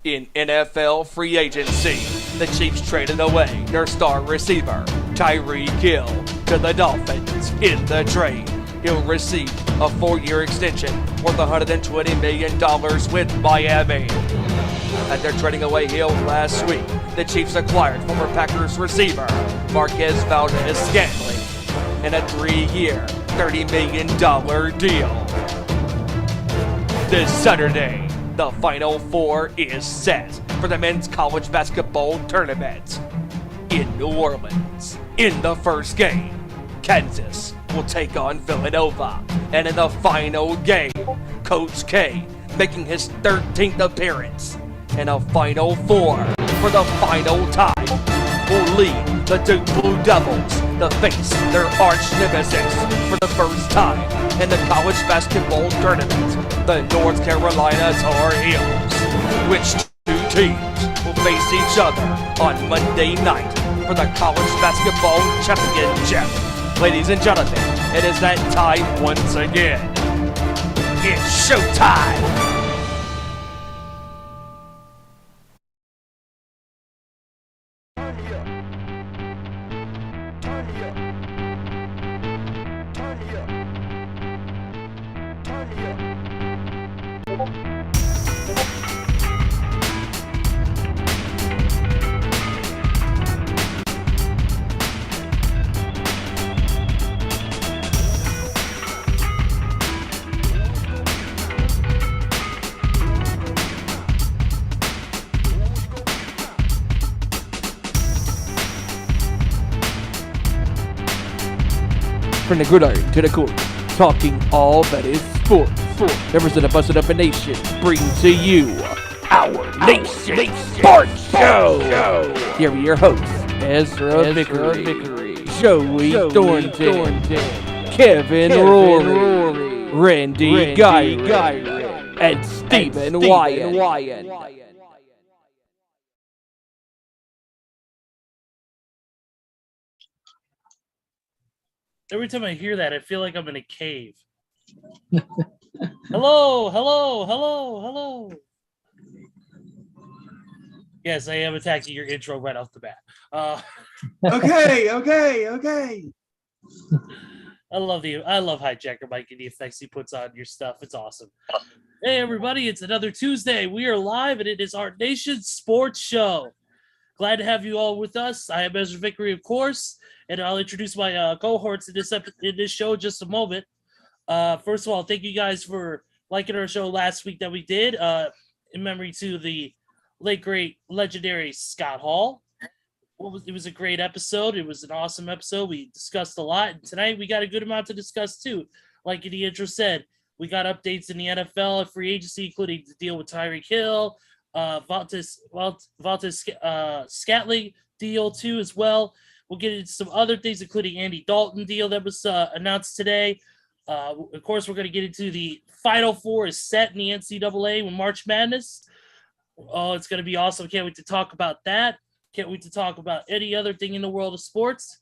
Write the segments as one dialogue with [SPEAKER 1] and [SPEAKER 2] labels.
[SPEAKER 1] In NFL free agency, the Chiefs traded away their star receiver, Tyreek Hill, to the Dolphins in the trade. He'll receive a 4-year extension worth $120 million with Miami. After trading away Hill last week, the Chiefs acquired former Packers receiver Marquez Valdes-Scantling in a 3-year, $30 million deal. This Saturday, the Final Four is set for the men's college basketball tournament in New Orleans. In the first game, Kansas will take on Villanova, and in the final game, Coach K, making his 13th appearance in a Final Four for the final time, will lead the Duke Blue Devils to face their arch nemesis for the first time in the college basketball tournament, the North Carolina Tar Heels. Which two teams will face each other on Monday night for the college basketball championship? Ladies and gentlemen, it is that time once again. It's showtime!
[SPEAKER 2] From the gridiron to the court, talking all that is sports. Members of the Busted Up Nation bring to you our Nation Sports Show. Here are your hosts, Ezra Vickery, Joey Thornton, Kevin Rory, Randy Giron, and Stephen Wyand.
[SPEAKER 3] Every time I hear that, I feel like I'm in a cave. Hello. Yes, I am attacking your intro right off the bat.
[SPEAKER 4] Okay.
[SPEAKER 3] I love Hijacker Mike and the effects he puts on your stuff. It's awesome. Hey, everybody, it's another Tuesday. We are live, and it is our Nation Sports Show. Glad to have you all with us. I am Ezra Vickery, of course, and I'll introduce my cohorts in this show in just a moment. First of all, thank you guys for liking our show last week that we did in memory to the late, great, legendary Scott Hall. It was a great episode. It was an awesome episode. We discussed a lot. And tonight, we got a good amount to discuss, too. Like the intro said, we got updates in the NFL free agency, including the deal with Tyreek Hill, Valdes-Scantling deal, too, as well. We'll get into some other things, including Andy Dalton deal that was announced today. Of course, we're going to get into the Final Four is set in the NCAA with March Madness. Oh, it's going to be awesome. Can't wait to talk about that. Can't wait to talk about any other thing in the world of sports.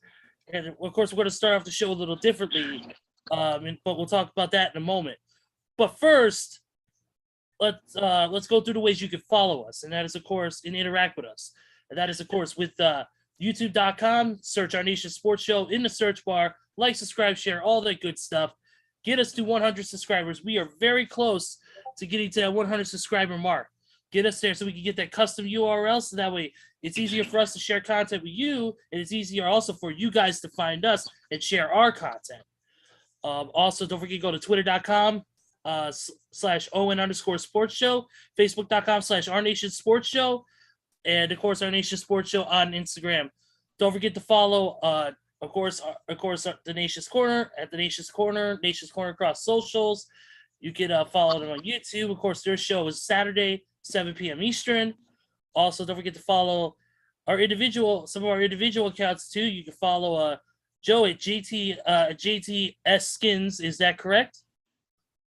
[SPEAKER 3] And, of course, we're going to start off the show a little differently, but we'll talk about that in a moment. But first, let's go through the ways you can follow us, and that is, of course, and interact with us. And that is, of course, with YouTube.com, search Our Nation Sports Show in the search bar, like, subscribe, share, all that good stuff. Get us to 100 subscribers. We are very close to getting to that 100 subscriber mark. Get us there so we can get that custom URL, so that way it's easier for us to share content with you, and it's easier also for you guys to find us and share our content. Also, don't forget to go to twitter.com /ON_sports show, facebook.com/Our Nation Sports Show, and of course, Our Nation Sports Show on Instagram. Don't forget to follow, of course, the Nation's Corner at the Nation's Corner across socials. You can follow them on YouTube. Of course, their show is Saturday, 7 p.m. Eastern. Also, don't forget to follow some of our individual accounts too. You can follow Joe at JTS Skins. Is that correct?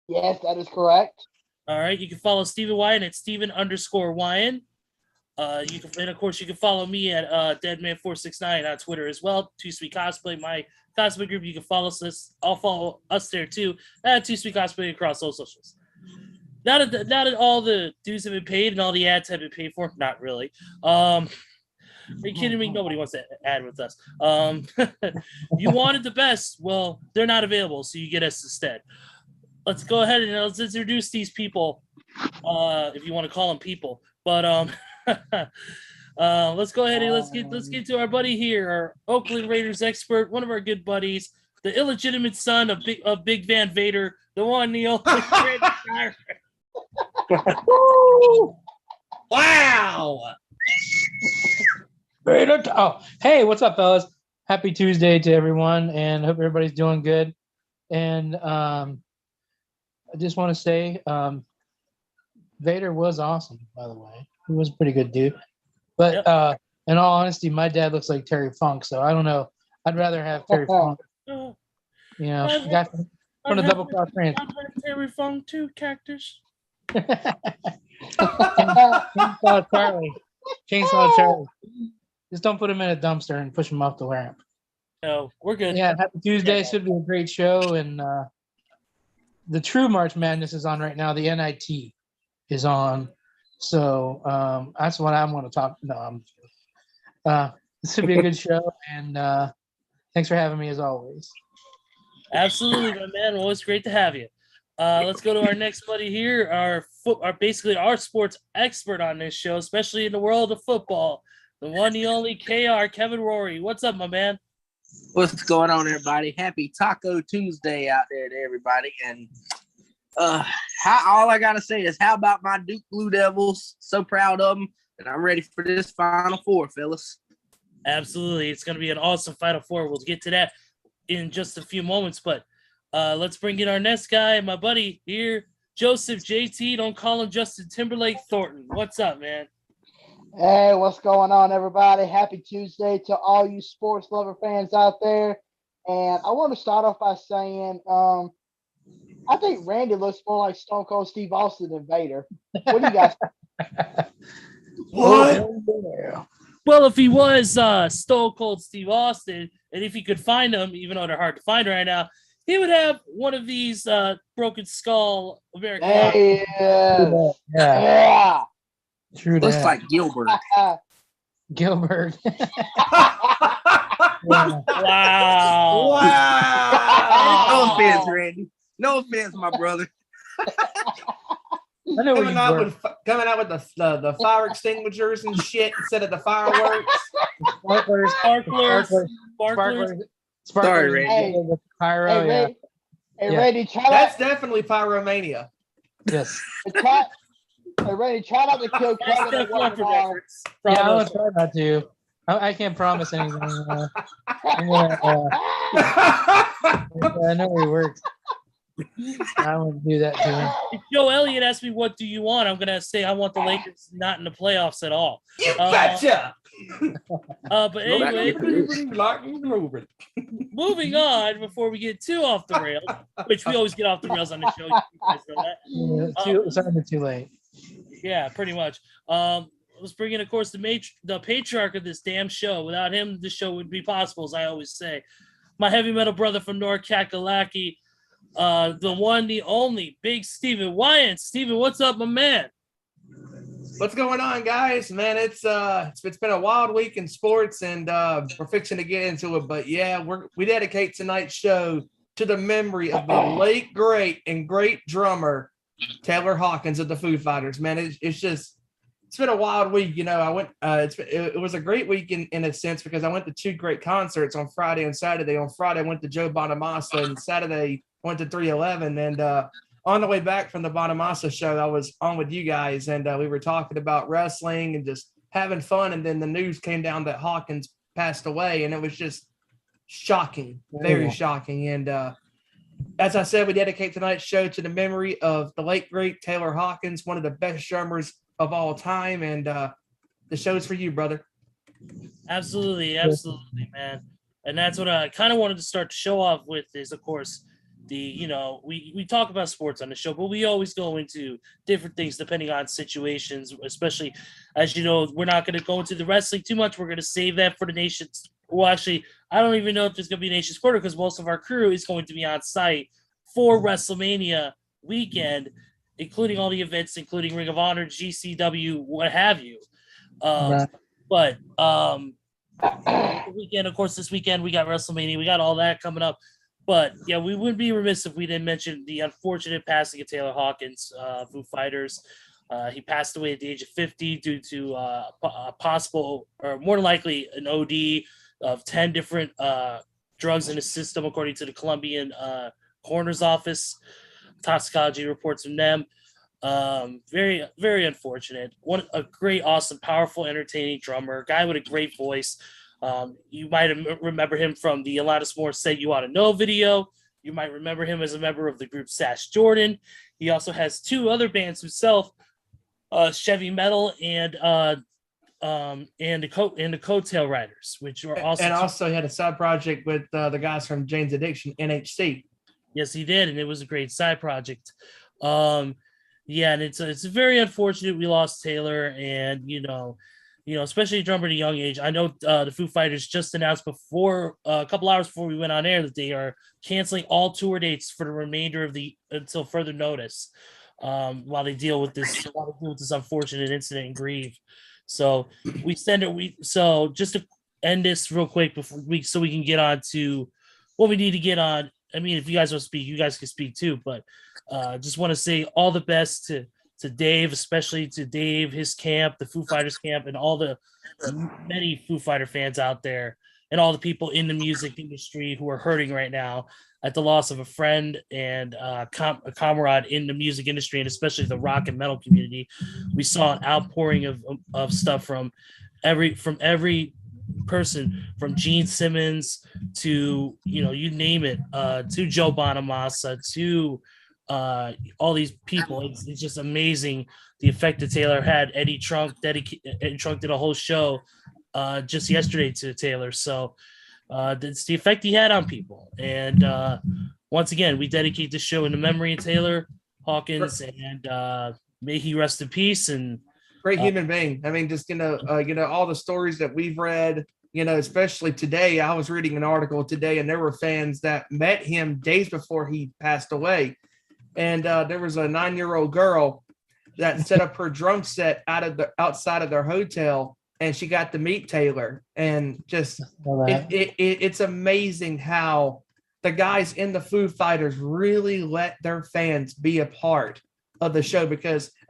[SPEAKER 5] Yes, that is correct.
[SPEAKER 3] All right. You can follow Stephen Wyand at Stephen_Wyand. You can follow me at Deadman469 on Twitter as well. Too Sweet Cosplay, my cosplay group. You can follow us. I'll follow us there too at Too Sweet Cosplay across all socials. Not all the dues have been paid and all the ads have been paid for. Not really. Are you kidding me? Nobody wants to ad with us. You wanted the best. Well, they're not available, so you get us instead. Let's go ahead and let's introduce these people, if you want to call them people. But let's go ahead and let's get to our buddy here, our Oakland Raiders expert, one of our good buddies, the illegitimate son of Big Van Vader, the one, Neil.
[SPEAKER 4] Wow.
[SPEAKER 6] Oh, hey, what's up, fellas? Happy Tuesday to everyone, and hope everybody's doing good. And I just want to say, Vader was awesome, by the way. He was a pretty good dude. But in all honesty, my dad looks like Terry Funk, so I don't know. I'd rather have Terry Funk. You know, guy from the Double Cross Ranch.
[SPEAKER 3] I've heard Terry Funk too, Cactus.
[SPEAKER 6] Chainsaw Charlie. Chainsaw Charlie. Just don't put him in a dumpster and push him off the ramp.
[SPEAKER 3] No, we're good.
[SPEAKER 6] Yeah, happy Tuesday.
[SPEAKER 3] Yeah.
[SPEAKER 6] Should be a great show. And the true March Madness is on right now. The NIT is on. So that's what I want to talk. No, this should be a good show. And thanks for having me as always.
[SPEAKER 3] Absolutely, my man. Always great to have you. Let's go to our next buddy here, our basically our sports expert on this show, especially in the world of football. The one, the only KR, Kevin Rory. What's up, my man?
[SPEAKER 7] What's going on, everybody? Happy Taco Tuesday out there to everybody. And all I got to say is, how about my Duke Blue Devils? So proud of them, and I'm ready for this Final Four, fellas.
[SPEAKER 3] Absolutely. It's going to be an awesome Final Four. We'll get to that in just a few moments, but let's bring in our next guy, my buddy here, Joseph JT. Don't call him Justin Timberlake Thornton. What's up, man?
[SPEAKER 5] Hey, what's going on, everybody? Happy Tuesday to all you sports lover fans out there. And I want to start off by saying, I think Randy looks more like Stone Cold Steve Austin than Vader. What do you guys think?
[SPEAKER 4] What?
[SPEAKER 3] Well, if he was Stone Cold Steve Austin, and if he could find them, even though they're hard to find right now, he would have one of these broken skull American.
[SPEAKER 5] Hey, yeah.
[SPEAKER 6] True.
[SPEAKER 7] Looks
[SPEAKER 6] that.
[SPEAKER 7] like Gilbert.
[SPEAKER 6] Gilbert.
[SPEAKER 3] Wow.
[SPEAKER 4] Wow.
[SPEAKER 7] No offense, Randy. No offense, my brother.
[SPEAKER 6] I know where
[SPEAKER 4] Coming
[SPEAKER 6] you
[SPEAKER 4] out
[SPEAKER 6] were.
[SPEAKER 4] with the fire extinguishers and shit instead of the fireworks.
[SPEAKER 6] Sparklers.
[SPEAKER 3] Sparklers.
[SPEAKER 7] Sorry, Randy.
[SPEAKER 6] With pyro,
[SPEAKER 5] Hey,
[SPEAKER 6] yeah.
[SPEAKER 5] Randy,
[SPEAKER 6] Yeah.
[SPEAKER 5] Randy, try
[SPEAKER 4] That's definitely pyromania.
[SPEAKER 6] Yes.
[SPEAKER 5] not to kill
[SPEAKER 3] That's
[SPEAKER 5] Kevin.
[SPEAKER 3] Steph
[SPEAKER 5] at
[SPEAKER 3] Curry
[SPEAKER 5] one time.
[SPEAKER 3] reference.
[SPEAKER 6] Yeah, I
[SPEAKER 3] Bravo.
[SPEAKER 6] will try not to. I can't promise anything. I'm gonna, I know where he works. I won't do that to him.
[SPEAKER 3] If Joe Elliott asked me, what do you want? I'm going to say I want the Lakers not in the playoffs at all.
[SPEAKER 4] You betcha.
[SPEAKER 3] But anyway,
[SPEAKER 4] Moving.
[SPEAKER 3] moving on before we get too off the rails, which we always get off the rails on the show. You guys know that.
[SPEAKER 6] Sorry, too late.
[SPEAKER 3] Yeah, pretty much. Let's bring in, of course, the patriarch of this damn show. Without him, the show wouldn't be possible, as I always say. My heavy metal brother from North Kakalaki, the one, the only, Big Steven Wyand. Steven, what's up, my man?
[SPEAKER 4] What's going on, guys? Man, it's been a wild week in sports, and we're fixing to get into it. But yeah, we dedicate tonight's show to the memory of the late great and great drummer Taylor Hawkins of the Foo Fighters. Man, it's been a wild week. You know, I went. It was a great week in a sense, because I went to two great concerts on Friday and Saturday. On Friday, I went to Joe Bonamassa, and Saturday I went to 311. And on the way back from the Bonamassa show, I was on with you guys, and we were talking about wrestling and just having fun. And then the news came down that Hawkins passed away, and it was just shocking, very shocking. And as I said, we dedicate tonight's show to the memory of the late great Taylor Hawkins, one of the best drummers of all time. And the show's for you, brother.
[SPEAKER 3] Absolutely, man. And that's what I kind of wanted to start the show off with is, of course, we talk about sports on the show, but we always go into different things depending on situations, especially, as you know, we're not going to go into the wrestling too much. We're going to save that for the nation's. Well, actually, I don't even know if there's going to be a nation's quarter, because most of our crew is going to be on site for WrestleMania weekend including all the events, including Ring of Honor, GCW, what have you.
[SPEAKER 6] Right.
[SPEAKER 3] But the weekend, of course, this weekend we got WrestleMania, we got all that coming up. But yeah, we wouldn't be remiss if we didn't mention the unfortunate passing of Taylor Hawkins, Foo Fighters. He passed away at the age of 50 due to a possible, or more than likely, an OD of 10 different drugs in his system, according to the Colombian coroner's office. Toxicology reports from them. Very, very unfortunate. A great, awesome, powerful, entertaining drummer, guy with a great voice. You might remember him from the Alanis Morissette "You Ought to Know" video. You might remember him as a member of the group Sash Jordan. He also has 2 other bands himself, Chevy Metal and the Coattail Riders, which are also
[SPEAKER 4] and also he had a side project with the guys from Jane's Addiction, NHC.
[SPEAKER 3] Yes, he did, and it was a great side project. Yeah, and it's very unfortunate we lost Taylor, and you know, especially a drummer at a young age. I know the Foo Fighters just announced before a couple hours before we went on air that they are canceling all tour dates for the remainder of until further notice, while they deal with this unfortunate incident and grieve. So so just to end this real quick so we can get on to what we need to get on. I mean, if you guys want to speak, you guys can speak too, but just want to say all the best to Dave, especially to Dave, his camp, the Foo Fighters camp, and all the many Foo Fighter fans out there, and all the people in the music industry who are hurting right now at the loss of a friend and a comrade in the music industry, and especially the rock and metal community. We saw an outpouring of stuff from every person, from Gene Simmons to, you name it, to Joe Bonamassa, to all these people. It's just amazing the effect that Taylor had. Eddie Trunk did a whole show just yesterday to Taylor. So it's the effect he had on people. And once again, we dedicate this show in the memory of Taylor Hawkins, and may he rest in peace. And
[SPEAKER 4] great human being. I mean, just all the stories that we've read, especially today. I was reading an article today, and there were fans that met him days before he passed away. And there was a 9-year-old girl that set up her drum set outside of their hotel, and she got to meet Taylor. And just it's amazing how the guys in the Foo Fighters really let their fans be a part of the show,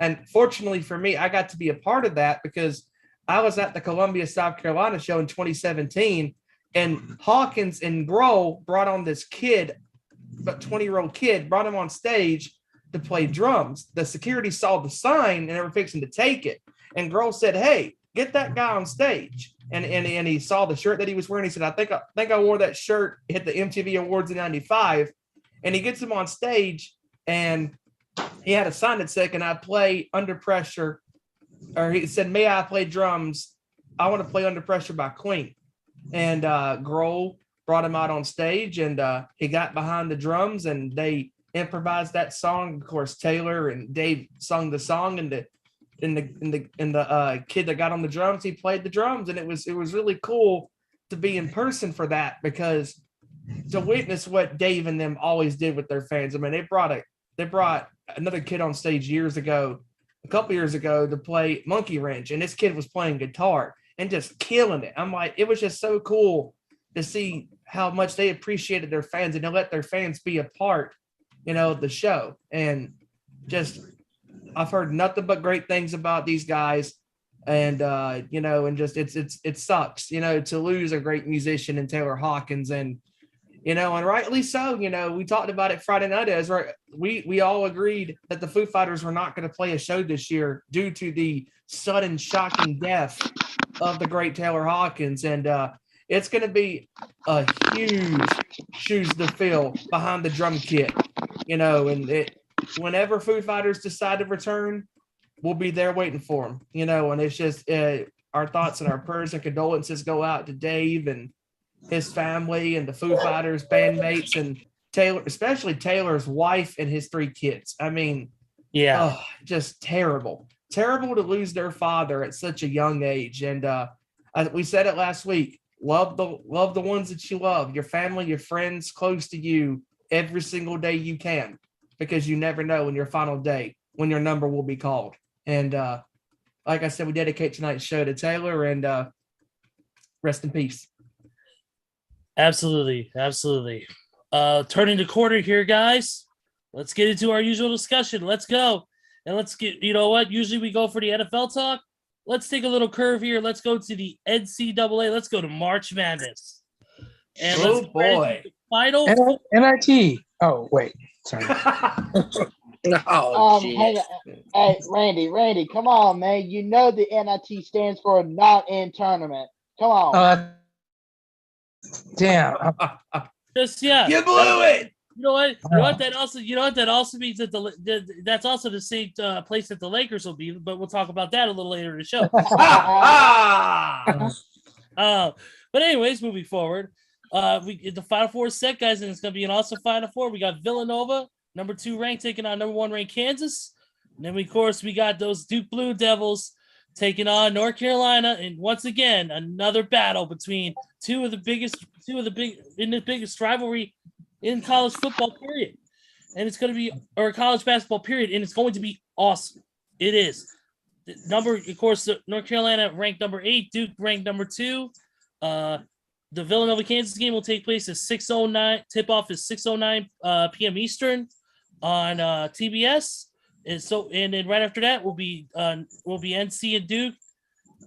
[SPEAKER 4] and fortunately for me, I got to be a part of that because I was at the Columbia, South Carolina show in 2017, and Hawkins and Grohl brought on this kid, about 20-year-old kid, brought him on stage to play drums. The security saw the sign and they were fixing to take it. And Grohl said, "Hey, get that guy on stage." And he saw the shirt that he was wearing. He said, I think I wore that shirt at the MTV Awards in '95. And he gets him on stage, and he had a sign that said, "Can I play Under Pressure?" Or he said, "May I play drums? I want to play Under Pressure by Queen." And Grohl brought him out on stage, and he got behind the drums, and they improvised that song. Of course, Taylor and Dave sung the song, and the kid that got on the drums, he played the drums, and it was really cool to be in person for that, because to witness what Dave and them always did with their fans. I mean, they brought another kid on stage a couple years ago to play Monkey Wrench, and this kid was playing guitar and just killing it. I'm like, it was just so cool to see how much they appreciated their fans and to let their fans be a part, of the show. And just, I've heard nothing but great things about these guys. And, and just, it sucks, to lose a great musician in Taylor Hawkins. And, and rightly so. We talked about it Friday night. We all agreed that the Foo Fighters were not going to play a show this year due to the sudden shocking death of the great Taylor Hawkins. And it's going to be a huge shoes to fill behind the drum kit, and whenever Foo Fighters decide to return, we'll be there waiting for them, and it's just our thoughts and our prayers and condolences go out to Dave and his family and the Foo Fighters bandmates, and Taylor, especially Taylor's wife and his 3 kids. I mean, just terrible to lose their father at such a young age. And we said it last week, love the ones that you love, your family, your friends close to you every single day you can, because you never know when your final day when your number will be called. And like I said, we dedicate tonight's show to Taylor, and rest in peace.
[SPEAKER 3] Absolutely. Turning the corner here, guys. Let's get into our usual discussion. Let's go. And let's get, you know what? Usually we go for the NFL talk. Let's take a little curve here. Let's go to the NCAA. Let's go to March Madness. And let's get ready for the final.
[SPEAKER 6] NIT. Oh, wait. Sorry.
[SPEAKER 5] Hey, Randy, come on, man. You know the NIT stands for not in tournament. Come on.
[SPEAKER 6] Damn.
[SPEAKER 3] Just yeah.
[SPEAKER 4] You blew it.
[SPEAKER 3] You know what? That also means that that's also the same place that the Lakers will be. But we'll talk about that a little later in the show. But anyways, moving forward, the Final Four is set, guys, and it's going to be an awesome Final Four. We got Villanova, number 2 ranked, taking on number 1 ranked Kansas. And then, of course, we got those Duke Blue Devils taking on North Carolina, and once again, another battle between the biggest rivalry in college football period. And it's going to be, or college basketball period, and it's going to be awesome. It is. Of course, North Carolina ranked number 8, Duke ranked number 2. The Villanova Kansas game will take place at 6:09. Tip-off is 6:09 p.m. Eastern on TBS. And then right after that will be NC and Duke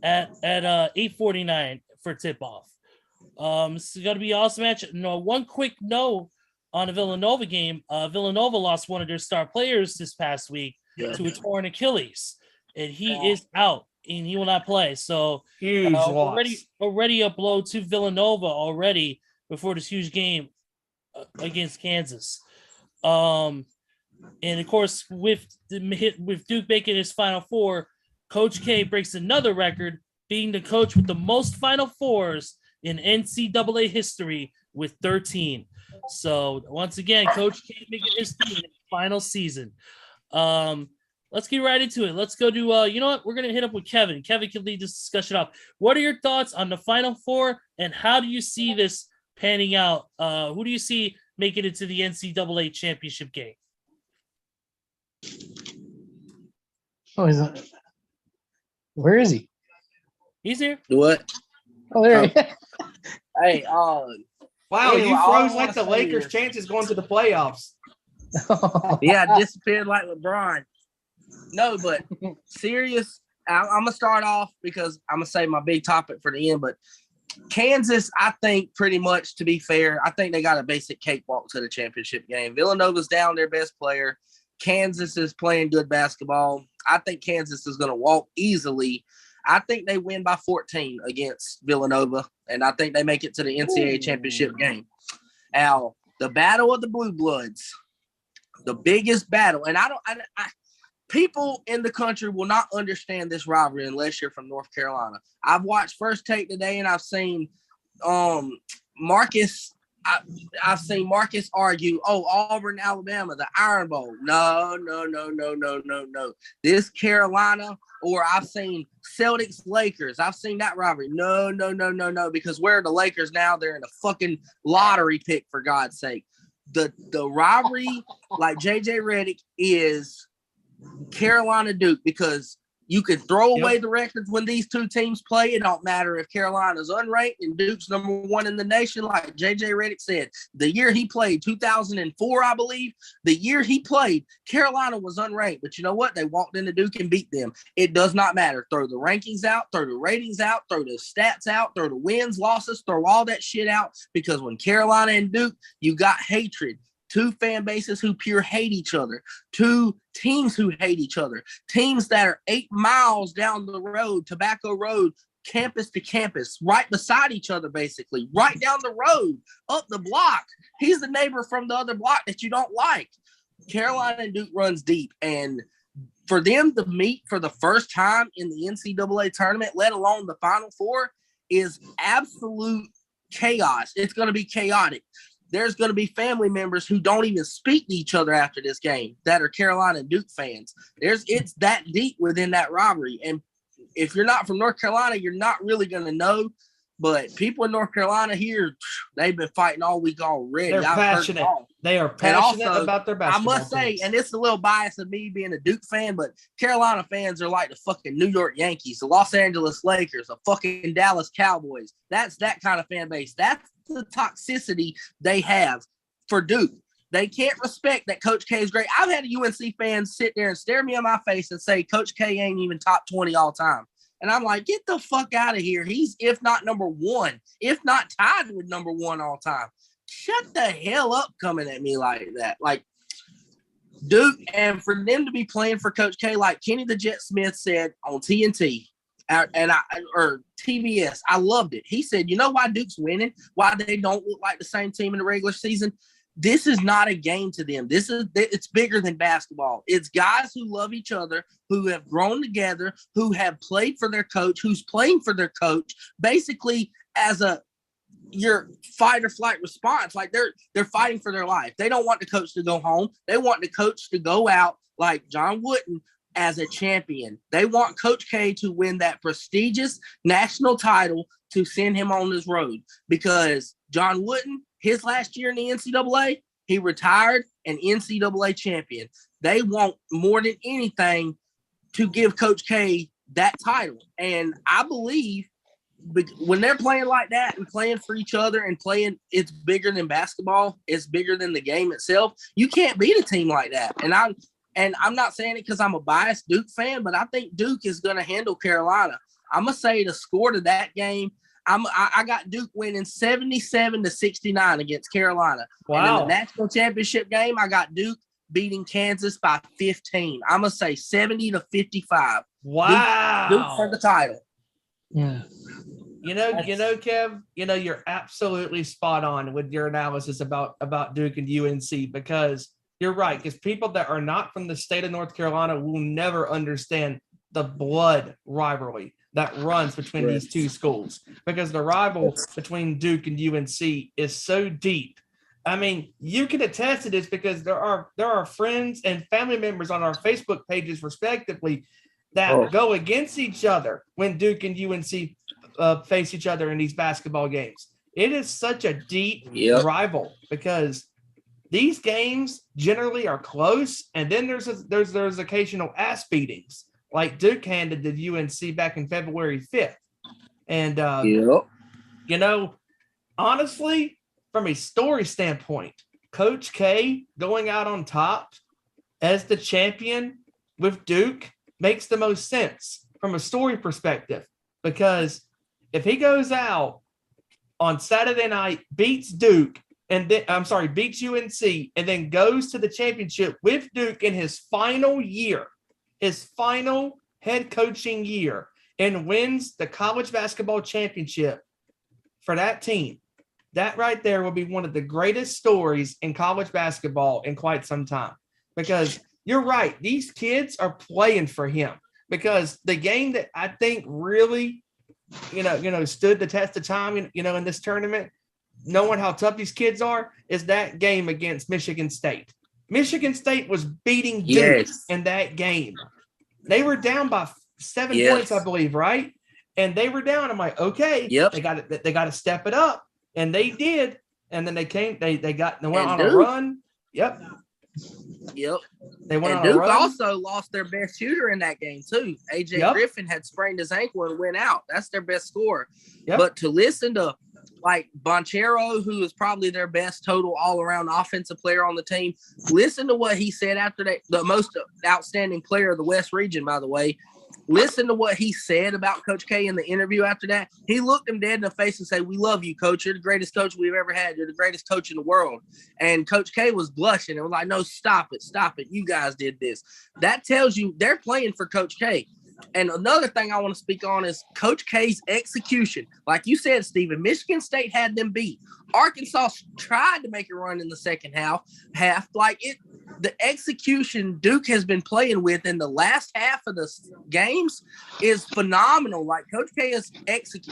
[SPEAKER 3] at 8:49 for tip-off. It's going to be an awesome match. One quick note on the Villanova game. Villanova lost one of their star players this past week to a torn Achilles, and he is out and he will not play. So
[SPEAKER 4] huge loss.
[SPEAKER 3] Already a blow to Villanova already before this huge game against Kansas. And of course, with Duke making his Final Four, Coach K breaks another record, being the coach with the most Final Fours in NCAA history with 13. So once again, Coach K making his team in his final season. Let's get right into it. Let's go to you know what? We're gonna hit up with Kevin. Kevin can lead this discussion off. What are your thoughts on the Final Four, and how do you see this panning out? Who do you see making it to the NCAA championship game?
[SPEAKER 6] Oh, is that? Where is he?
[SPEAKER 3] He's here.
[SPEAKER 7] What?
[SPEAKER 6] Oh, there he is.
[SPEAKER 7] Hey,
[SPEAKER 4] wow,
[SPEAKER 7] anyway,
[SPEAKER 4] you
[SPEAKER 7] all I
[SPEAKER 4] froze like the
[SPEAKER 7] wanna say
[SPEAKER 4] Lakers'
[SPEAKER 7] is-
[SPEAKER 4] chances going to the playoffs.
[SPEAKER 7] yeah, disappeared like LeBron. No, but serious. I'm gonna start off because I'm gonna save my big topic for the end. But Kansas, I think pretty much, to be fair, I think they got a basic cakewalk to the championship game. Villanova's down their best player. Kansas is playing good basketball. I think Kansas is going to walk easily. I think they win by 14 against Villanova, and I think they make it to the NCAA championship game. Now, the battle of the Blue Bloods, the biggest battle, and people in the country will not understand this rivalry unless you're from North Carolina. I've watched First Take today, and I've seen Marcus. I've seen Marcus argue, Auburn, Alabama, the Iron Bowl. No. This Carolina, or I've seen Celtics, Lakers. I've seen that rivalry. No. Because where are the Lakers now? They're in a fucking lottery pick, for God's sake. The rivalry, like JJ Redick, is Carolina Duke, because you can throw away the records when these two teams play. It don't matter if Carolina's unranked and Duke's number 1 in the nation. Like JJ Redick said, the year he played, 2004, I believe, the year he played, Carolina was unranked. But you know what? They walked into Duke and beat them. It does not matter. Throw the rankings out, throw the ratings out, throw the stats out, throw the wins, losses, throw all that shit out. Because when Carolina and Duke, you got hatred. 2 fan bases who pure hate each other, 2 teams who hate each other, teams that are 8 miles down the road, Tobacco Road, campus to campus, right beside each other, basically, right down the road, up the block. He's the neighbor from the other block that you don't like. Carolina and Duke runs deep, and for them to meet for the first time in the NCAA tournament, let alone the Final Four, is absolute chaos. It's going to be chaotic. There's going to be family members who don't even speak to each other after this game that are Carolina and Duke fans. It's that deep within that rivalry. And if you're not from North Carolina, you're not really going to know. But people in North Carolina here, they've been fighting all week already.
[SPEAKER 4] They're passionate. They are passionate about their basketball.
[SPEAKER 7] I must say, and it's a little bias of me being a Duke fan, but Carolina fans are like the fucking New York Yankees, the Los Angeles Lakers, the fucking Dallas Cowboys. That's that kind of fan base. That's the toxicity they have for Duke. They can't respect that Coach K is great. I've had a UNC fan sit there and stare me in my face and say Coach K ain't even top 20 all time. And I'm like, get the fuck out of here. He's, if not number one, if not tied with number one all time. Shut the hell up coming at me like that. Like, Duke, and for them to be playing for Coach K, like Kenny the Jet Smith said on TNT or TBS, I loved it. He said, you know why Duke's winning? Why they don't look like the same team in the regular season? This is not a game to them. It's bigger than basketball. It's guys who love each other, who have grown together, who have played for their coach, who's playing for their coach, basically as your fight or flight response. Like they're fighting for their life. They don't want the coach to go home. They want the coach to go out like John Wooden as a champion. They want Coach K to win that prestigious national title to send him on this road, because John Wooden, his last year in the NCAA, he retired an NCAA champion. They want more than anything to give Coach K that title. And I believe when they're playing like that and playing for each other and playing, it's bigger than basketball. It's bigger than the game itself. You can't beat a team like that. And I'm not saying it because I'm a biased Duke fan, but I think Duke is going to handle Carolina. I'm going to say the score to that game, I got Duke winning 77-69 against Carolina.
[SPEAKER 4] Wow.
[SPEAKER 7] And in the national championship game, I got Duke beating Kansas by 15. I'm going to say 70-55.
[SPEAKER 4] Wow.
[SPEAKER 7] Duke for the title.
[SPEAKER 6] Yeah.
[SPEAKER 4] You know, Kev, you're absolutely spot on with your analysis about Duke and UNC, because you're right. Because people that are not from the state of North Carolina will never understand the blood rivalry that runs between these two schools, because the rival between Duke and UNC is so deep. I mean, you can attest to this because there are friends and family members on our Facebook pages, respectively, that go against each other when Duke and UNC face each other in these basketball games. It is such a deep rival, because these games generally are close, and then there's occasional ass beatings, like Duke handed the UNC back in February 5th. And, honestly, from a story standpoint, Coach K going out on top as the champion with Duke makes the most sense from a story perspective, because if he goes out on Saturday night, beats Duke, beats UNC, and then goes to the championship with Duke in his final head coaching year, and wins the college basketball championship for that team, that right there will be one of the greatest stories in college basketball in quite some time. Because you're right, these kids are playing for him, because the game that I think really, stood the test of time, in this tournament, knowing how tough these kids are, is that game against Michigan State. Michigan State was beating Duke in that game. They were down by 7 points, I believe, right? And they were down. I'm like, okay, they got to step it up, and they did. And then they went on a run. Yep. They went on
[SPEAKER 7] Duke
[SPEAKER 4] a run.
[SPEAKER 7] Also lost their best shooter in that game too. AJ Griffin had sprained his ankle and went out. That's their best scorer. But to listen to like Bonchero, who is probably their best total all-around offensive player on the team, listen to what he said after that. The most outstanding player of the West region, by the way. Listen to what he said about Coach K in the interview after that. He looked him dead in the face and said, "We love you, Coach. You're the greatest coach we've ever had. You're the greatest coach in the world." And Coach K was blushing and was like, "No, stop it. You guys did this." That tells you they're playing for Coach K. And another thing I want to speak on is Coach K's execution. Like you said, Stephen, Michigan State had them beat. Arkansas tried to make a run in the second half. The execution Duke has been playing with in the last half of the games is phenomenal. Like Coach K is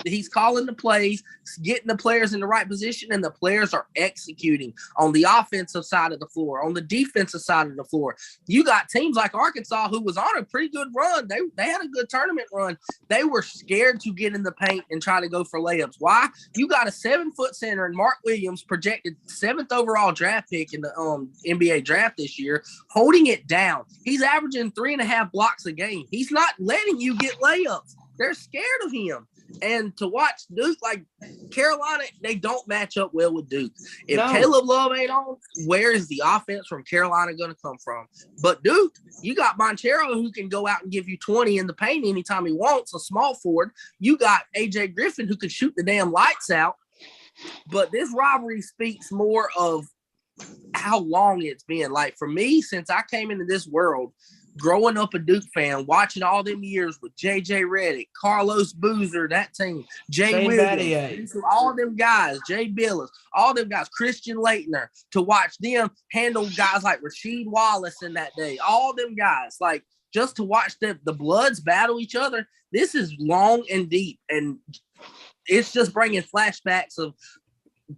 [SPEAKER 7] he's calling the plays, getting the players in the right position, and the players are executing on the offensive side of the floor, on the defensive side of the floor. You got teams like Arkansas who was on a pretty good run. They had a good tournament run. They were scared to get in the paint and try to go for layups. Why? You got a 7-foot center and Mark Williams, projected 7th overall draft pick in the NBA draft this year, holding it down. He's averaging 3.5 blocks a game. He's not letting you get layups. They're scared of him. And to watch Duke, like Carolina, they don't match up well with Duke. If Caleb Love ain't on, where is the offense from Carolina going to come from? But Duke, you got Monteiro who can go out and give you 20 in the paint anytime he wants, a small forward. You got A.J. Griffin who can shoot the damn lights out. But this rivalry speaks more of how long it's been. Like for me, since I came into this world, growing up a Duke fan, watching all them years with J.J. Redick, Carlos Boozer, that team, Jay Williams, all them guys, Jay Billis, all them guys, Christian Leitner, to watch them handle guys like Rasheed Wallace in that day, all them guys, like just to watch the Bloods battle each other. This is long and deep, and it's just bringing flashbacks of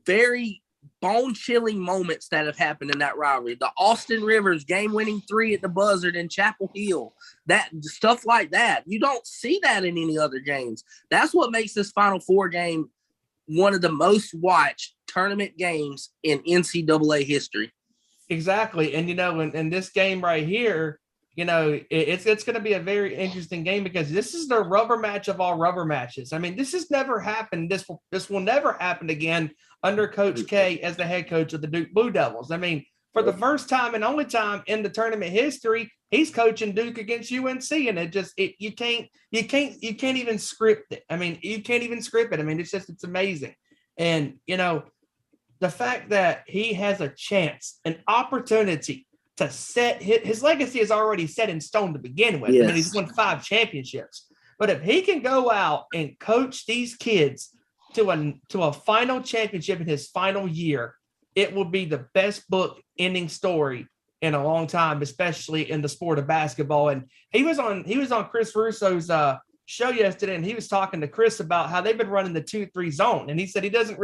[SPEAKER 7] very bone-chilling moments that have happened in that rivalry. The Austin Rivers game-winning 3 at the buzzer in Chapel Hill, that stuff like that. You don't see that in any other games. That's what makes this Final Four game one of the most watched tournament games in NCAA history.
[SPEAKER 4] Exactly. And, in this game right here, it's going to be a very interesting game because this is the rubber match of all rubber matches. I mean, this has never happened. This will never happen again under Coach K as the head coach of the Duke Blue Devils. I mean, for the first time and only time in the tournament history, he's coaching Duke against UNC, and you can't even script it. I mean, you can't even script it. I mean, it's amazing. And, the fact that he has a chance, an opportunity to set his legacy is already set in stone to begin with.
[SPEAKER 7] Yes.
[SPEAKER 4] I mean, he's won 5 championships. But if he can go out and coach these kids to a final championship in his final year, it will be the best book ending story in a long time, especially in the sport of basketball. And he was on Chris Russo's show yesterday, and he was talking to Chris about how they've been running the 2-3 zone. And he said he doesn't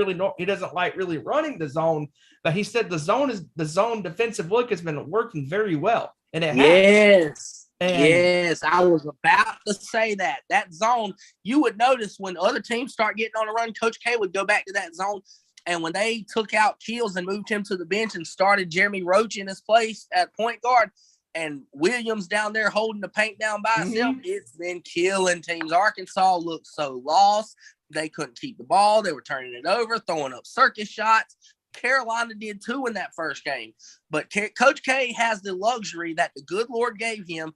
[SPEAKER 4] like really running the zone, but he said the zone defensive look has been working very well. And it has.
[SPEAKER 7] Yes, I was about to say that. That zone, you would notice when other teams start getting on a run, Coach K would go back to that zone. And when they took out Keels and moved him to the bench and started Jeremy Roach in his place at point guard, and Williams down there holding the paint down by himself, it's been killing teams. Arkansas looked so lost. They couldn't keep the ball. They were turning it over, throwing up circus shots. Carolina did too in that first game. But Coach K has the luxury that the good Lord gave him,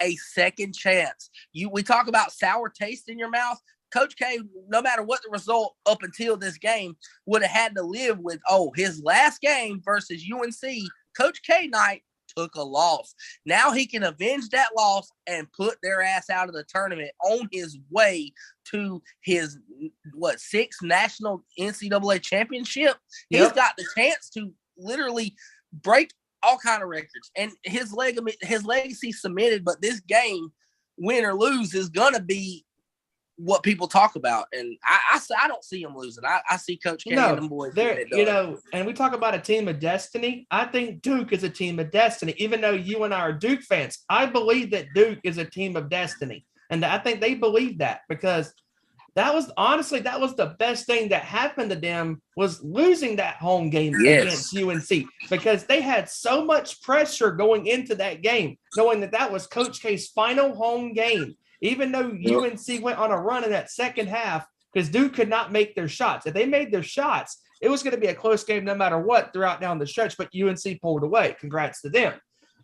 [SPEAKER 7] a second chance. We talk about sour taste in your mouth. Coach K, no matter what the result up until this game, would have had to live with, his last game versus UNC, Coach K night, took a loss. Now he can avenge that loss and put their ass out of the tournament on his way to his 6th national NCAA championship. Yep. He's got the chance to literally break all kind of records, and his legacy cemented. But this game, win or lose, is gonna be what people talk about, and I don't see him losing. I see Coach K and them boys.
[SPEAKER 4] And we talk about a team of destiny. I think Duke is a team of destiny. Even though you and I are Duke fans, I believe that Duke is a team of destiny, and I think they believe that because that was the best thing that happened to them was losing that home game against UNC, because they had so much pressure going into that game, knowing that was Coach K's final home game. Even though UNC went on a run in that second half, because Duke could not make their shots. If they made their shots, it was going to be a close game no matter what throughout down the stretch, but UNC pulled away. Congrats to them.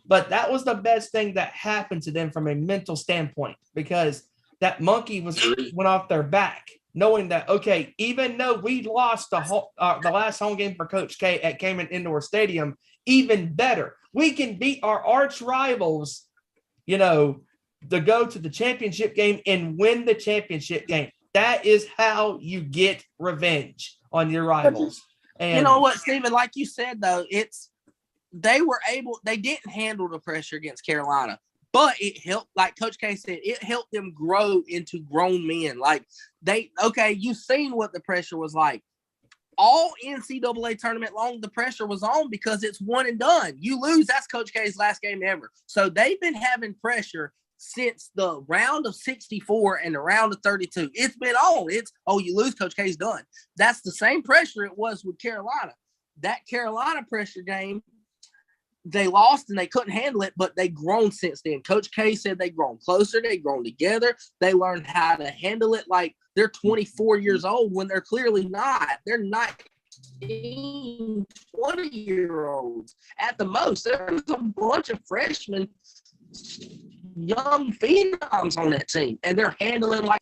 [SPEAKER 4] But that was the best thing that happened to them from a mental standpoint, because that monkey went off their back, knowing that, okay, even though we lost the last home game for Coach K at Cayman Indoor Stadium, even better, we can beat our arch rivals, to go to the championship game and win the championship game. That is how you get revenge on your rivals. And
[SPEAKER 7] you know what, Stephen, like you said, though, they didn't handle the pressure against Carolina, but it helped, like Coach K said, it helped them grow into grown men. Like you've seen what the pressure was like. All NCAA tournament long, the pressure was on because it's one and done. You lose, that's Coach K's last game ever. So they've been having pressure since the round of 64 and the round of 32. It's been on. You lose, Coach K's done. That's the same pressure it was with Carolina. That Carolina pressure game, they lost and they couldn't handle it, but they grown since then. Coach K said they grown closer, they grown together, they learned how to handle it like they're 24 years old when they're clearly not. They're 19, 20-year-olds at the most. There's a bunch of freshmen, young phenoms on that team, and they're handling like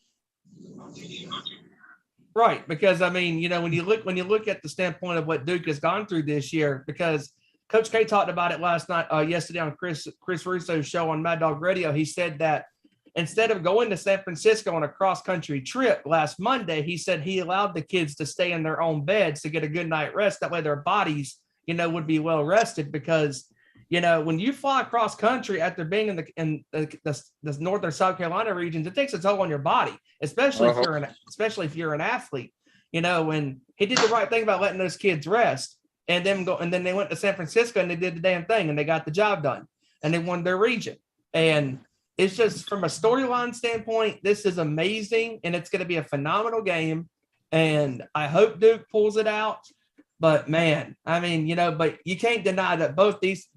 [SPEAKER 4] right, because I mean, when you look at the standpoint of what Duke has gone through this year, because Coach K talked about it yesterday on Chris Russo's show on Mad Dog Radio. He said that instead of going to San Francisco on a cross-country trip last Monday, he said he allowed the kids to stay in their own beds to get a good night rest. That way their bodies, would be well rested, because, when you fly across country after being in the northern South Carolina regions, it takes a toll on your body, especially if you're an athlete, and he did the right thing about letting those kids rest. And then they went to San Francisco and they did the damn thing and they got the job done and they won their region. And it's just, from a storyline standpoint, this is amazing and it's going to be a phenomenal game. And I hope Duke pulls it out. But man, I mean, but you can't deny that both these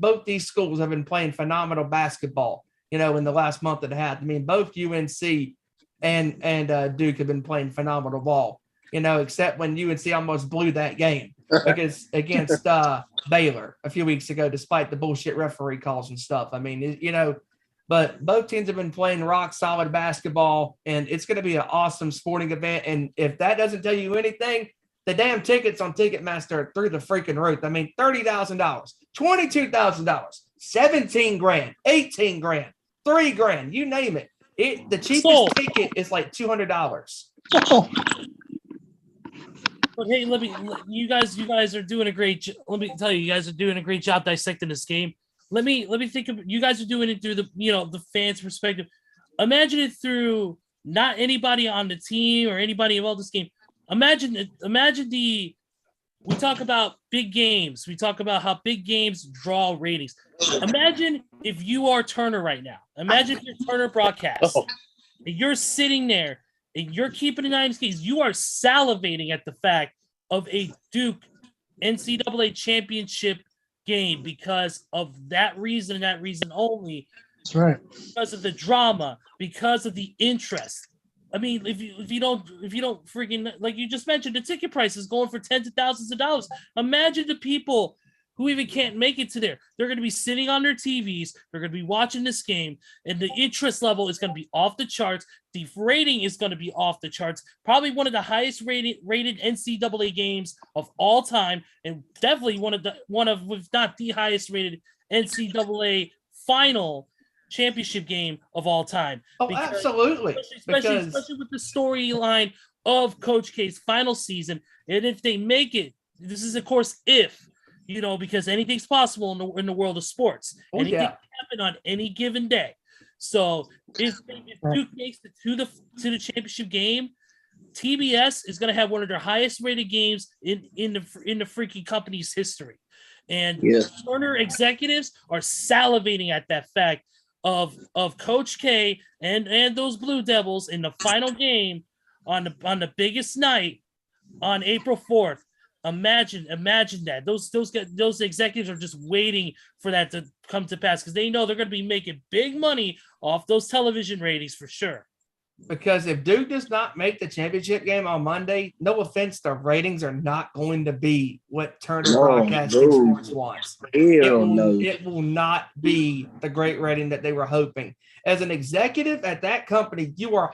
[SPEAKER 4] schools have been playing phenomenal basketball, in the last month and a half. I mean, both UNC and Duke have been playing phenomenal ball, except when UNC almost blew that game. Because against Baylor a few weeks ago, despite the bullshit referee calls and stuff. I mean, but both teams have been playing rock solid basketball, and it's going to be an awesome sporting event. And if that doesn't tell you anything, the damn tickets on Ticketmaster are through the freaking roof. I mean, $30,000, $22,000, $17,000, $18,000, $3,000, you name it. The cheapest ticket is like $200.
[SPEAKER 3] But hey, you guys are doing a great. Let me tell you, you guys are doing a great job dissecting this game. Let me think of, you guys are doing it through the fans' perspective. Imagine it through not anybody on the team or anybody involved in this game. Imagine we talk about big games. We talk about how big games draw ratings. Imagine if you are Turner right now. Imagine if you're Turner Broadcast. And you're sitting there. And you're keeping an eye on these games. You are salivating at the fact of a Duke NCAA championship game because of that reason and that reason only.
[SPEAKER 6] That's right.
[SPEAKER 3] Because of the drama, because of the interest. I mean, if you don't freaking, like you just mentioned, the ticket price is going for tens of thousands of dollars. Imagine the people who even can't make it to there. They're going to be sitting on their TVs. They're going to be watching this game, and the interest level is going to be off the charts. The rating is going to be off the charts. Probably one of the highest rated NCAA games of all time, and definitely one of if not the highest rated NCAA final championship game of all time.
[SPEAKER 4] Oh, absolutely.
[SPEAKER 3] Especially with the storyline of Coach K's final season, and if they make it, this is of course if. Because anything's possible in the world of sports. Anything can happen on any given day. So if Duke makes it to the championship game, TBS is going to have one of their highest rated games in the freaking company's history. And Turner executives are salivating at that fact of Coach K and those Blue Devils in the final game on the biggest night on April 4th. Imagine that those executives are just waiting for that to come to pass because they know they're going to be making big money off those television ratings for sure.
[SPEAKER 4] Because if Duke does not make the championship game on Monday, no offense, the ratings are not going to be what Turner Broadcasting Sports wants. It will not be the great rating that they were hoping. As an executive at that company, you are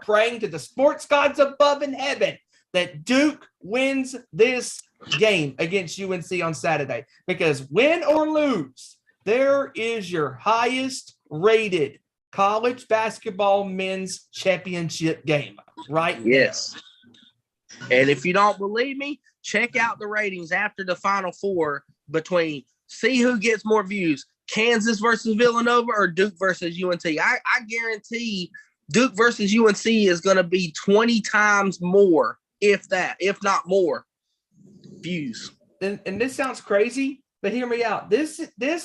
[SPEAKER 4] praying to the sports gods above in heaven that Duke wins this game against UNC on Saturday. Because win or lose, there is your highest rated college basketball men's championship game right
[SPEAKER 7] yes. And if you don't believe me, check out the ratings after the Final Four see who gets more views, Kansas versus Villanova or Duke versus UNT. I guarantee Duke versus UNC is going to be 20 times more, if not more, views.
[SPEAKER 4] And this sounds crazy, but hear me out. This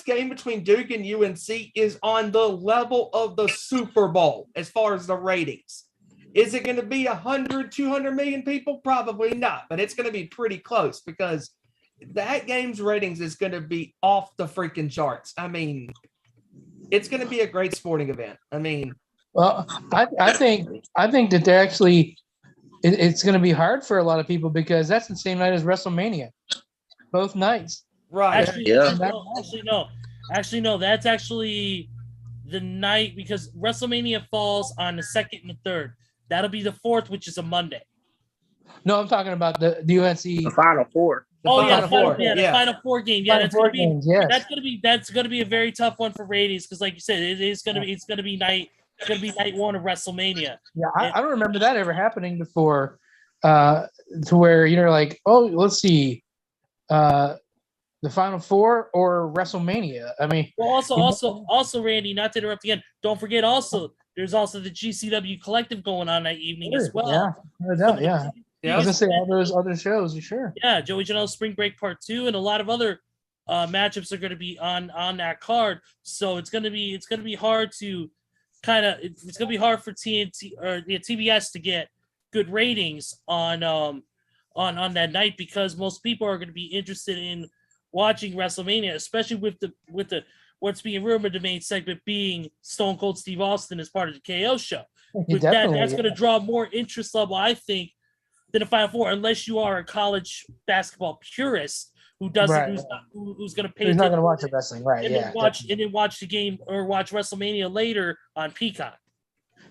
[SPEAKER 4] game between Duke and UNC is on the level of the Super Bowl as far as the ratings. Is it going to be 100, 200 million people? Probably not, but it's going to be pretty close because that game's ratings is going to be off the freaking charts. I mean, it's going to be a great sporting event. I mean,
[SPEAKER 6] well, I think that they're actually it's going to be hard for a lot of people because that's the same night as WrestleMania, both nights.
[SPEAKER 4] Right.
[SPEAKER 3] Actually, no. That's actually the night because WrestleMania falls on the 2nd and the 3rd. That'll be the 4th, which is a Monday.
[SPEAKER 6] No, I'm talking about the UNC.
[SPEAKER 7] The Final Four.
[SPEAKER 3] The Final Four game. Yeah, that's gonna be a very tough one for ratings because, like you said, it's gonna be night one of WrestleMania.
[SPEAKER 6] Yeah, I don't remember that ever happening before. To where you're like, oh, let's see, the Final Four or WrestleMania. I mean,
[SPEAKER 3] well, also, Randy, not to interrupt again. Don't forget, there's also the GCW Collective going on that evening as well.
[SPEAKER 6] Yeah, no doubt. Yeah. I was gonna say all those other shows, sure.
[SPEAKER 3] Yeah, Joey Janela's Spring Break Part 2 and a lot of other matchups are going to be on that card. So it's gonna be hard to it's gonna be hard for TNT or TBS to get good ratings on that night because most people are going to be interested in watching WrestleMania, especially with the what's being rumored the main segment being Stone Cold Steve Austin as part of the KO show. With that's going to draw more interest level, I think, than the Final Four, unless you are a college basketball purist who doesn't, who's going to pay.
[SPEAKER 6] Who's not going to watch the wrestling, right?
[SPEAKER 3] And then watch the game or watch WrestleMania later on Peacock.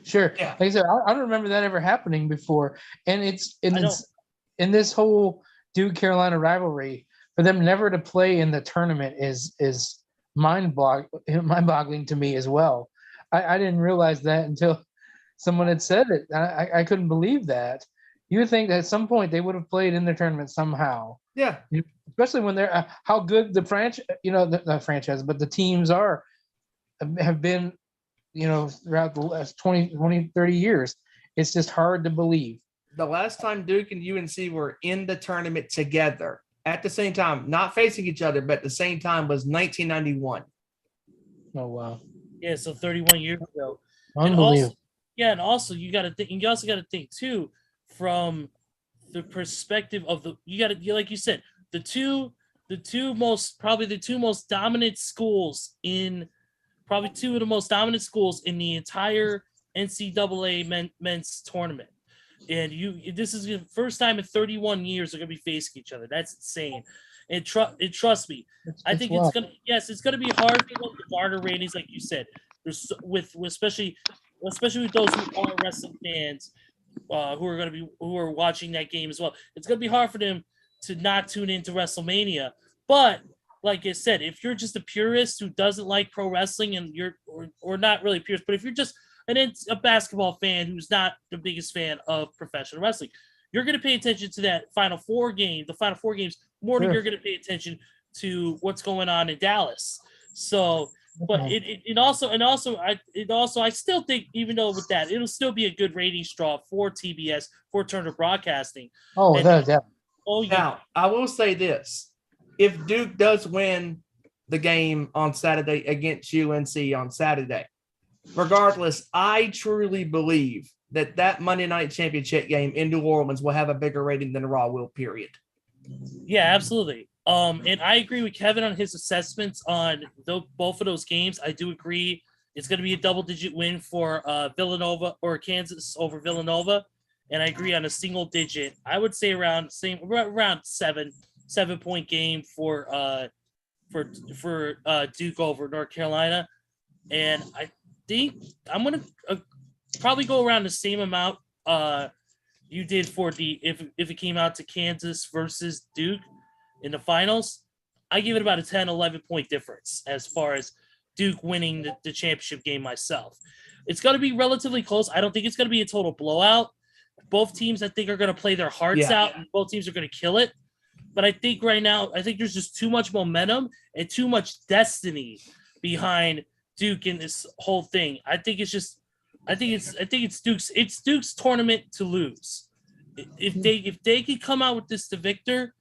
[SPEAKER 6] Sure. Yeah. Like I said, I don't remember that ever happening before, and it's in this whole Duke Carolina rivalry for them never to play in the tournament is mind-boggling to me as well. I didn't realize that until someone had said it. I couldn't believe that. You would think that at some point they would have played in the tournament somehow.
[SPEAKER 4] Yeah.
[SPEAKER 6] Especially when they're how good the franchise, the franchise, but the teams have been, throughout the last 20, 30 years. It's just hard to believe.
[SPEAKER 4] The last time Duke and UNC were in the tournament together at the same time, not facing each other, but at the same time was 1991.
[SPEAKER 6] Oh, wow.
[SPEAKER 3] Yeah, so 31 years ago.
[SPEAKER 6] Unbelievable.
[SPEAKER 3] And also you got to think, and you also got to think too, from the perspective of like you said, the two most dominant schools in the entire NCAA men's tournament. And this is the first time in 31 years they're going to be facing each other. That's insane. And trust me, I think it's going to be hard for them to garner ratings, like you said. There's especially with those who are wrestling fans who are watching that game as well. It's going to be hard for them to not tune into WrestleMania. But like I said, if you're just a purist who doesn't like pro wrestling and or not really purist, but if you're just a basketball fan who's not the biggest fan of professional wrestling, you're going to pay attention to that Final Four game, the Final Four games, more than you're going to pay attention to what's going on in Dallas. So, but I still think, even though with that, it'll still be a good ratings draw for TBS, for Turner Broadcasting.
[SPEAKER 6] Oh, yeah.
[SPEAKER 4] Oh, yeah. Now, I will say this. If Duke does win the game on Saturday against UNC on Saturday, regardless, I truly believe that Monday night championship game in New Orleans will have a bigger rating than the Raw will, period.
[SPEAKER 3] Yeah, absolutely. And I agree with Kevin on his assessments on both of those games. I do agree it's going to be a double-digit win for Villanova or Kansas over Villanova, and I agree on a single-digit. I would say around 7-point game for Duke over North Carolina, and I think I'm going to probably go around the same amount you did for if it came out to Kansas versus Duke in the finals. I give it about a 10-11 point difference as far as Duke winning the championship game myself. It's going to be relatively close. I don't think it's going to be a total blowout. Both teams, I think, are going to play their hearts out, and both teams are going to kill it. But I think right now, there's just too much momentum and too much destiny behind Duke in this whole thing. I think it's Duke's tournament to lose. If they could come out with this to victor,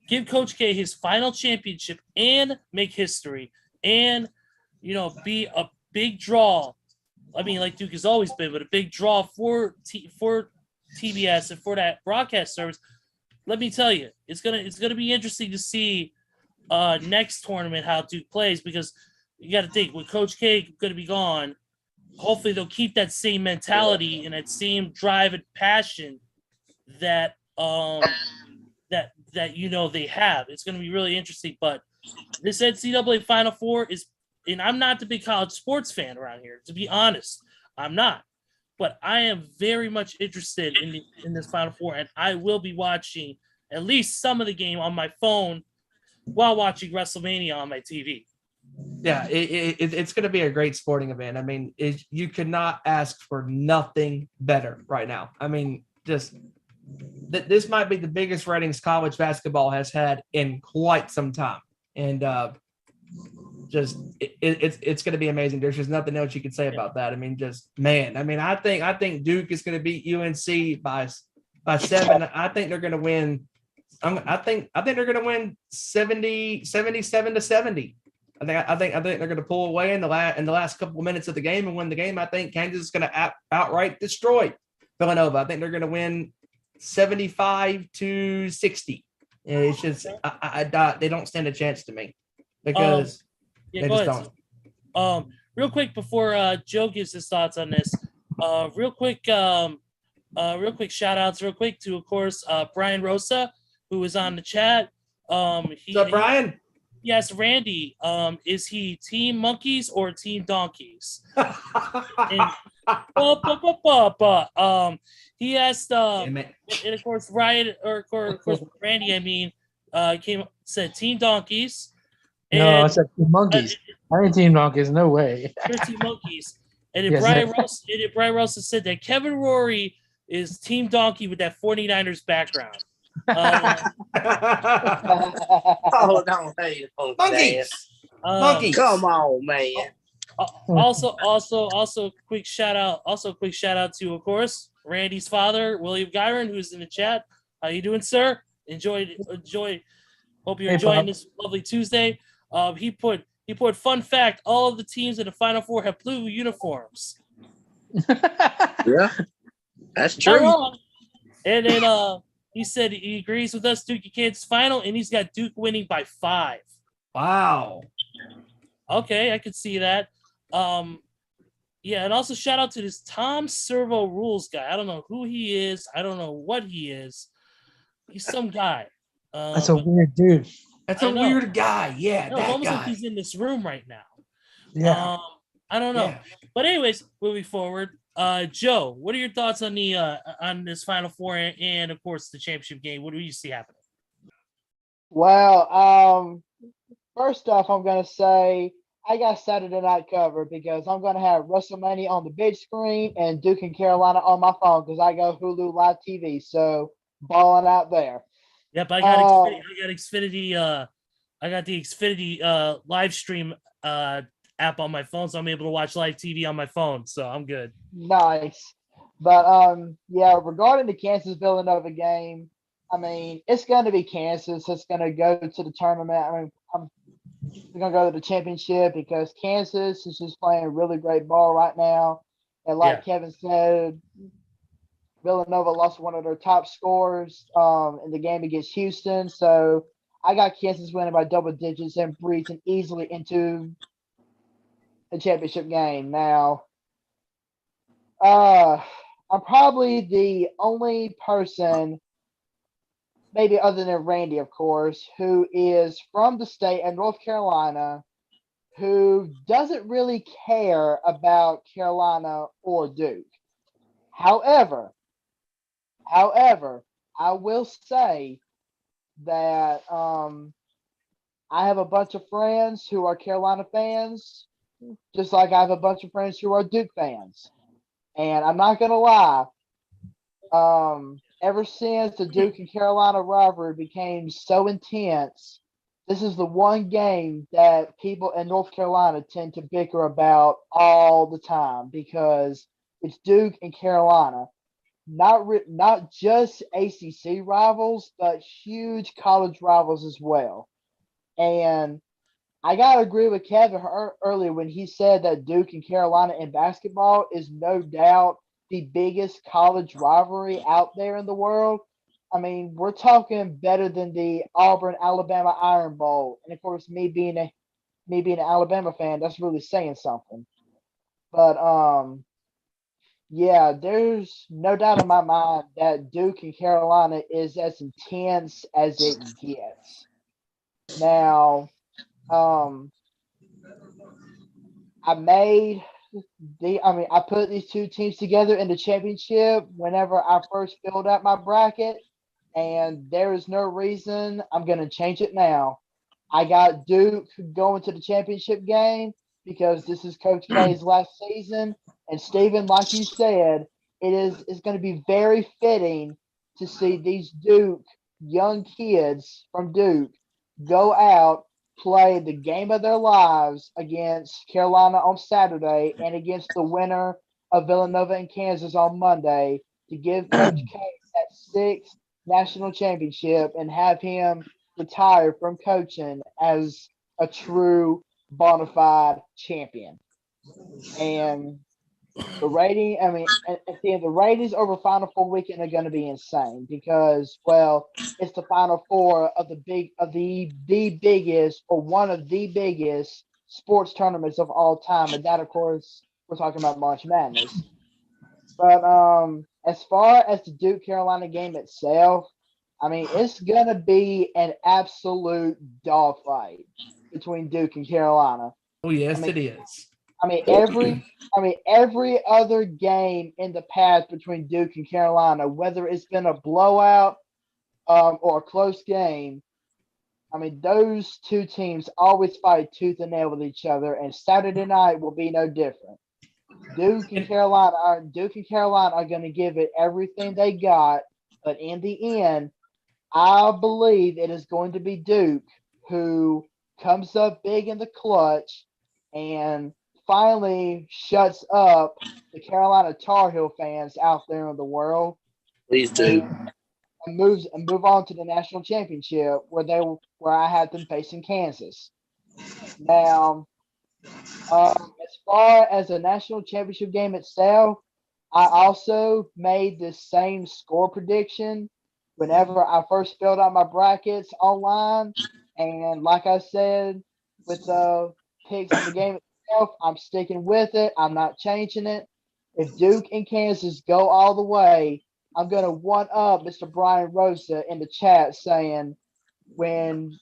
[SPEAKER 3] give Coach K his final championship and make history and, be a big draw. I mean, like Duke has always been, but a big draw for TBS and for that broadcast service. Let me tell you, it's gonna be interesting to see next tournament how Duke plays, because you got to think with Coach K going to be gone. Hopefully they'll keep that same mentality and that same drive and passion that they have. It's going to be really interesting. But this NCAA Final Four is, and I'm not the big college sports fan around here, to be honest. I'm not. But I am very much interested in this Final Four, and I will be watching at least some of the game on my phone while watching WrestleMania on my TV.
[SPEAKER 4] Yeah, it's going to be a great sporting event. I mean, you could not ask for nothing better right now. I mean, just this might be the biggest ratings college basketball has had in quite some time, and it's going to be amazing. There's just nothing else you can say about that. I mean, I think Duke is going to beat UNC by 7. I think they're going to win. I think they're going to win 77-70. I think they're going to pull away in the last couple of minutes of the game and win the game. I think Kansas is going to outright destroy Villanova. I think they're going to win 75-60. It's just they don't stand a chance to me because they just don't.
[SPEAKER 3] Real quick before Joe gives his thoughts on this, real quick shout outs real quick to, of course, Brian Rosa, who was on the chat.
[SPEAKER 4] What's up, Brian?
[SPEAKER 3] Yes, Randy. Is he Team Monkeys or Team Donkeys? And, he asked, and of course, Ryan, or of course, Randy, said Team Donkeys.
[SPEAKER 6] And, no, I said Team Monkeys. I ain't Team Donkeys. No way.
[SPEAKER 3] You're Team Monkeys. And then Brian Rosa said that Kevin Rory is Team Donkey with that 49ers background.
[SPEAKER 7] Oh no,
[SPEAKER 4] monkeys!
[SPEAKER 7] Monkeys! Come on, man.
[SPEAKER 3] Also, quick shout out to, of course, Randy's father, William Giron, who's in the chat. How you doing, sir? Enjoy. Hope you're enjoying this lovely Tuesday. He put fun fact: all of the teams in the Final Four have blue uniforms.
[SPEAKER 7] Yeah, that's true.
[SPEAKER 3] And then he said he agrees with us. Duke Kansas final, and he's got Duke winning by 5.
[SPEAKER 4] Wow.
[SPEAKER 3] Okay, I could see that. Yeah, and also shout out to this Tom Servo Rules guy. I don't know who he is. I don't know what he is. He's some guy.
[SPEAKER 6] That's a weird dude.
[SPEAKER 4] That's a weird guy. Yeah,
[SPEAKER 3] that almost guy. Like he's in this room right now.
[SPEAKER 6] Yeah.
[SPEAKER 3] I don't know. Yeah. But anyways, moving forward. Joe, what are your thoughts on the on this Final Four and of course the championship game? What do you see happening?
[SPEAKER 5] Well, first off, I'm gonna say I got Saturday night covered because I'm gonna have WrestleMania on the big screen and Duke and Carolina on my phone because I go Hulu Live TV. So balling out there.
[SPEAKER 3] Yep, I got Xfinity. I got the Xfinity live stream app on my phone, so I'm able to watch live TV on my phone. So I'm good.
[SPEAKER 5] Nice. But yeah, regarding the Kansas Villanova game, I mean, it's going to be Kansas. It's going to go to the tournament. I mean, I'm going to go to the championship because Kansas is just playing really great ball right now. And like Kevin said, Villanova lost one of their top scorers in the game against Houston. So I got Kansas winning by double digits and breaching easily into the championship game. Now, I'm probably the only person, maybe other than Randy, of course, who is from the state of North Carolina, who doesn't really care about Carolina or Duke. However, I will say that I have a bunch of friends who are Carolina fans, just like I have a bunch of friends who are Duke fans. And I'm not going to lie, ever since the Duke and Carolina rivalry became so intense, this is the one game that people in North Carolina tend to bicker about all the time because it's Duke and Carolina. Not just ACC rivals, but huge college rivals as well. And I gotta agree with Kevin earlier when he said that Duke and Carolina in basketball is no doubt the biggest college rivalry out there in the world. I mean, we're talking better than the Auburn Alabama Iron Bowl, and of course, me being an Alabama fan, that's really saying something. But yeah, there's no doubt in my mind that Duke and Carolina is as intense as it gets. Now, I made I put these two teams together in the championship whenever I first filled out my bracket, and there is no reason I'm going to change it now. I got Duke going to the championship game because this is Coach K's last season. And Steven, like you said, it's going to be very fitting to see these young kids from Duke go out, play the game of their lives against Carolina on Saturday and against the winner of Villanova and Kansas on Monday to give Coach K that sixth national championship and have him retire from coaching as a true bona fide champion. And the rating, the ratings over Final Four weekend are going to be insane because, well, it's the Final Four of the biggest or one of the biggest sports tournaments of all time, and that, of course, we're talking about March Madness. But as far as the Duke Carolina game itself, I mean, it's gonna be an absolute dogfight between Duke and Carolina.
[SPEAKER 4] Oh yes, it is.
[SPEAKER 5] Every other game in the past between Duke and Carolina, whether it's been a blowout or a close game, I mean, those two teams always fight tooth and nail with each other, and Saturday night will be no different. Duke and Carolina are going to give it everything they got, but in the end, I believe it is going to be Duke who comes up big in the clutch and finally shuts up the Carolina Tar Heel fans out there in the world.
[SPEAKER 7] Please do.
[SPEAKER 5] And move on to the national championship where I had them facing Kansas. Now, as far as the national championship game itself, I also made the same score prediction whenever I first filled out my brackets online. And like I said, with the picks in the game itself, I'm sticking with it. I'm not changing it. If Duke and Kansas go all the way, I'm going to one-up Mr. Brian Rosa in the chat saying when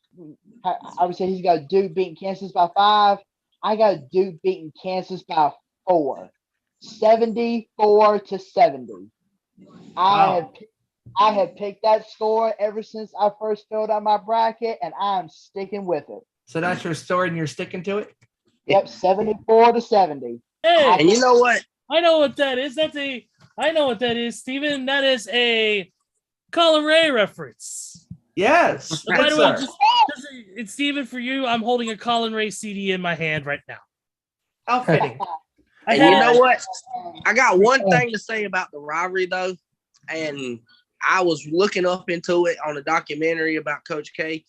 [SPEAKER 5] I would say he's got Duke beating Kansas by 5, I got Duke beating Kansas by 4. 74-70.
[SPEAKER 4] Wow.
[SPEAKER 5] I have picked that score ever since I first filled out my bracket, and I'm sticking with it.
[SPEAKER 4] So that's your story, and you're sticking to it?
[SPEAKER 5] Yep, 74-70.
[SPEAKER 3] Hey,
[SPEAKER 7] And you know what?
[SPEAKER 3] I know what that is. I know what that is, Steven. That is a Colin Ray reference.
[SPEAKER 4] Yes.
[SPEAKER 3] By
[SPEAKER 4] Good,
[SPEAKER 3] the way,
[SPEAKER 4] sir.
[SPEAKER 3] it's Steven for you. I'm holding a Colin Ray CD in my hand right now.
[SPEAKER 4] How fitting.
[SPEAKER 7] And you know what? I got one thing to say about the rivalry, though. And I was looking up into it on a documentary about Coach K.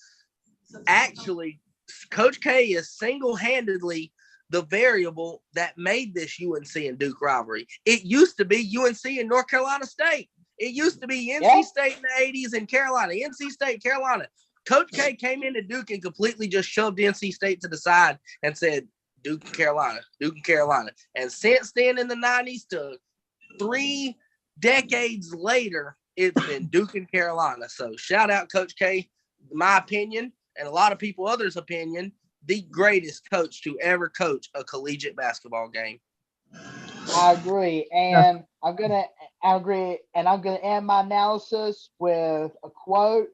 [SPEAKER 7] Actually, Coach K is single-handedly the variable that made this UNC and Duke rivalry. It used to be UNC and North Carolina State. It used to be NC State in the 80s and Carolina. NC State, Carolina. Coach K came into Duke and completely just shoved NC State to the side and said, Duke and Carolina, Duke and Carolina. And since then in the 90s to 3 decades later, it's been Duke and Carolina. So shout out Coach K, my opinion, and a lot of people others' opinion, the greatest coach to ever coach a collegiate basketball game.
[SPEAKER 5] I agree. And I'm gonna end my analysis with a quote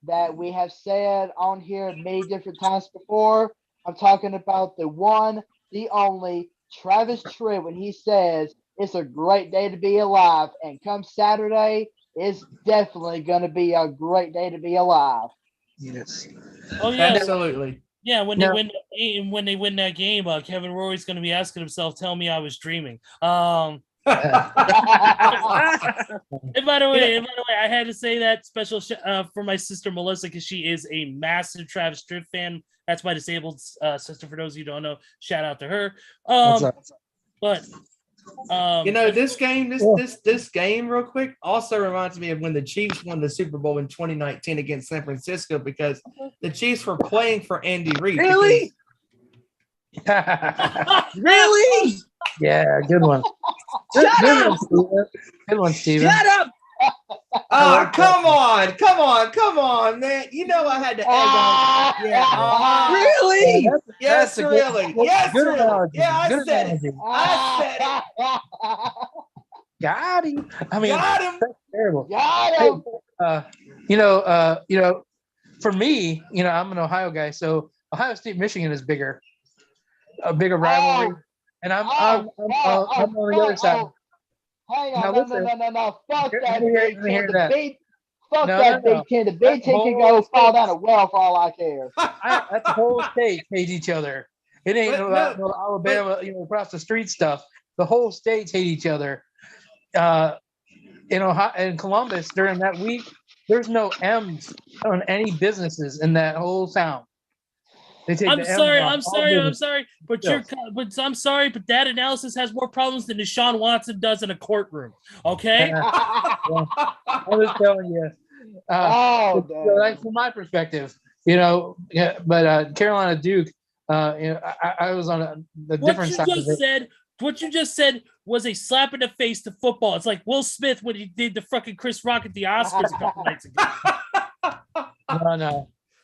[SPEAKER 5] that we have said on here many different times before. I'm talking about the one, the only Travis Tritt when he says it's a great day to be alive. And come Saturday, it's definitely going to be a great day to be alive.
[SPEAKER 6] Yes.
[SPEAKER 3] Oh yeah,
[SPEAKER 4] Absolutely.
[SPEAKER 3] yeah. When
[SPEAKER 6] No.
[SPEAKER 3] they win that game, Kevin Rory's going to be asking himself, "Tell me I was dreaming." And by the way, I had to say that special for my sister Melissa because she is a massive Travis Tritt fan. That's my disabled sister. For those of you who don't know, shout out to her.
[SPEAKER 6] What's up?
[SPEAKER 3] But
[SPEAKER 4] this game, this game, real quick, also reminds me of when the Chiefs won the Super Bowl in 2019 against San Francisco because the Chiefs were playing for Andy Reid.
[SPEAKER 7] Really? Really?
[SPEAKER 6] Yeah, good one.
[SPEAKER 7] Shut
[SPEAKER 6] Good
[SPEAKER 7] up!
[SPEAKER 6] one, Steven. Good one, Steven.
[SPEAKER 7] Shut up!
[SPEAKER 4] Come on, man. You know I had to egg on. Yeah.
[SPEAKER 7] Really?
[SPEAKER 4] Yes,
[SPEAKER 6] That's a good-
[SPEAKER 4] really.
[SPEAKER 6] good-
[SPEAKER 4] Yes,
[SPEAKER 6] good
[SPEAKER 4] really.
[SPEAKER 6] analogy.
[SPEAKER 4] Yeah, I
[SPEAKER 6] Good
[SPEAKER 4] said it.
[SPEAKER 6] analogy.
[SPEAKER 4] I said it.
[SPEAKER 6] Got him. I mean,
[SPEAKER 4] Got him.
[SPEAKER 6] that's terrible.
[SPEAKER 5] Got
[SPEAKER 6] Hey,
[SPEAKER 5] him.
[SPEAKER 6] for me, I'm an Ohio guy, so Ohio State Michigan is a bigger rivalry, and I'm on the other side.
[SPEAKER 5] Hang
[SPEAKER 6] Now
[SPEAKER 5] on,
[SPEAKER 6] listen.
[SPEAKER 5] no. Fuck
[SPEAKER 6] Let
[SPEAKER 5] that
[SPEAKER 6] me hear-
[SPEAKER 5] Big
[SPEAKER 6] let me hear
[SPEAKER 5] Ten.
[SPEAKER 6] that.
[SPEAKER 5] Fuck
[SPEAKER 6] No,
[SPEAKER 5] that
[SPEAKER 6] no,
[SPEAKER 5] Big Ten. The Big
[SPEAKER 6] That
[SPEAKER 5] Ten can
[SPEAKER 6] whole
[SPEAKER 5] go fall
[SPEAKER 6] state-
[SPEAKER 5] down a well for all I care.
[SPEAKER 6] That the whole state hate each other. It ain't
[SPEAKER 4] But
[SPEAKER 6] about
[SPEAKER 4] no,
[SPEAKER 6] no Alabama, across the street stuff. The whole states hate each other. In Ohio, in Columbus during that week, there's no M's on any businesses in that whole town. They take
[SPEAKER 3] I'm
[SPEAKER 6] the M's
[SPEAKER 3] sorry,
[SPEAKER 6] off
[SPEAKER 3] I'm
[SPEAKER 6] all
[SPEAKER 3] sorry, I'm
[SPEAKER 6] businesses.
[SPEAKER 3] sorry, but
[SPEAKER 6] Yeah.
[SPEAKER 3] I'm sorry, but that analysis has more problems than Deshaun Watson does in a courtroom. Okay.
[SPEAKER 6] I'm just telling you.
[SPEAKER 5] Oh,
[SPEAKER 6] So that's from my perspective, but Carolina Duke, I was on the different side of it.
[SPEAKER 3] What you just said was a slap in the face to football. It's like Will Smith when he did the fucking Chris Rock at the Oscars a couple nights ago.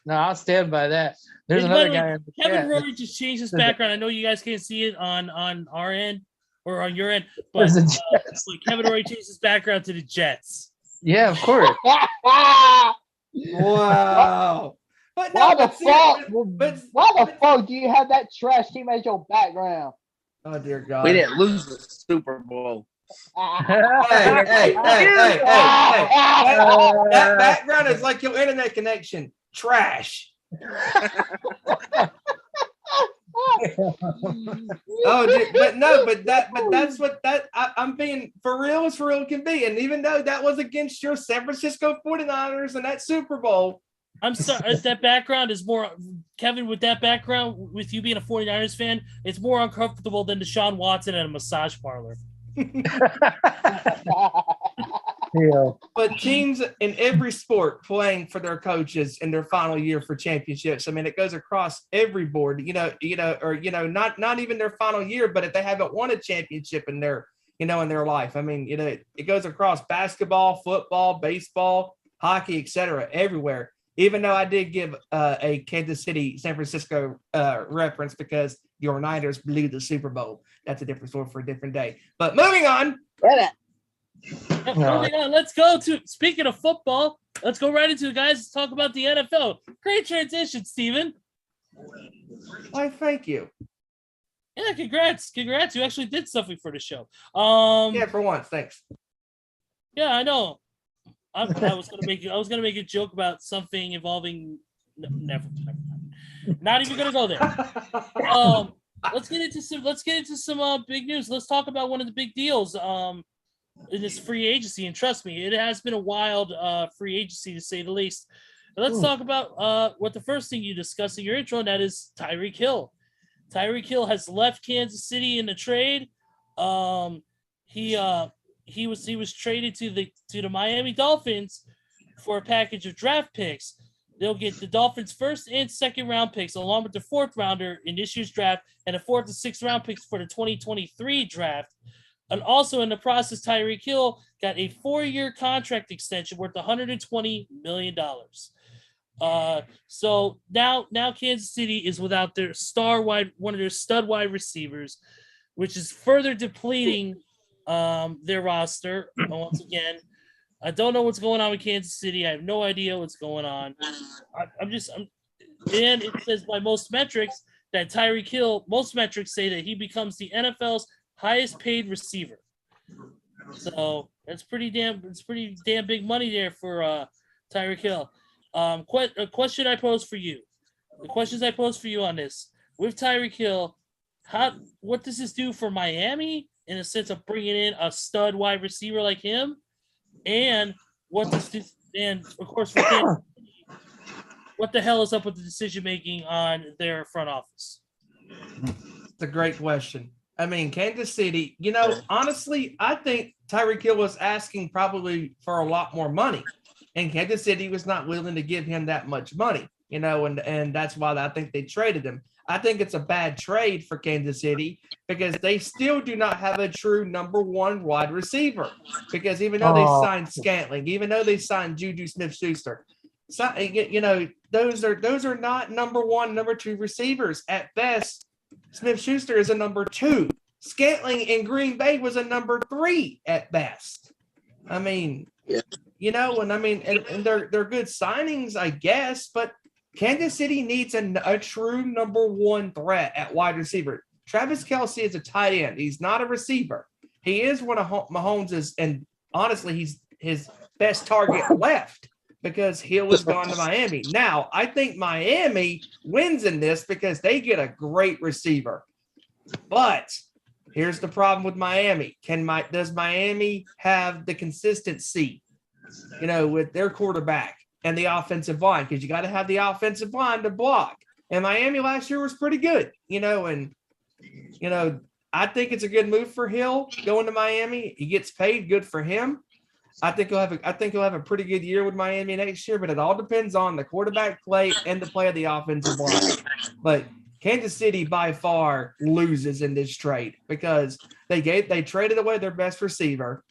[SPEAKER 6] No, I'll stand by that. There's
[SPEAKER 3] And by
[SPEAKER 6] another
[SPEAKER 3] the way,
[SPEAKER 6] guy in the
[SPEAKER 3] Kevin
[SPEAKER 6] chat.
[SPEAKER 3] Rory just changed his background. I know you guys can't see it on our end or on your end, but
[SPEAKER 6] There's the Jets.
[SPEAKER 3] Kevin Rory changed his background to the Jets.
[SPEAKER 6] Yeah, of course.
[SPEAKER 4] Wow. But no,
[SPEAKER 5] Why the
[SPEAKER 4] but seriously,
[SPEAKER 5] fuck? Why the fuck do you have that trash team as your background?
[SPEAKER 4] oh dear God.
[SPEAKER 7] We didn't lose the Super Bowl.
[SPEAKER 4] Hey. That background is like your internet connection. Trash. Oh, dude, but that's what I'm being for real as for real can be. And even though that was against your San Francisco 49ers in that Super Bowl,
[SPEAKER 3] I'm sorry, that background is more, Kevin, with that background, with you being a 49ers fan, it's more uncomfortable than Deshaun Watson at a massage parlor.
[SPEAKER 6] Yeah.
[SPEAKER 4] but teams in every sport playing for their coaches in their final year for championships. I mean, it goes across every board, not even their final year, but if they haven't won a championship in their life, I mean, it goes across basketball, football, baseball, hockey, etc., everywhere. Even though I did give a Kansas City, San Francisco reference because your Niners blew the Super Bowl. That's a different story for a different day. But moving on.
[SPEAKER 3] Moving on, let's go to, speaking of football, let's go right into it, guys. Let's talk about the NFL. Great transition, Steven.
[SPEAKER 4] Why, thank you.
[SPEAKER 3] Yeah, congrats. You actually did something for the show.
[SPEAKER 4] Yeah, for once, thanks.
[SPEAKER 3] Yeah, I know. I was gonna make a joke about something involving. Never mind. Not even gonna go there. Let's get into some big news. Let's talk about one of the big deals in this free agency. And trust me, it has been a wild free agency to say the least. But let's talk about what the first thing you discussed in your intro, and that is Tyreek Hill. Tyreek Hill has left Kansas City in the trade. He was traded to the Miami Dolphins for a package of draft picks. They'll get the Dolphins' first and second round picks, along with the fourth rounder in this year's draft, and the fourth and sixth round picks for the 2023 draft. And also in the process, Tyreek Hill got a 4-year contract extension worth $120 million. So now Kansas City is without their one of their stud wide receivers, which is further depleting their roster. Once again, I don't know what's going on with Kansas City. I have no idea what's going on. And it says by most metrics that Tyreek Hill, most metrics say that he becomes the NFL's highest paid receiver. So it's pretty damn big money there for Tyreek Hill. A question I pose for you. The questions I pose for you on this with Tyreek Hill, what does this do for Miami in a sense of bringing in a stud wide receiver like him, and what does this, and of course for Kansas City, what the hell is up with the decision making on their front office?
[SPEAKER 4] It's a great question. I mean, Kansas City, honestly, I think Tyreek Hill was asking probably for a lot more money, and Kansas City was not willing to give him that much money, and that's why I think they traded him. I think it's a bad trade for Kansas City because they still do not have a true number one wide receiver. Because even though they signed Scantling, even though they signed Juju Smith-Schuster, those are not number one, number two receivers. At best, Smith-Schuster is a number two. Scantling in Green Bay was a number three at best. I mean, and they're good signings, I guess, but Kansas City needs a true number one threat at wide receiver. Travis Kelce is a tight end. He's not a receiver. He is one of Mahomes', and honestly, he's his best target left because Hill has gone to Miami. Now, I think Miami wins in this because they get a great receiver. But here's the problem with Miami. Does Miami have the consistency, with their quarterback and the offensive line? Because you got to have the offensive line to block. And Miami last year was pretty good, I think it's a good move for Hill going to Miami. He gets paid, good for him. I think he'll have a pretty good year with Miami next year, but it all depends on the quarterback play and the play of the offensive line. But Kansas City by far loses in this trade because they traded away their best receiver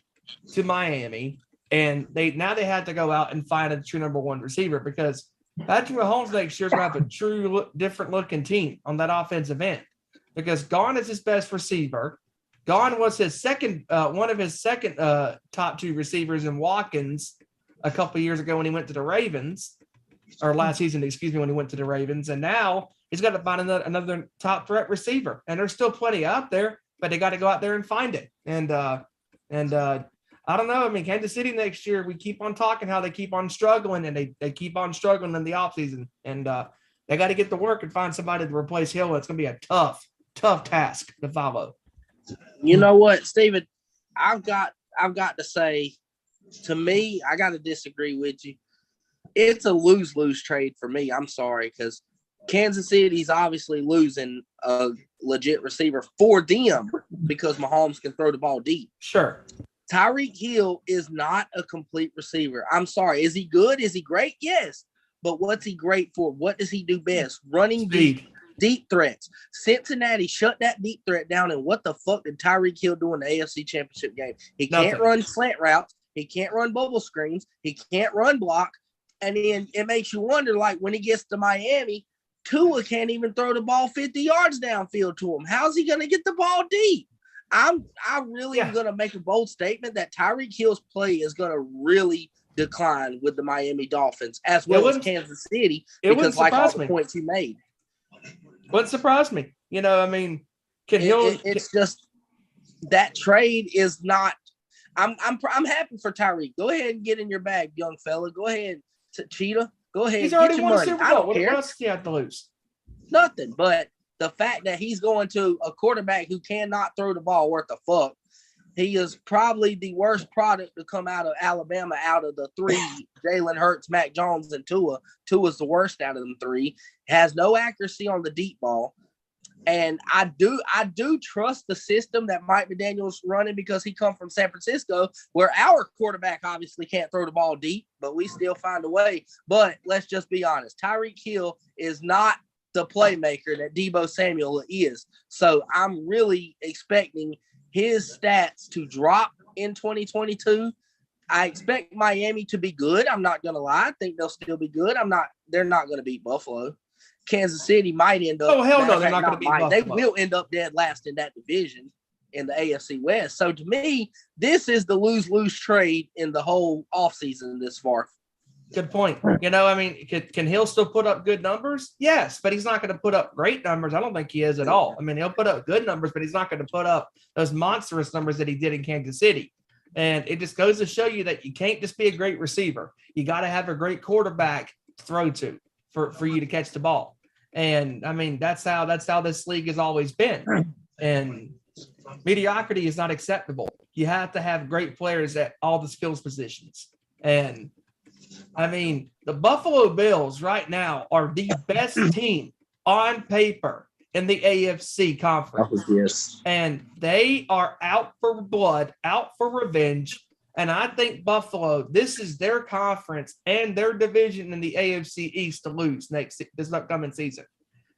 [SPEAKER 4] to Miami, and they had to go out and find a true number one receiver because Patrick Mahomes next year is going to have a true different looking team on that offensive end because Gone is his best receiver. Gone was his one of his second top two receivers in Hawkins a couple years ago when he went to the Ravens, or last season, when he went to the Ravens. And now he's got to find another top threat receiver. And there's still plenty out there, but they got to go out there and find it. And I don't know. I mean, Kansas City next year, we keep on talking how they keep on struggling, and they keep on struggling in the offseason. And they got to get to work and find somebody to replace Hill. It's going to be a tough task to follow.
[SPEAKER 7] You know what, Steven? I've got to say, to me, I got to disagree with you. It's a lose-lose trade for me. I'm sorry, because Kansas City's obviously losing a legit receiver for them because Mahomes can throw the ball deep.
[SPEAKER 4] Sure.
[SPEAKER 7] Tyreek Hill is not a complete receiver. I'm sorry. Is he good? Is he great? Yes. But what's he great for? What does he do best? Running deep threats. Cincinnati shut that deep threat down, and what the fuck did Tyreek Hill do in the AFC Championship game? He can't run slant routes. He can't run bubble screens. He can't run block. And then it makes you wonder, like, when he gets to Miami, Tua can't even throw the ball 50 yards downfield to him. How's he going to get the ball deep? I really am going to make a bold statement that Tyreek Hill's play is going to really decline with the Miami Dolphins as well as Kansas City because like all the points he made.
[SPEAKER 4] Wouldn't surprise me. Can Hill?
[SPEAKER 7] It's just that trade is not. I'm happy for Tyreek. Go ahead and get in your bag, young fella. Go ahead, Cheetah. Go ahead.
[SPEAKER 4] He's already
[SPEAKER 7] get
[SPEAKER 4] won
[SPEAKER 7] your
[SPEAKER 4] a
[SPEAKER 7] money.
[SPEAKER 4] Super
[SPEAKER 7] I
[SPEAKER 4] Bowl.
[SPEAKER 7] don't
[SPEAKER 4] What
[SPEAKER 7] care.
[SPEAKER 4] else do you have to lose?
[SPEAKER 7] Nothing. But the fact that he's going to a quarterback who cannot throw the ball worth a fuck. He is probably the worst product to come out of Alabama out of the three, Jalen Hurts, Mac Jones, and Tua. Tua's the worst out of them three. Has no accuracy on the deep ball. And I do trust the system that Mike McDaniel's running because he come from San Francisco, where our quarterback obviously can't throw the ball deep, but we still find a way. But let's just be honest. Tyreek Hill is not the playmaker that Deebo Samuel is. So I'm really expecting his stats to drop in 2022. I expect Miami to be good. I'm not going to lie. I think they'll still be good. They're not going to beat Buffalo. Kansas City might end up.
[SPEAKER 4] Oh, hell no, they're not going to beat Buffalo.
[SPEAKER 7] They will end up dead last in that division in the AFC West. So to me, this is the lose-lose trade in the whole offseason this far.
[SPEAKER 4] Good point. Can Hill still put up good numbers? Yes, but he's not going to put up great numbers. I don't think he is at all. He'll put up good numbers, but he's not going to put up those monstrous numbers that he did in Kansas City. And it just goes to show you that you can't just be a great receiver. You got to have a great quarterback to throw to for you to catch the ball. And I mean, that's how this league has always been. And mediocrity is not acceptable. You have to have great players at all the skills positions. And I mean, the Buffalo Bills right now are the best team on paper in the AFC conference.
[SPEAKER 7] Yes.
[SPEAKER 4] And they are out for blood, out for revenge. And I think Buffalo, this is their conference and their division in the AFC East to lose this upcoming season.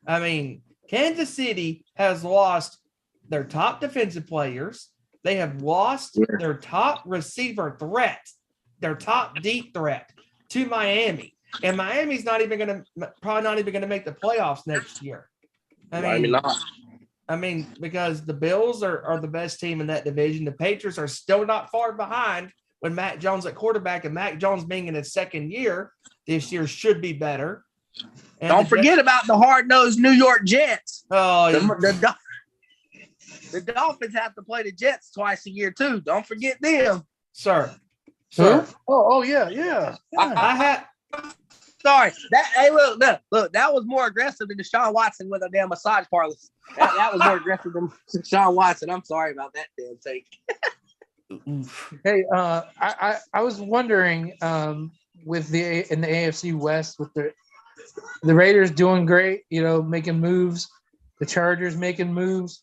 [SPEAKER 4] I mean, Kansas City has lost their top defensive players. They have lost their top receiver threat, their top deep threat to Miami. And Miami's probably not even going to make the playoffs next year. I mean, because the Bills are the best team in that division. The Patriots are still not far behind with Mac Jones at quarterback, and Mac Jones being in his second year this year should be better. And
[SPEAKER 7] don't forget about the hard-nosed New York Jets.
[SPEAKER 4] Oh,
[SPEAKER 7] the Dolphins have to play the Jets twice a year too. Don't forget them,
[SPEAKER 4] sir.
[SPEAKER 6] Oh yeah.
[SPEAKER 4] I had.
[SPEAKER 7] Sorry. Look, that was more aggressive than Deshaun Watson with a damn massage parlor. That was more aggressive than Deshaun Watson. I'm sorry about that damn take.
[SPEAKER 6] Hey, I was wondering, with in the AFC West, with the Raiders doing great, making moves, the Chargers making moves,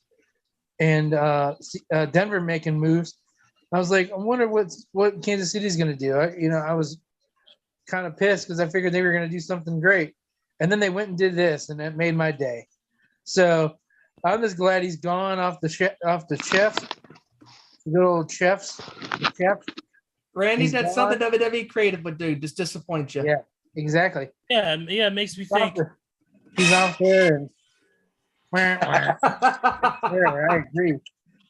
[SPEAKER 6] and Denver making moves. I was like, I wonder what Kansas City's going to do. I was kind of pissed because I figured they were going to do something great, and then they went and did this, and it made my day. So I'm just glad he's gone off the chefs, the good old chefs. The chef.
[SPEAKER 4] Randy, that's something WWE creative would do, just disappoint you.
[SPEAKER 6] Yeah, exactly.
[SPEAKER 3] Yeah, it makes me think.
[SPEAKER 6] He's out there, and yeah, I agree.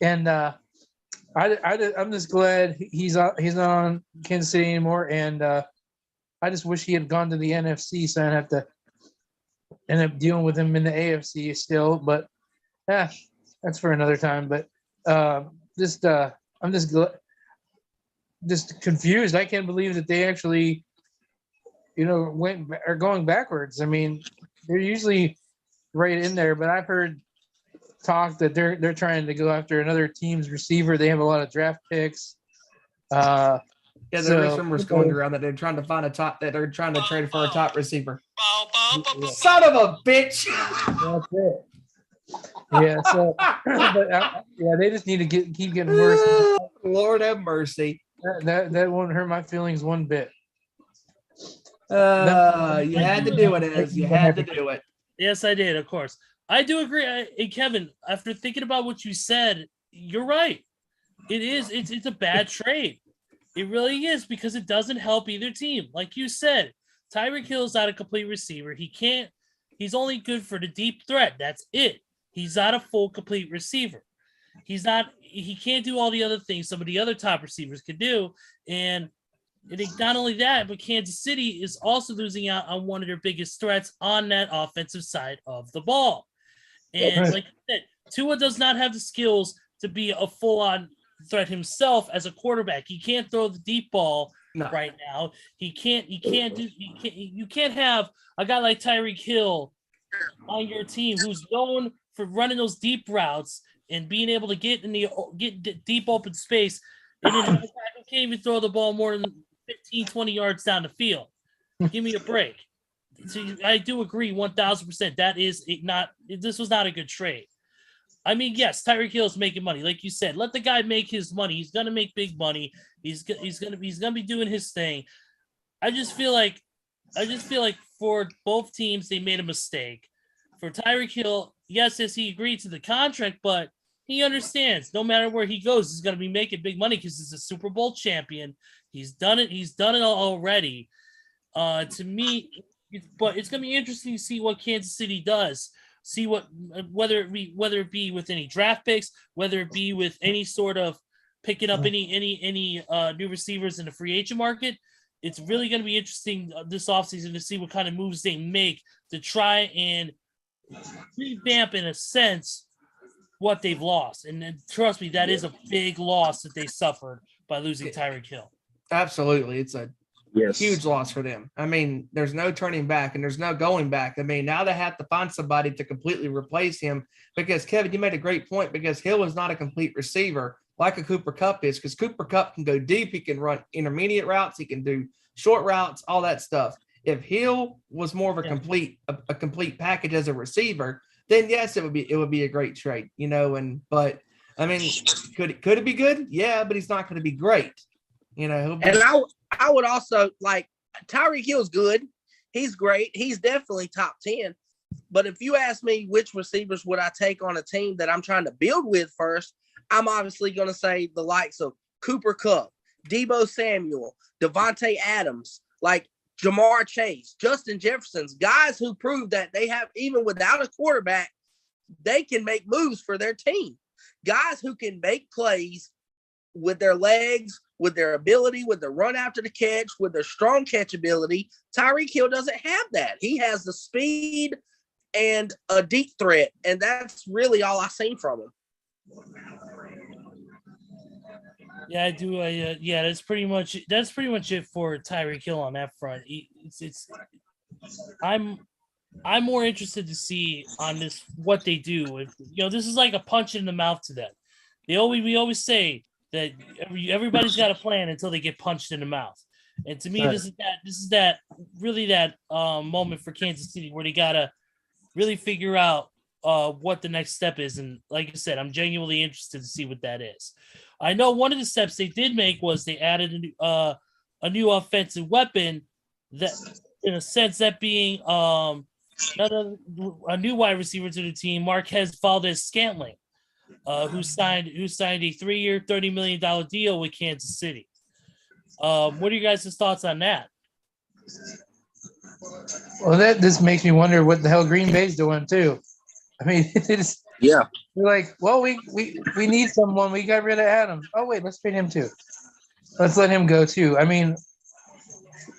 [SPEAKER 6] And I'm just glad he's not on Kansas City anymore, and I just wish he had gone to the NFC, so I'd have to end up dealing with him in the AFC still. But that's for another time. But I'm just confused. I can't believe that they actually, are going backwards. I mean, they're usually right in there, but I've heard talk that they're trying to go after another team's receiver. They have a lot of draft picks.
[SPEAKER 4] Yeah, there are rumors going around that they're trying to find they're trying to trade for a top receiver. Son of a bitch!
[SPEAKER 6] That's it. Yeah, so but they just need to keep getting worse.
[SPEAKER 4] Lord have mercy.
[SPEAKER 6] That won't hurt my feelings one bit.
[SPEAKER 4] You had to do it, Ez. You had to do it.
[SPEAKER 3] Yes, I did. Of course, I do agree. Hey, Kevin, after thinking about what you said, you're right. It is. It's a bad trade. It really is, because it doesn't help either team. Like you said, Tyreek Hill is not a complete receiver. He's only good for the deep threat. That's it. He's not a full complete receiver. He can't do all the other things some of the other top receivers could do. And not only that, but Kansas City is also losing out on one of their biggest threats on that offensive side of the ball. And like I said, Tua does not have the skills to be a full-on threat himself as a quarterback. He can't throw the deep ball right now. You can't have a guy like Tyreek Hill on your team who's known for running those deep routes and being able to get deep open space, and then have a guy who can't even throw the ball more than 15, 20 yards down the field. Give me a break. So I do agree 1,000%. This was not a good trade. I mean, yes, Tyreek Hill is making money, like you said. Let the guy make his money. He's gonna make big money. He's gonna be doing his thing. I just feel like for both teams they made a mistake. For Tyreek Hill, yes, he agreed to the contract, but he understands no matter where he goes, he's gonna be making big money because he's a Super Bowl champion. He's done it. He's done it already. To me, but it's gonna be interesting to see what Kansas City does. See whether it be with any draft picks, whether it be with any sort of picking up any new receivers in the free agent market. It's really going to be interesting this offseason to see what kind of moves they make to try and revamp, in a sense, what they've lost. And trust me, that is a big loss that they suffered by losing Tyreek Hill.
[SPEAKER 4] Absolutely. It's a
[SPEAKER 7] Yes.
[SPEAKER 4] huge loss for them. I mean, there's no turning back and there's no going back. I mean, now they have to find somebody to completely replace him because, Kevin, you made a great point because Hill is not a complete receiver like a Cooper Kupp is because Cooper Kupp can go deep. He can run intermediate routes. He can do short routes, all that stuff. If Hill was more of a complete package as a receiver, then yes, it would be a great trade, but I mean, could it be good? Yeah, but he's not going to be great. And
[SPEAKER 7] I would also like Tyreek Hill's good. He's great. He's definitely top 10. But if you ask me which receivers would I take on a team that I'm trying to build with first, I'm obviously going to say the likes of Cooper Kupp, Deebo Samuel, Devontae Adams, like Jamar Chase, Justin Jefferson's, guys who prove that they have, even without a quarterback, they can make moves for their team. Guys who can make plays with their legs, with their ability, with the run after the catch, with their strong catchability. Tyreek Hill doesn't have that. He has the speed and a deep threat, and that's really all I've seen from him.
[SPEAKER 3] Yeah, I do. That's pretty much it for Tyreek Hill on that front. I'm more interested to see on this what they do. This is like a punch in the mouth to them. We always say that everybody's got a plan until they get punched in the mouth. And to me, this is that moment for Kansas City where they gotta really figure out what the next step is. And like I said, I'm genuinely interested to see what that is. I know one of the steps they did make was they added a new offensive weapon that, in a sense, that being a new wide receiver to the team, Marquez Valdes-Scantling, who signed a 3-year, $30 million deal with Kansas City. What are you guys' thoughts on that?
[SPEAKER 6] Well, this makes me wonder what the hell Green Bay's doing too. I mean,
[SPEAKER 7] Yeah.
[SPEAKER 6] They're like, well, we need someone. We got rid of Adams. Oh wait, let's trade him too. Let's let him go too. I mean,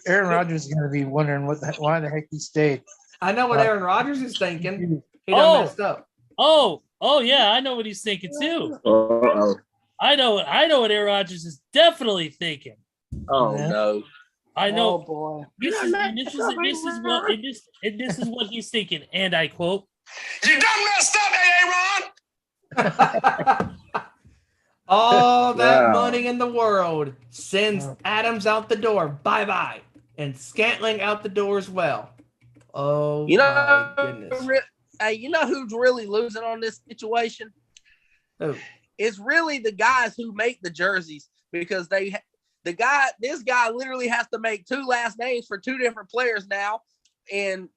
[SPEAKER 6] Aaron Rodgers is going to be wondering why the heck he stayed.
[SPEAKER 4] I know what Aaron Rodgers is thinking. He done messed up.
[SPEAKER 3] Oh yeah, I know what he's thinking too.
[SPEAKER 7] Uh-oh.
[SPEAKER 3] I know what Aaron Rodgers is definitely thinking.
[SPEAKER 7] Oh no.
[SPEAKER 3] I know.
[SPEAKER 5] Oh boy.
[SPEAKER 3] This is what he's thinking, and I quote:
[SPEAKER 8] "You done messed up, Aaron."
[SPEAKER 4] All that money in the world sends Adams out the door. Bye-bye. And Scantling out the door as well. Oh, my goodness.
[SPEAKER 7] You know who's really losing on this situation?
[SPEAKER 4] Who?
[SPEAKER 7] It's really the guys who make the jerseys, because this guy literally has to make two last names for two different players now, and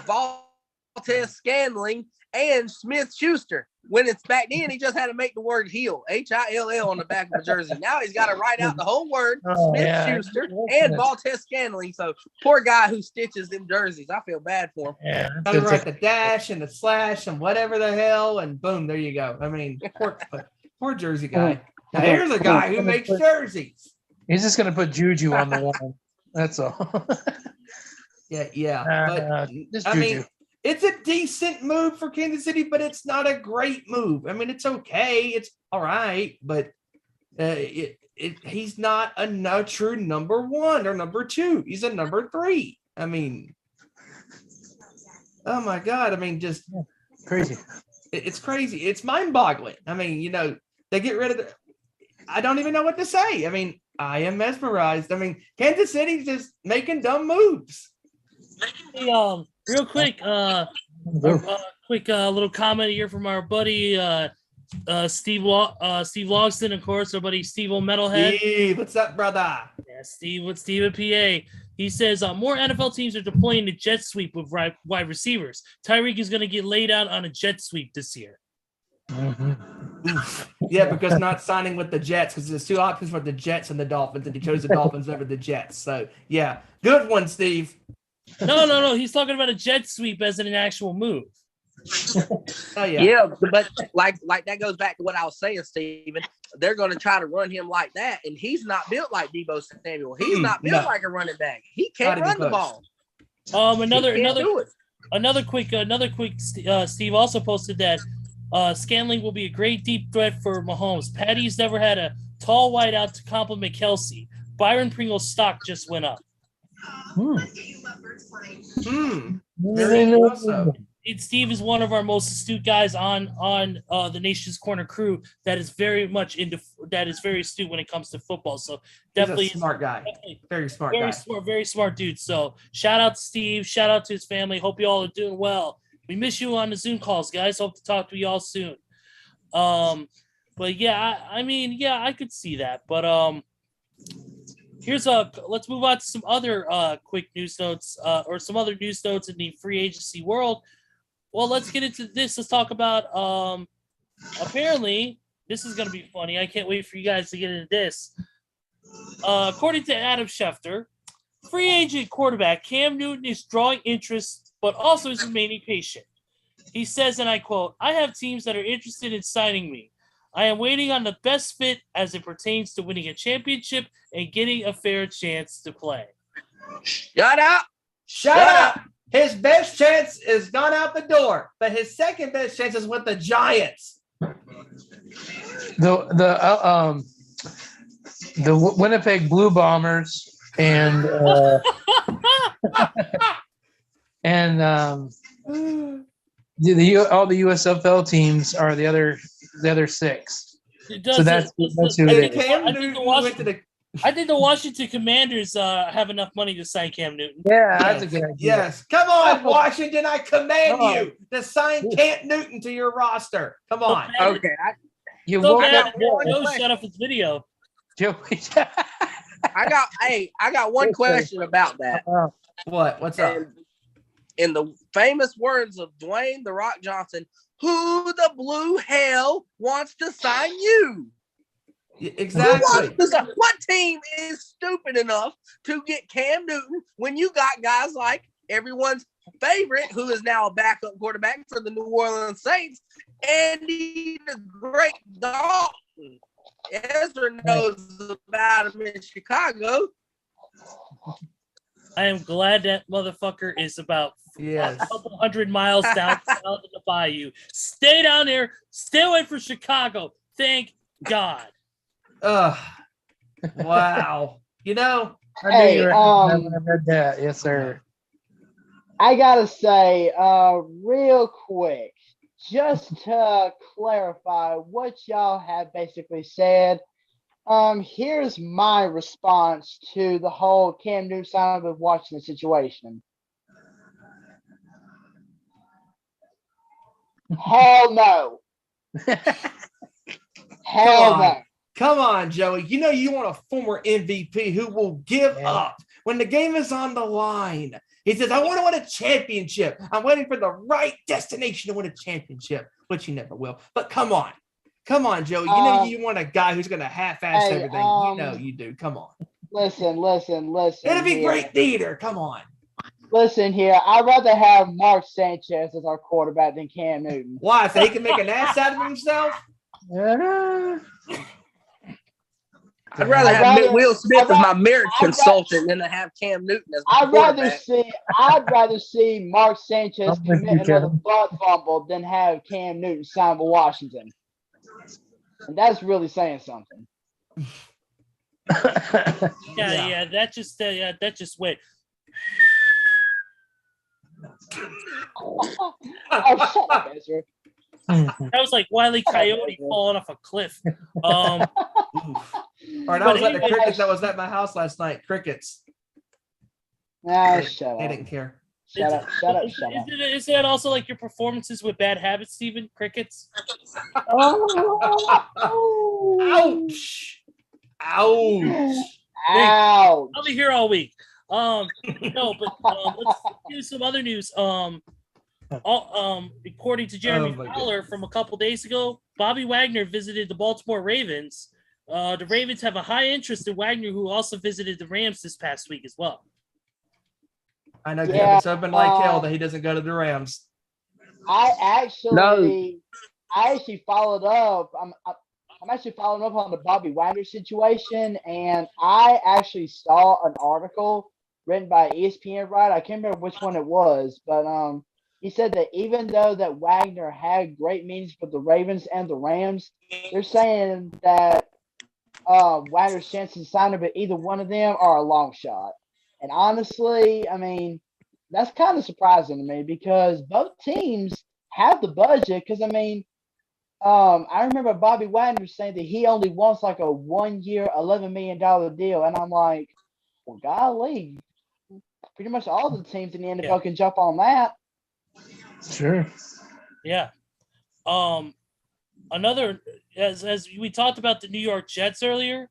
[SPEAKER 7] Valdes-Scantling and Smith-Schuster. When it's back then, he just had to make the word Hill, Hill, on the back of the jersey. Now he's got to write out the whole word, Smith-Schuster and Valdes-Scantling. So poor guy who stitches them jerseys. I feel bad for him.
[SPEAKER 6] Yeah,
[SPEAKER 4] Gotta write the dash and the slash and whatever the hell, and boom, there you go. I mean, poor jersey guy. Now here's a guy who makes jerseys.
[SPEAKER 6] He's just going to put Juju on the one. That's all.
[SPEAKER 4] Yeah. But
[SPEAKER 6] just
[SPEAKER 4] I
[SPEAKER 6] Juju.
[SPEAKER 4] mean, it's a decent move for Kansas City, but it's not a great move. I mean, it's okay. It's all right, but he's not a true number one or number two. He's a number three. I mean, oh my God. I mean, just
[SPEAKER 6] crazy.
[SPEAKER 4] It's crazy. It's mind-boggling. I mean, they get rid of I don't even know what to say. I mean, I am mesmerized. I mean, Kansas City's just making dumb moves.
[SPEAKER 3] Hey, real quick, little comment here from our buddy Steve Logston, of course, our buddy Steve Metalhead.
[SPEAKER 4] Hey, what's up, brother?
[SPEAKER 3] Yeah, Steve with Steve at PA. He says more NFL teams are deploying the jet sweep with wide receivers. Tyreek is going to get laid out on a jet sweep this year.
[SPEAKER 6] Mm-hmm.
[SPEAKER 4] Yeah, because not signing with the Jets, because there's two options for the Jets and the Dolphins, and he chose the Dolphins over the Jets. So, yeah, good one, Steve.
[SPEAKER 3] No. He's talking about a jet sweep as an actual move.
[SPEAKER 4] Oh, yeah.
[SPEAKER 7] Yeah, but like that goes back to what I was saying, Steven. They're going to try to run him like that, and he's not built like Deebo Samuel. He's not built like a running back. He can't run the ball.
[SPEAKER 3] Another quick. Steve also posted that Scantling will be a great deep threat for Mahomes. Patty's never had a Tall wideout to complement Kelsey. Byron Pringle's stock just went up.
[SPEAKER 4] Very much so.
[SPEAKER 3] Steve is one of our most astute guys on the Nation's Corner crew that is very astute when it comes to football. So definitely
[SPEAKER 4] He's a smart guy. Very smart guy.
[SPEAKER 3] Very smart dude. So shout out to Steve. Shout out to his family. Hope you all are doing well. We miss you on the Zoom calls, guys. Hope to talk to you all soon. But yeah, I could see that. But let's move on to some other quick news notes or some other news notes in the free agency world. Well, let's get into this. Let's talk about apparently this is going to be funny. I can't wait for you guys to get into this. According to Adam Schefter, free agent quarterback Cam Newton is drawing interest, but also is remaining patient. He says, and I quote, "I have teams that are interested in signing me. I am waiting on the best fit as it pertains to winning a championship and getting a fair chance to play."
[SPEAKER 7] Shut up.
[SPEAKER 4] Shut up. His best chance is gone out the door, but his second best chance is with the Giants.
[SPEAKER 6] The Winnipeg Blue Bombers and and all the USFL teams are the other six. So that's who it is.
[SPEAKER 3] I think the Washington Commanders have enough money to sign Cam Newton.
[SPEAKER 6] Yeah, that's a good idea.
[SPEAKER 4] Yes. Come on, Washington. I command you to sign Cam Newton to your roster. Come on.
[SPEAKER 7] Okay.
[SPEAKER 3] Shut up his video.
[SPEAKER 7] I got one question about that.
[SPEAKER 4] What's up?
[SPEAKER 7] In the famous words of Dwayne "The Rock" Johnson, who the blue hell wants to sign you?
[SPEAKER 4] Exactly.
[SPEAKER 7] What team is stupid enough to get Cam Newton when you got guys like everyone's favorite, who is now a backup quarterback for the New Orleans Saints, Andy the Great Dalton? Ezra knows about him in Chicago.
[SPEAKER 3] I am glad that motherfucker is about a couple 100 miles down south of the bayou. Stay down there. Stay away from Chicago. Thank God.
[SPEAKER 4] Wow. You know,
[SPEAKER 5] Hey,
[SPEAKER 6] I read that. Yes, sir.
[SPEAKER 5] I gotta say, real quick, just to clarify what y'all have basically said, here's my response to the whole Cam Newton signing with Washington situation. Hell no. Hell no.
[SPEAKER 4] Come on, Joey. You know you want a former MVP who will give up when the game is on the line. He says, I want to win a championship. I'm waiting for the right destination to win a championship, which he never will. But come on. Come on, Joey. You know you want a guy who's going to half-ass everything. You know you do. Come on.
[SPEAKER 5] Listen.
[SPEAKER 4] It'll be great theater. Come on.
[SPEAKER 5] Listen here. I'd rather have Mark Sanchez as our quarterback than Cam Newton.
[SPEAKER 4] Why? So he can make an ass out of himself?
[SPEAKER 7] I'd rather have Will Smith as my marriage consultant than to have Cam Newton as my quarterback.
[SPEAKER 5] I'd rather see Mark Sanchez commit another butt fumble than have Cam Newton sign with Washington. And that's really saying something.
[SPEAKER 3] That just went.
[SPEAKER 5] Oh, shut up, Ezra.
[SPEAKER 3] That was like Wile E. Coyote falling off a cliff.
[SPEAKER 4] All right, I was at the crickets that was at my house last night. Crickets.
[SPEAKER 5] Shut up.
[SPEAKER 4] They didn't care.
[SPEAKER 5] Shut up.
[SPEAKER 3] Is that also like your performances with Bad Habits, Steven? Crickets?
[SPEAKER 4] Ouch. Ouch.
[SPEAKER 5] Ouch.
[SPEAKER 3] I'll be here all week. Let's do some other news. According to Jeremy Fowler from a couple days ago, Bobby Wagner visited the Baltimore Ravens. The Ravens have a high interest in Wagner, who also visited the Rams this past week as well.
[SPEAKER 5] I
[SPEAKER 4] know Kevin's hoping like hell that he doesn't go to the Rams.
[SPEAKER 5] I actually followed up. I'm actually following up on the Bobby Wagner situation, and I actually saw an article written by ESPN, right? I can't remember which one it was, but he said that even though that Wagner had great meetings with the Ravens and the Rams, they're saying that Wagner's chances of signing, but either one of them are a long shot. And honestly, I mean, that's kind of surprising to me because both teams have the budget. Because I mean, I remember Bobby Wagner saying that he only wants like a 1 year, $11 million deal, and I'm like, well, golly, pretty much all the teams in the NFL can jump on that.
[SPEAKER 6] Sure.
[SPEAKER 3] Yeah. Another as we talked about the New York Jets earlier.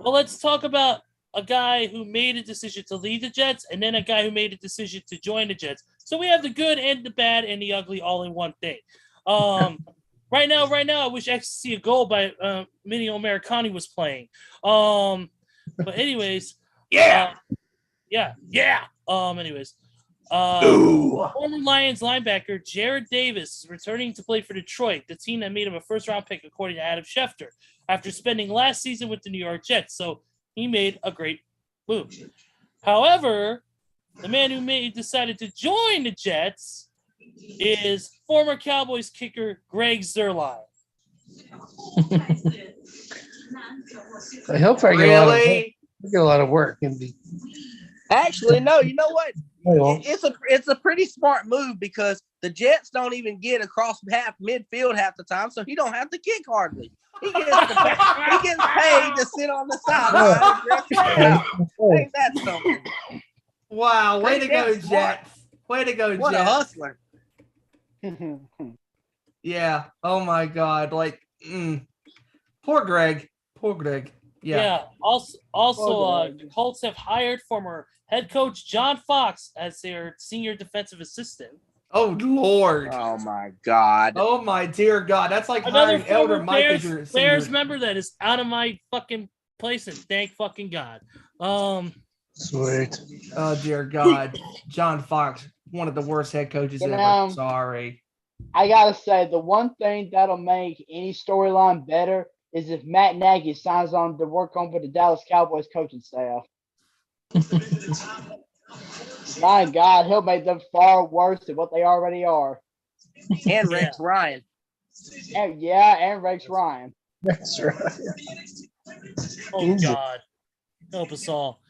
[SPEAKER 3] Well, let's talk about a guy who made a decision to leave the Jets and then a guy who made a decision to join the Jets. So we have the good and the bad and the ugly all in one thing. Right now, I wish Ecstasy of Gold by Mini Americani was playing. But anyways, anyways, former Lions linebacker Jared Davis is returning to play for Detroit, the team that made him a first-round pick, according to Adam Schefter, after spending last season with the New York Jets. So he made a great move. However, the man who decided to join the Jets is former Cowboys kicker Greg Zuerlein.
[SPEAKER 6] I hope I get a lot of work.
[SPEAKER 7] Actually, no. You know what?
[SPEAKER 6] Well,
[SPEAKER 7] It's a pretty smart move because the Jets don't even get across midfield half the time, so he don't have to kick hardly. He gets paid to sit on the sideline. Ain't that something?
[SPEAKER 4] Wow, way to go, Jets. Way to go,
[SPEAKER 7] What
[SPEAKER 4] Jets.
[SPEAKER 7] a hustler.
[SPEAKER 4] Yeah. Oh my God. Like, poor Greg. Yeah.
[SPEAKER 3] Also, the Colts have hired former head coach John Fox as their senior defensive assistant.
[SPEAKER 4] Oh Lord.
[SPEAKER 7] Oh my God.
[SPEAKER 4] Oh my dear God. That's like
[SPEAKER 3] Another
[SPEAKER 4] hiring Elder
[SPEAKER 3] former
[SPEAKER 4] Mike as your
[SPEAKER 3] Bears
[SPEAKER 4] senior.
[SPEAKER 3] member that is out of my fucking place, and thank fucking God.
[SPEAKER 6] Sweet.
[SPEAKER 4] Oh dear God. John Fox, one of the worst head coaches ever. Sorry.
[SPEAKER 5] I gotta say, the one thing that'll make any storyline better is if Matt Nagy signs on to work on with the Dallas Cowboys coaching staff. My God, he'll make them far worse than what they already are.
[SPEAKER 7] And Rex Ryan.
[SPEAKER 5] And Rex Ryan.
[SPEAKER 6] That's right.
[SPEAKER 3] Oh God, help us all.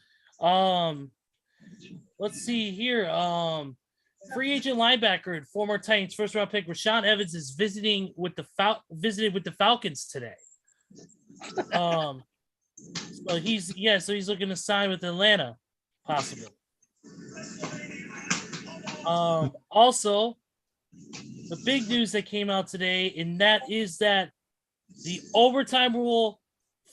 [SPEAKER 3] Let's see here. Free agent linebacker and former Titans first round pick Rashaan Evans is visited with the Falcons today. So he's looking to sign with Atlanta, possibly. Also, the big news that came out today, and that is that the overtime rule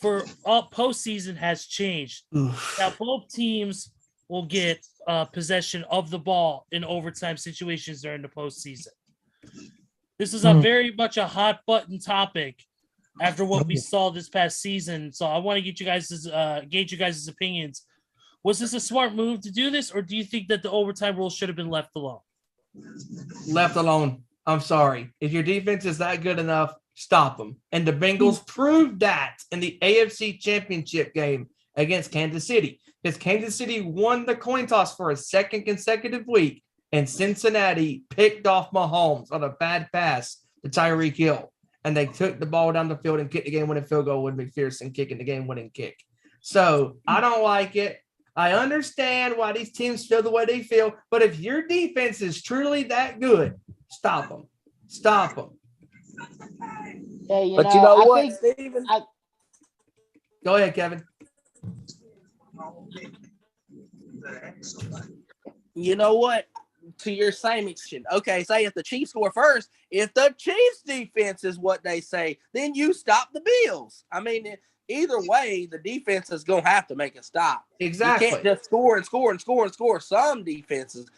[SPEAKER 3] for postseason has changed. Now both teams will get possession of the ball in overtime situations during the postseason. This is a very much a hot button topic after what we saw this past season. So I want to get you guys gauge you guys' opinions. Was this a smart move to do this, or do you think that the overtime rule should have been left alone?
[SPEAKER 4] Left alone. I'm sorry. If your defense is that good enough, stop them. And the Bengals proved that in the AFC Championship game against Kansas City. Because Kansas City won the coin toss for a second consecutive week, and Cincinnati picked off Mahomes on a bad pass to Tyreek Hill. And they took the ball down the field and kicked the game-winning field goal with McPherson kicking the game-winning kick. So I don't like it. I understand why these teams feel the way they feel, but if your defense is truly that good, stop them. Stop them.
[SPEAKER 5] Yeah,
[SPEAKER 7] You know what, Steven?
[SPEAKER 4] Go ahead, Kevin.
[SPEAKER 7] You know what? To your same extent. Okay, say if the Chiefs score first, if the Chiefs defense is what they say, then you stop the Bills. I mean, either way, the defense is going to have to make a stop.
[SPEAKER 4] Exactly.
[SPEAKER 7] You can't just score and score and score and score. Some defenses.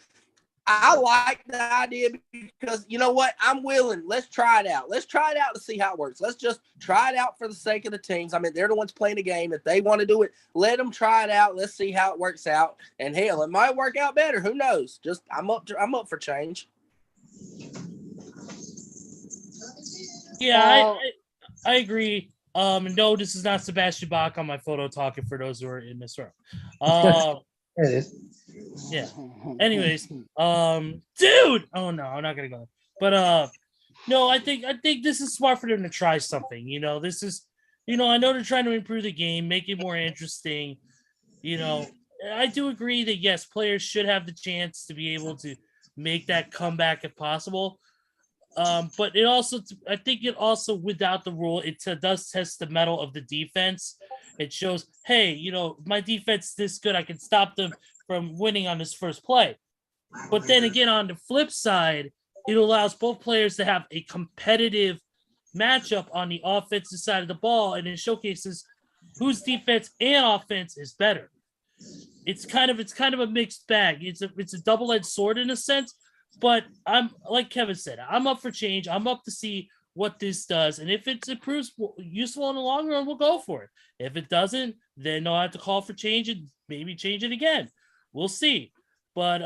[SPEAKER 7] I like the idea because, you know what? I'm willing. Let's try it out. Let's try it out to see how it works. Let's just try it out for the sake of the teams. I mean, they're the ones playing the game. If they want to do it, let them try it out. Let's see how it works out. And hell, it might work out better. Who knows? Just I'm up for change.
[SPEAKER 3] Yeah, I agree. No, this is not Sebastian Bach on my photo talking for those who are in this room.
[SPEAKER 6] It is.
[SPEAKER 3] Yeah. Anyways, dude. Oh no, I'm not gonna go. But no, I think this is smart for them to try something. You know, this is I know they're trying to improve the game, make it more interesting. I do agree that yes, players should have the chance to be able to make that comeback if possible. But I think it also, without the rule, it does test the mettle of the defense. It shows, hey, my defense is this good, I can stop them from winning on this first play. But then again, on the flip side, it allows both players to have a competitive matchup on the offensive side of the ball, and it showcases whose defense and offense is better. It's kind of a mixed bag. It's a double-edged sword in a sense. But I'm like Kevin said, I'm up for change. I'm up to see what this does, and if it proves useful in the long run, we'll go for it. If it doesn't, then I'll have to call for change and maybe change it again. We'll see. But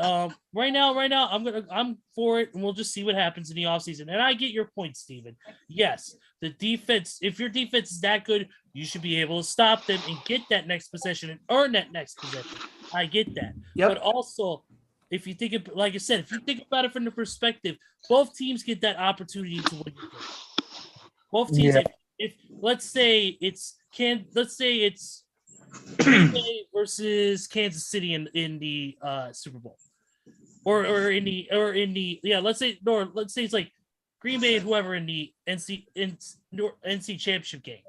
[SPEAKER 3] right now, I'm for it, and we'll just see what happens in the offseason. And I get your point, Steven. Yes, the defense, if your defense is that good, you should be able to stop them and get that next possession and earn that next possession. I get that.
[SPEAKER 4] Yep.
[SPEAKER 3] But also, if you think of, like I said, if you think about it from the perspective, both teams get that opportunity to win the game. Both teams, if let's say it's Green Bay versus Kansas City in the Super Bowl, or in the let's say it's like Green Bay and whoever in the NFC championship game.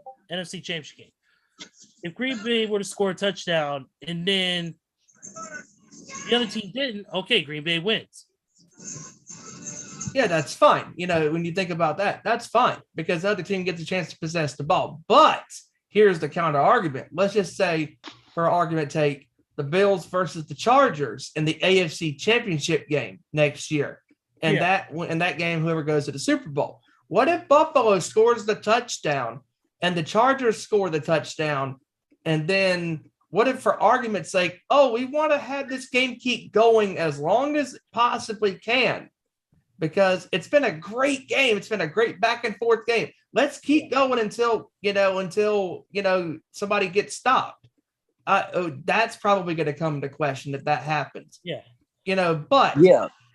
[SPEAKER 3] If Green Bay were to score a touchdown and then the other team didn't, okay, Green Bay wins.
[SPEAKER 4] Yeah, that's fine. When you think about that, that's fine because the other team gets a chance to possess the ball. But here's the counter argument. Let's just say, for argument's sake, the Bills versus the Chargers in the AFC Championship game next year. And in that game, whoever goes to the Super Bowl. What if Buffalo scores the touchdown and the Chargers score the touchdown? And then what if, for argument's sake, we want to have this game keep going as long as it possibly can because it's been a great game. It's been a great back and forth game. Let's keep going until somebody gets stopped. That's probably going to come into question if that happens.
[SPEAKER 3] Yeah.
[SPEAKER 4] But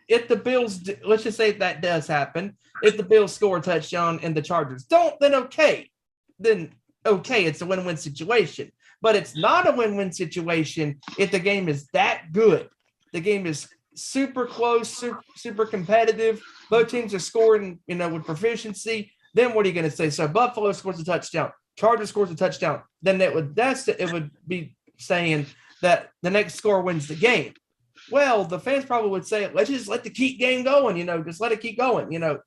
[SPEAKER 4] if the Bills, let's just say that does happen, if the Bills score a touchdown and the Chargers don't, then okay, it's a win-win situation. But it's not a win-win situation if the game is that good. The game is super close, super competitive. Both teams are scoring, with proficiency. Then what are you going to say? So Buffalo scores a touchdown, Chargers scores a touchdown. Then it would be saying that the next score wins the game. Well, the fans probably would say, let's just let the keep game going. Just let it keep going. No.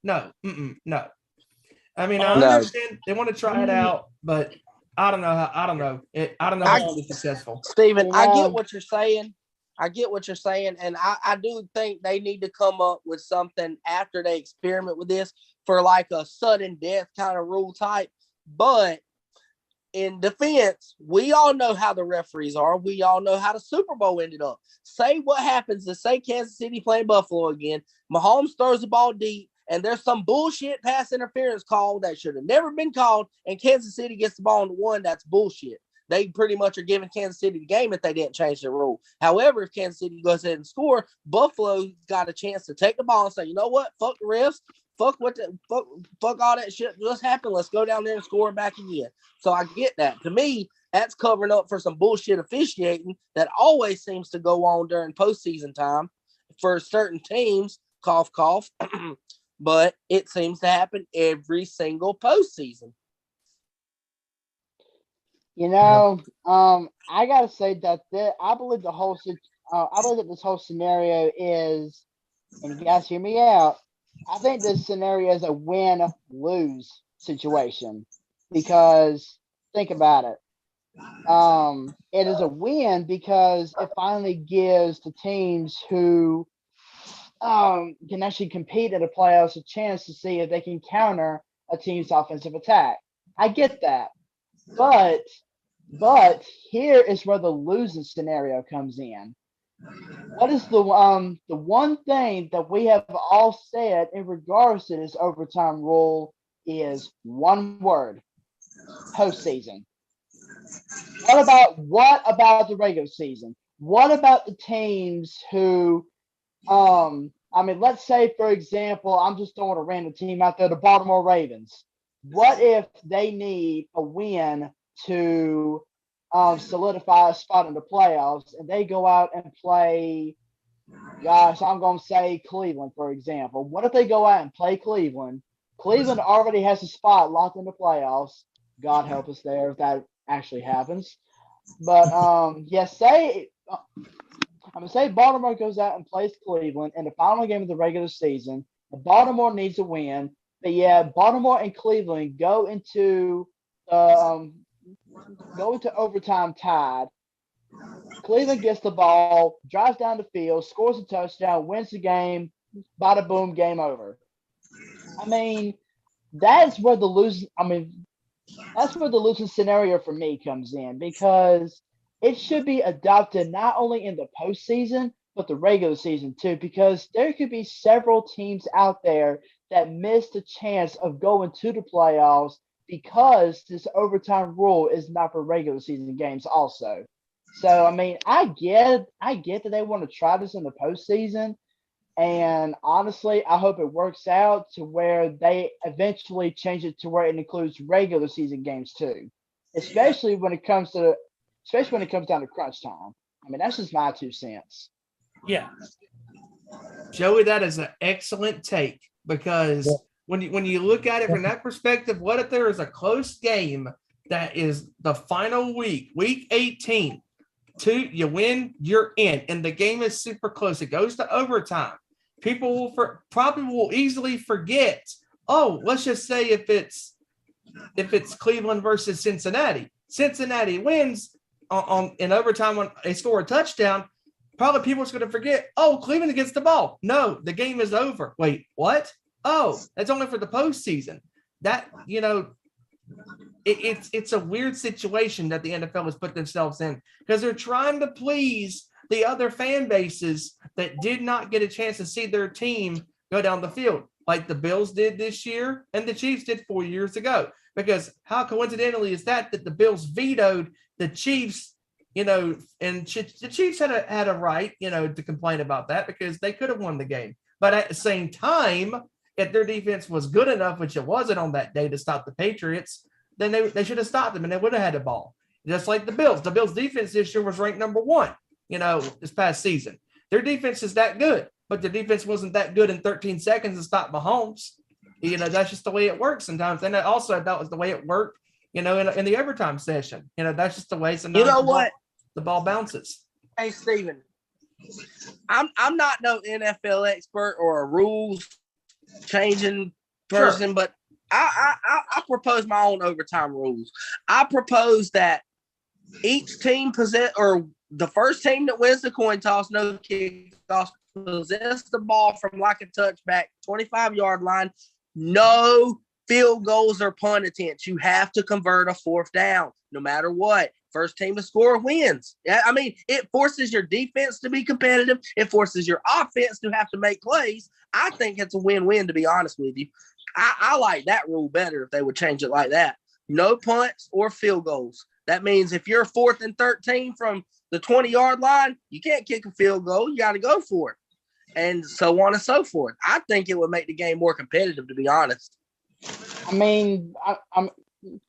[SPEAKER 4] I mean, I understand they want to try it out, but I don't know how. I don't know how to be successful.
[SPEAKER 7] Steven, I get what you're saying. And I do think they need to come up with something after they experiment with this for like a sudden death kind of rule type. But in defense, we all know how the referees are. We all know how the Super Bowl ended up. Say what happens to say Kansas City playing Buffalo again. Mahomes throws the ball deep, and there's some bullshit pass interference call that should have never been called, and Kansas City gets the ball on the one. That's bullshit. They pretty much are giving Kansas City the game if they didn't change the rule. However, if Kansas City goes ahead and score, Buffalo got a chance to take the ball and say, you know what? Fuck the refs. Fuck all that shit just happened. Let's go down there and score back again. So I get that. To me, that's covering up for some bullshit officiating that always seems to go on during postseason time for certain teams. Cough, cough. But it seems to happen every single postseason.
[SPEAKER 5] I gotta say that I believe that this whole scenario is, and you guys hear me out, I think this scenario is a win-lose situation because think about it. It is a win because it finally gives the teams who can actually compete in the playoffs a chance to see if they can counter a team's offensive attack. I get that. But here is where the losing scenario comes in. What is the one thing that we have all said in regards to this overtime rule is one word: postseason. What about the regular season? What about the teams who, let's say, for example, I'm just throwing a random team out there, the Baltimore Ravens. what if they need a win to solidify a spot in the playoffs, and they go out and play, gosh, I'm going to say Cleveland, for example. What if they go out and play Cleveland? Cleveland already has a spot locked in the playoffs. God help us there if that actually happens. But I'm gonna say Baltimore goes out and plays Cleveland in the final game of the regular season. Baltimore needs a win, but yeah, Baltimore and Cleveland go into overtime tied. Cleveland gets the ball, drives down the field, scores a touchdown, wins the game. Bada boom, game over. I mean, that's where the losing scenario for me comes in, because it should be adopted not only in the postseason, but the regular season too, because there could be several teams out there that miss the chance of going to the playoffs because this overtime rule is not for regular season games also. So, I mean, I get that they want to try this in the postseason. And honestly, I hope it works out to where they eventually change it to where it includes regular season games too, especially when it comes down to crunch time. I mean, that's just my 2 cents.
[SPEAKER 3] Yeah.
[SPEAKER 4] Joey, that is an excellent take, because when you look at it from that perspective, what if there is a close game that is the final week 18? You win, you're in, and the game is super close. It goes to overtime. People probably will easily forget. Oh, let's just say if it's Cleveland versus Cincinnati, Cincinnati wins in overtime when they score a touchdown. Probably people are going to forget. Oh, Cleveland gets the ball. No, the game is over. Wait, what? Oh, that's only for the postseason. That it's a weird situation that the NFL has put themselves in, because they're trying to please the other fan bases that did not get a chance to see their team go down the field, like the Bills did this year and the Chiefs did 4 years ago. Because how coincidentally is that the Bills vetoed the Chiefs, and the Chiefs had a right, to complain about that, because they could have won the game. But at the same time, if their defense was good enough, which it wasn't on that day, to stop the Patriots, then they should have stopped them and they would have had the ball. Just like the Bills. The Bills defense this year was ranked number 1, this past season. Their defense is that good, but the defense wasn't that good in 13 seconds to stop Mahomes. That's just the way it works sometimes. And also that was the way it worked, in the overtime session. That's just the way sometimes the ball bounces.
[SPEAKER 7] Hey, Steven, I'm not no NFL expert or a rules changing person, but I propose my own overtime rules. I propose that each team the first team that wins the coin toss, no kickoff, possess the ball from like a touchback, 25-yard line, no field goals or punt attempts. You have to convert a 4th down, no matter what. First team to score wins. I mean, it forces your defense to be competitive. It forces your offense to have to make plays. I think it's a win-win, to be honest with you. I like that rule better if they would change it like that. No punts or field goals. That means if you're 4th and 13 from the 20-yard line, you can't kick a field goal. You got to go for it. And so on and so forth. I think it would make the game more competitive, to be honest.
[SPEAKER 5] I mean, and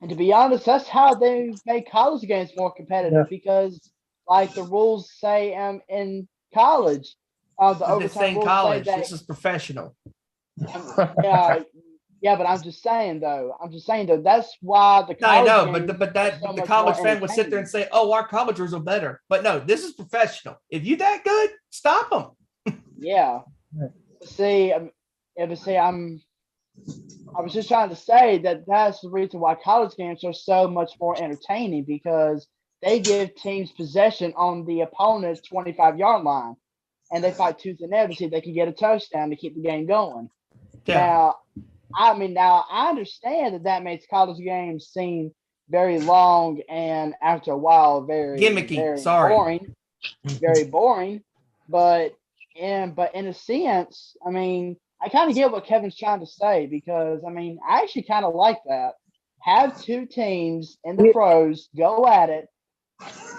[SPEAKER 5] to be honest, that's how they make college games more competitive, because, like the rules say in college, the overtime rules
[SPEAKER 4] college.
[SPEAKER 5] Say that,
[SPEAKER 4] this is professional.
[SPEAKER 5] Yeah, but I'm just saying though. That's why the college.
[SPEAKER 4] I know, but the college fan would sit there and say, "Oh, our college rules are better." But no, this is professional. If you that good, stop them.
[SPEAKER 5] Yeah. See, I was just trying to say that's the reason why college games are so much more entertaining, because they give teams possession on the opponent's 25-yard line, and they fight tooth and nail to see if they can get a touchdown to keep the game going. Yeah. Now I understand that makes college games seem very long and after a while very
[SPEAKER 4] gimmicky.
[SPEAKER 5] Very boring. But in a sense, I kind of get what Kevin's trying to say, because I actually kind of like that. Have 2 teams in the pros go at it.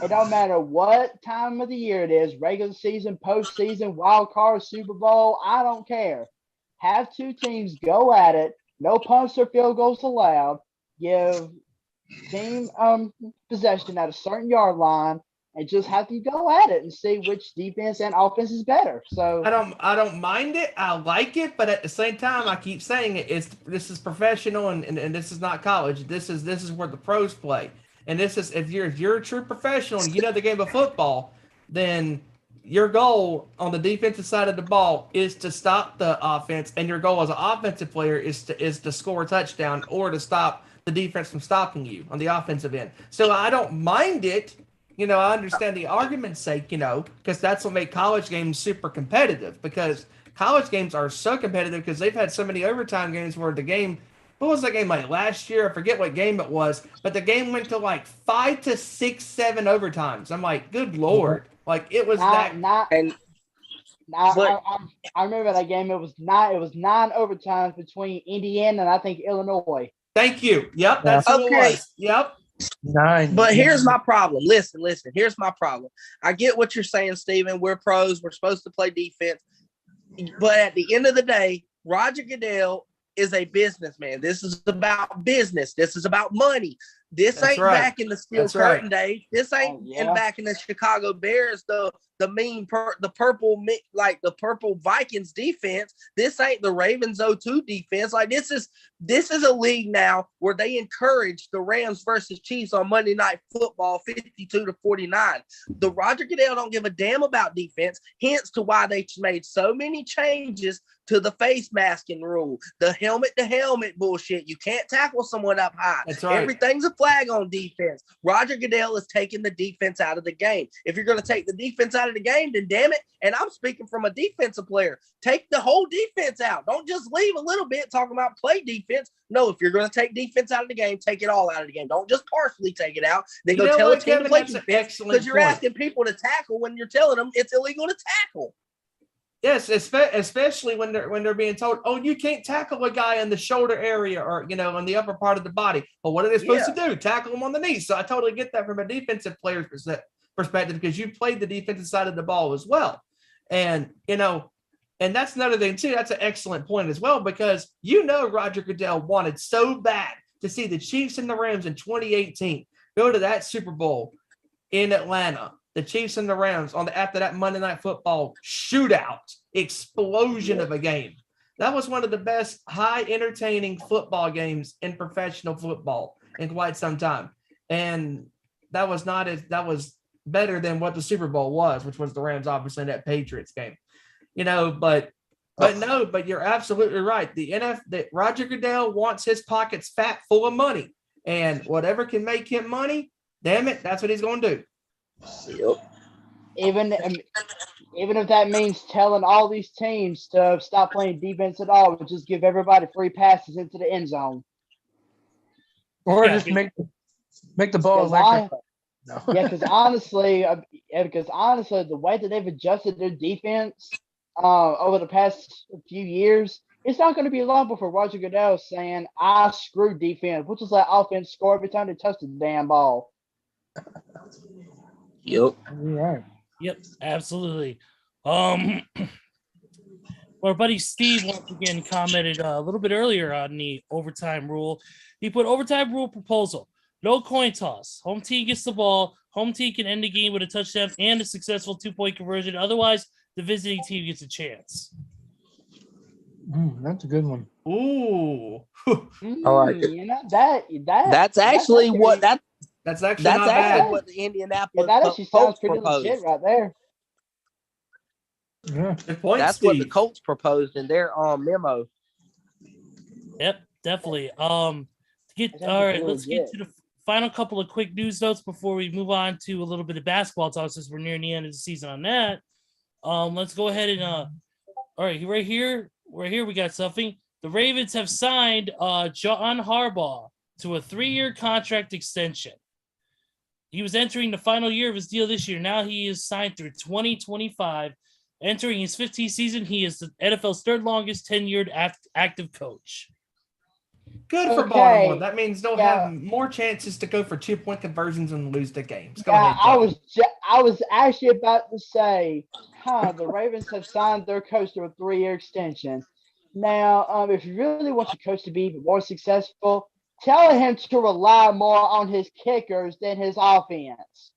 [SPEAKER 5] It don't matter what time of the year it is, regular season, postseason, wild card, Super Bowl, I don't care. Have 2 teams go at it. no punts or field goals allowed, give team possession at a certain yard line, and just have to go at it and see which defense and offense is better. So
[SPEAKER 4] I don't mind it. I like it, but at the same time, I keep saying this is professional and this is not college. This is where the pros play. And this is if you're a true professional and you know the game of football, then your goal on the defensive side of the ball is to stop the offense, and your goal as an offensive player is to score a touchdown or to stop the defense from stopping you on the offensive end. So I don't mind it. I understand the argument's sake, because that's what makes college games super competitive, because college games are so competitive because they've had so many overtime games where the game, what was that game like last year? I forget what game it was, but the game went to like 5 to 6, 7 overtimes. I'm like, good Lord. Like it was
[SPEAKER 5] I remember that game. It was 9 overtimes between Indiana and I think Illinois.
[SPEAKER 4] Thank you. Yep, that's what it was. Yep.
[SPEAKER 6] 9.
[SPEAKER 7] But here's my problem. Listen. Here's my problem. I get what you're saying, Steven. We're pros. We're supposed to play defense. But at the end of the day, Roger Goodell is a businessman. This is about business. This is about money. This ain't back in the steel curtain days. This ain't back in the Chicago Bears, the purple Vikings defense. This ain't the Ravens 0-2 defense. Like this is a league now where they encourage the Rams versus Chiefs on Monday Night Football 52-49. The Roger Goodell don't give a damn about defense, hence to why they made so many changes to the face masking rule, the helmet to helmet bullshit. You can't tackle someone up high.
[SPEAKER 4] That's right.
[SPEAKER 7] Everything's a flag on defense. Roger Goodell is taking the defense out of the game. If you're going to take the defense out of the game, then damn it, and I'm speaking from a defensive player, take the whole defense out. Don't just leave a little bit talking about play defense. No, if you're going to take defense out of the game, take it all out of the game. Don't just partially take it out. Then go tell a team to play defense because you're asking people to tackle when you're telling them it's illegal to tackle.
[SPEAKER 4] Yes, especially when they're being told, oh, you can't tackle a guy in the shoulder area or on the upper part of the body. Well, what are they supposed to do? Tackle him on the knees. So I totally get that from a defensive player's perspective because you played the defensive side of the ball as well, and and that's another thing too. That's an excellent point as well because Roger Goodell wanted so bad to see the Chiefs and the Rams in 2018 go to that Super Bowl in Atlanta. The Chiefs and the Rams after that Monday Night Football shootout explosion of a game. That was one of the best high entertaining football games in professional football in quite some time. And that was better than what the Super Bowl was, which was the Rams obviously in that Patriots game. But you're absolutely right. That Roger Goodell wants his pockets fat full of money, and whatever can make him money, damn it, that's what he's going to do.
[SPEAKER 7] Yep.
[SPEAKER 5] Even if that means telling all these teams to stop playing defense at all, but just give everybody free passes into the end zone,
[SPEAKER 6] or just make the ball electric.
[SPEAKER 5] Yeah, because honestly, the way that they've adjusted their defense over the past few years, it's not going to be long before Roger Goodell saying, "I screw defense," which is like offense score every time they touch the damn ball.
[SPEAKER 7] Yep.
[SPEAKER 6] Right.
[SPEAKER 3] Yep, absolutely. Our buddy Steve once again commented a little bit earlier on the overtime rule. He put overtime rule proposal. No coin toss. Home team gets the ball. Home team can end the game with a touchdown and a successful 2-point conversion. Otherwise, the visiting team gets a chance.
[SPEAKER 6] That's a good one.
[SPEAKER 4] Ooh.
[SPEAKER 7] I like it.
[SPEAKER 5] That's actually
[SPEAKER 7] what
[SPEAKER 4] That's actually
[SPEAKER 7] what the Indianapolis
[SPEAKER 5] that actually sounds pretty
[SPEAKER 7] proposed.
[SPEAKER 5] legit right there.
[SPEAKER 6] Yeah.
[SPEAKER 4] Good point,
[SPEAKER 7] That's
[SPEAKER 4] Steve.
[SPEAKER 7] what the Colts proposed in their memo.
[SPEAKER 3] Yep, definitely. Let's get to the final couple of quick news notes before we move on to a little bit of basketball talk since we're nearing the end of the season on that. Let's go ahead and all right, right here we got something. The Ravens have signed John Harbaugh to a 3-year contract extension. He was entering the final year of his deal this year. Now he is signed through 2025. Entering his 15th season, he is the NFL's third longest tenured active coach.
[SPEAKER 4] Good for Baltimore. That means they'll have more chances to go for 2-point conversions and lose the games. Go ahead, Joe.
[SPEAKER 5] I was actually about to say, the Ravens have signed their coach to a 3-year extension. Now, if you really want your coach to be even more successful, tell him to rely more on his kickers than his offense.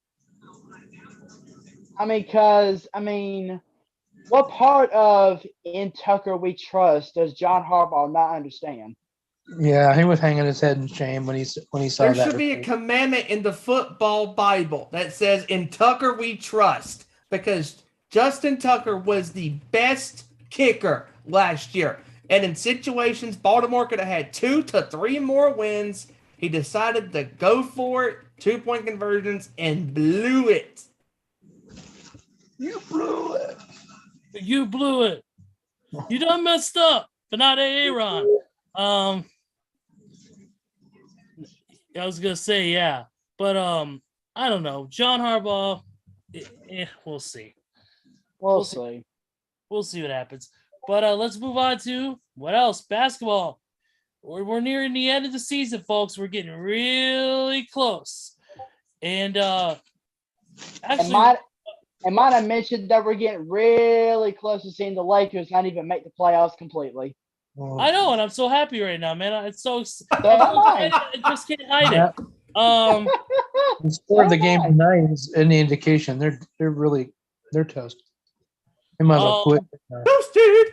[SPEAKER 5] What part of "In Tucker We Trust" does John Harbaugh not understand?
[SPEAKER 6] Yeah, he was hanging his head in shame when he saw
[SPEAKER 4] There
[SPEAKER 6] that.
[SPEAKER 4] should be a
[SPEAKER 6] report.
[SPEAKER 4] commandment in the football Bible that says, "In Tucker we trust," because Justin Tucker was the best kicker last year. And in situations Baltimore could have had 2 to 3 more wins, he decided to go for it, 2-point conversions, and blew it.
[SPEAKER 6] You blew it.
[SPEAKER 3] You blew it. You done messed up, but not Aaron. I was gonna say yeah, but I don't know. John Harbaugh, we'll see.
[SPEAKER 5] We'll see.
[SPEAKER 3] We'll see what happens. But let's move on to what else? Basketball. We're nearing the end of the season, folks. We're getting really close. And actually,
[SPEAKER 5] and might I mention that we're getting really close to seeing the Lakers not even make the playoffs completely.
[SPEAKER 3] I know, and I'm so happy right now, man. It's so
[SPEAKER 5] I
[SPEAKER 3] just can't hide it.
[SPEAKER 6] The score of the game tonight is any indication. They're toast. They might as well quit.
[SPEAKER 5] Toasted.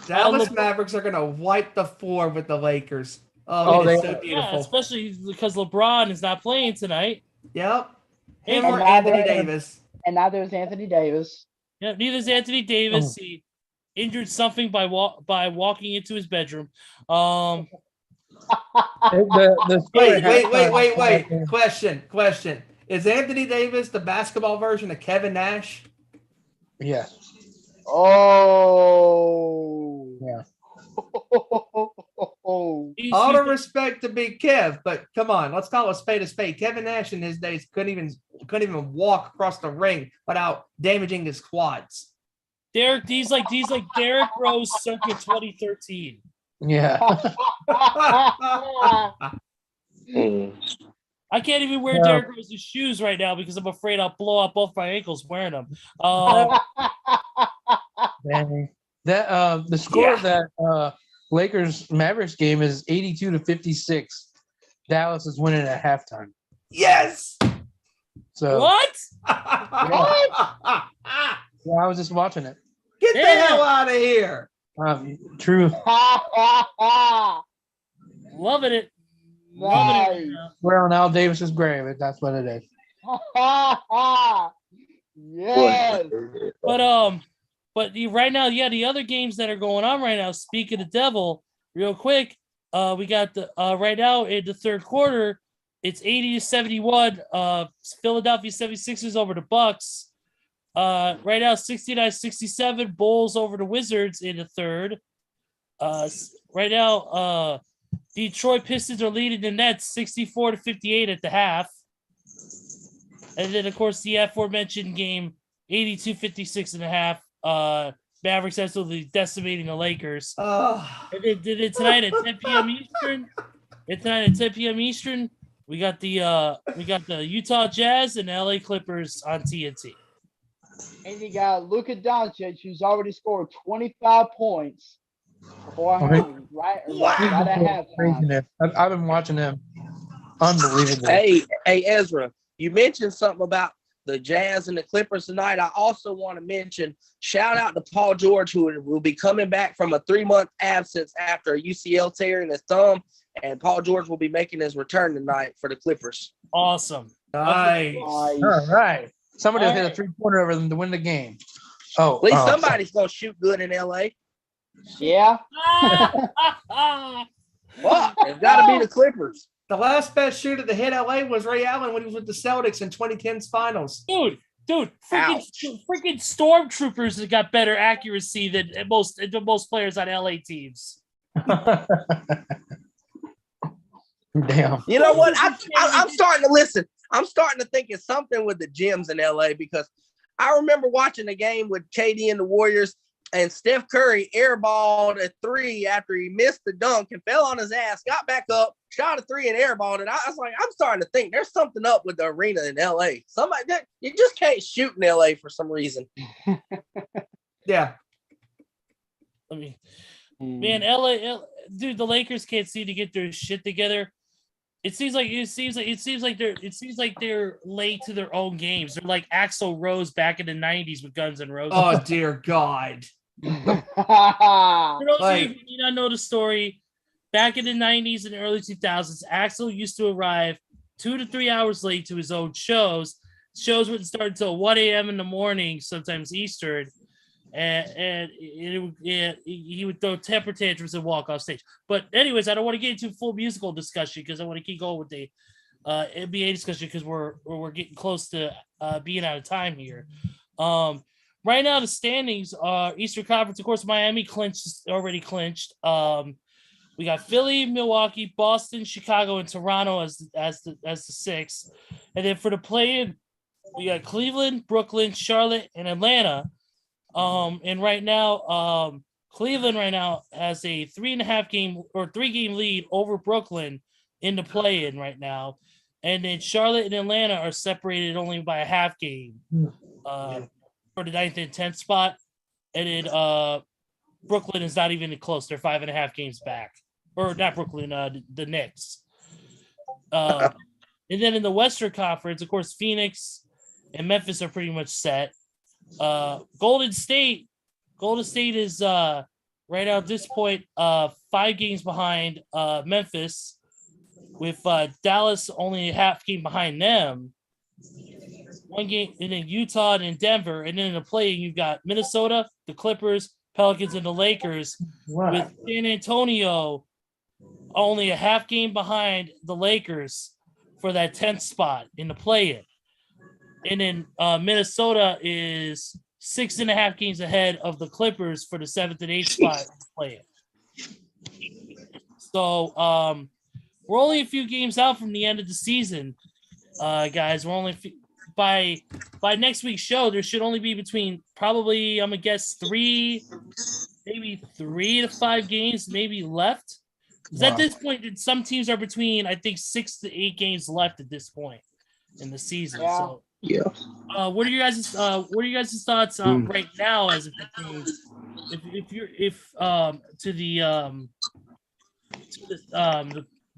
[SPEAKER 4] Dallas Mavericks are going to wipe the floor with the Lakers. Oh, it's so beautiful.
[SPEAKER 3] Yeah, especially because LeBron is not playing tonight.
[SPEAKER 4] Yep.
[SPEAKER 3] And
[SPEAKER 4] Or Anthony Davis.
[SPEAKER 5] And neither is Anthony Davis.
[SPEAKER 3] Yeah, neither is Anthony Davis. He injured something by walking into his bedroom.
[SPEAKER 6] The
[SPEAKER 4] Wait. Question. Is Anthony Davis the basketball version of Kevin Nash?
[SPEAKER 6] Yes.
[SPEAKER 5] Oh.
[SPEAKER 6] Yeah.
[SPEAKER 4] All the respect to Big Kev, but come on, let's call a spade a spade. Kevin Nash in his days couldn't even walk across the ring without damaging his quads.
[SPEAKER 3] He's like Derrick Rose circa 2013.
[SPEAKER 6] Yeah.
[SPEAKER 3] I can't even wear Derrick Rose's shoes right now because I'm afraid I'll blow up both my ankles wearing them.
[SPEAKER 6] Dang. That the score of that Lakers Mavericks game is 82-56. Dallas is winning at halftime.
[SPEAKER 4] Yes.
[SPEAKER 6] So
[SPEAKER 3] what?
[SPEAKER 5] What?
[SPEAKER 6] Yeah, I was just watching it.
[SPEAKER 4] Get the hell out of here.
[SPEAKER 6] True.
[SPEAKER 3] Loving it.
[SPEAKER 5] Nice.
[SPEAKER 6] We're on Al Davis's grave. That's what it is.
[SPEAKER 5] Yes.
[SPEAKER 3] But right now, the other games that are going on right now, speaking of the devil, real quick, we got the right now in the third quarter, it's 80-71. Philadelphia 76ers over the Bucks. Right now, 69-67, Bulls over the Wizards in the third. Right now, Detroit Pistons are leading the Nets 64-58 at the half. And then, of course, the aforementioned game, 82-56 and a half. Mavericks absolutely decimating the Lakers. And then tonight at 10 p.m. Eastern, we got the Utah Jazz and LA Clippers on TNT.
[SPEAKER 5] And you got Luka Doncic, who's already scored 25 points before right at halftime.
[SPEAKER 6] I've been watching him. Unbelievable.
[SPEAKER 7] Hey, Ezra, you mentioned something about the Jazz and the Clippers tonight. I also want to mention, shout out to Paul George, who will be coming back from a 3-month absence after a UCL tear in his thumb, and Paul George will be making his return tonight for the Clippers.
[SPEAKER 3] Awesome.
[SPEAKER 4] Nice.
[SPEAKER 6] All right. Somebody will hit a 3-pointer over them to win the game. Oh,
[SPEAKER 7] at least somebody's going to shoot good in LA.
[SPEAKER 5] Yeah.
[SPEAKER 7] Fuck, it's got to be the Clippers.
[SPEAKER 4] The last best shooter to hit LA was Ray Allen when he was with the Celtics in 2010's finals.
[SPEAKER 3] Dude, freaking stormtroopers have got better accuracy than most players on LA teams.
[SPEAKER 6] Damn.
[SPEAKER 7] You know what? I'm starting to listen. I'm starting to think it's something with the gyms in LA, because I remember watching a game with KD and the Warriors, and Steph Curry airballed a 3 after he missed the dunk and fell on his ass, got back up, shot a 3 and airballed it. I was like, I'm starting to think there's something up with the arena in LA. Somebody that you just can't shoot in LA for some reason.
[SPEAKER 4] Yeah.
[SPEAKER 3] I mean, man, LA, dude, the Lakers can't seem to get their shit together. It seems like they're late to their own games. They're like Axl Rose back in the '90s with Guns N' Roses.
[SPEAKER 4] Oh dear God.
[SPEAKER 3] For those of you who do not know the story, back in the '90s and early 2000s, Axl used to arrive 2 to 3 hours late to his own shows. Shows wouldn't start until 1 a.m. in the morning, sometimes Eastern. And he would throw temper tantrums and walk off stage. But anyways, I don't want to get into full musical discussion because I want to keep going with the NBA discussion because we're getting close to being out of time here. Right now, the standings are Eastern Conference. Of course, Miami already clinched. We got Philly, Milwaukee, Boston, Chicago, and Toronto as the 6th. And then for the play-in, we got Cleveland, Brooklyn, Charlotte, and Atlanta. And right now, Cleveland right now has a 3-game lead over Brooklyn in the play-in right now. And then Charlotte and Atlanta are separated only by a half game for the 9th and 10th spot. And then Brooklyn is not even close. They're 5.5 games back. Or not Brooklyn, the Knicks. And then in the Western Conference, of course, Phoenix and Memphis are pretty much set. Golden State is right now at this point 5 games behind Memphis, with Dallas only a half game behind them. 1 game, and then Utah and Denver, and then in the play you've got Minnesota, the Clippers, Pelicans, and the Lakers, with San Antonio only a half game behind the Lakers for that 10th spot in the play-in. And then Minnesota is 6.5 games ahead of the Clippers for the 7th and 8th spot play. So we're only a few games out from the end of the season, guys. We're only by next week's show. There should only be between probably I'm gonna guess 3 to 5 games maybe left. Because at this point, some teams are between I think 6 to 8 games left at this point in the season.
[SPEAKER 5] Yeah.
[SPEAKER 3] So.
[SPEAKER 7] Yeah.
[SPEAKER 3] What are you guys' thoughts on right now as it pertains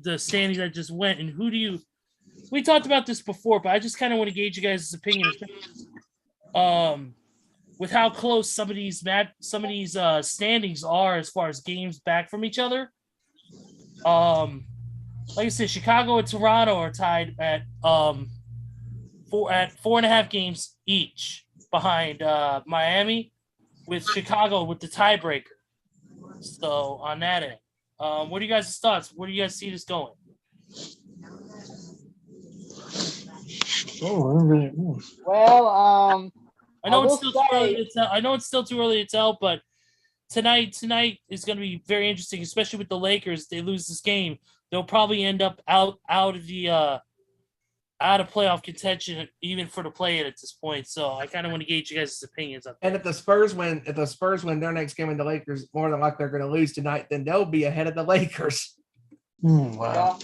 [SPEAKER 3] the standings that just went, and who do you? We talked about this before, but I just kind of want to gauge you guys' opinion. With how close some of these standings are as far as games back from each other. Like I said, Chicago and Toronto are tied at 4.5 games each behind Miami, with Chicago with the tiebreaker. So on that end, what are you guys' thoughts? Where do you guys see this going?
[SPEAKER 5] Well,
[SPEAKER 3] I know it's still too early to tell. I know it's still too early to tell, but tonight is going to be very interesting, especially with the Lakers. If they lose this game, they'll probably end up out of playoff contention, even for the play-in at this point. So I kind of want to gauge you guys' opinions on that.
[SPEAKER 4] And if the Spurs win their next game in the Lakers, more than likely they're going to lose tonight, then they'll be ahead of the Lakers.
[SPEAKER 5] Wow.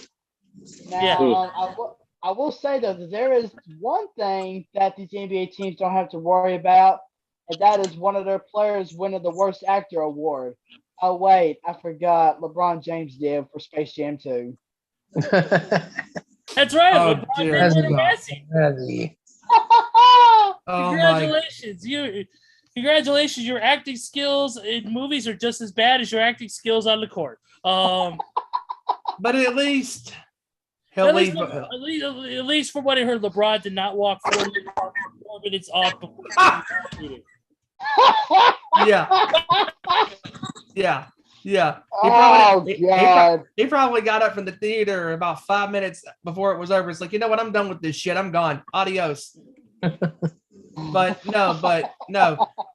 [SPEAKER 5] Now, I will say though that there is one thing that these NBA teams don't have to worry about, and that is one of their players winning the Worst Actor award. Oh wait, I forgot. LeBron James did for Space Jam 2.
[SPEAKER 3] That's right.
[SPEAKER 4] Oh, dear.
[SPEAKER 3] Congratulations. Congratulations. Your acting skills in movies are just as bad as your acting skills on the court.
[SPEAKER 4] But at least
[SPEAKER 3] at least from what I heard, LeBron did not walk 4 minutes off before
[SPEAKER 4] Yeah. He probably got up from the theater about 5 minutes before it was over. It's like, you know what? I'm done with this shit. I'm gone. Adios. But no.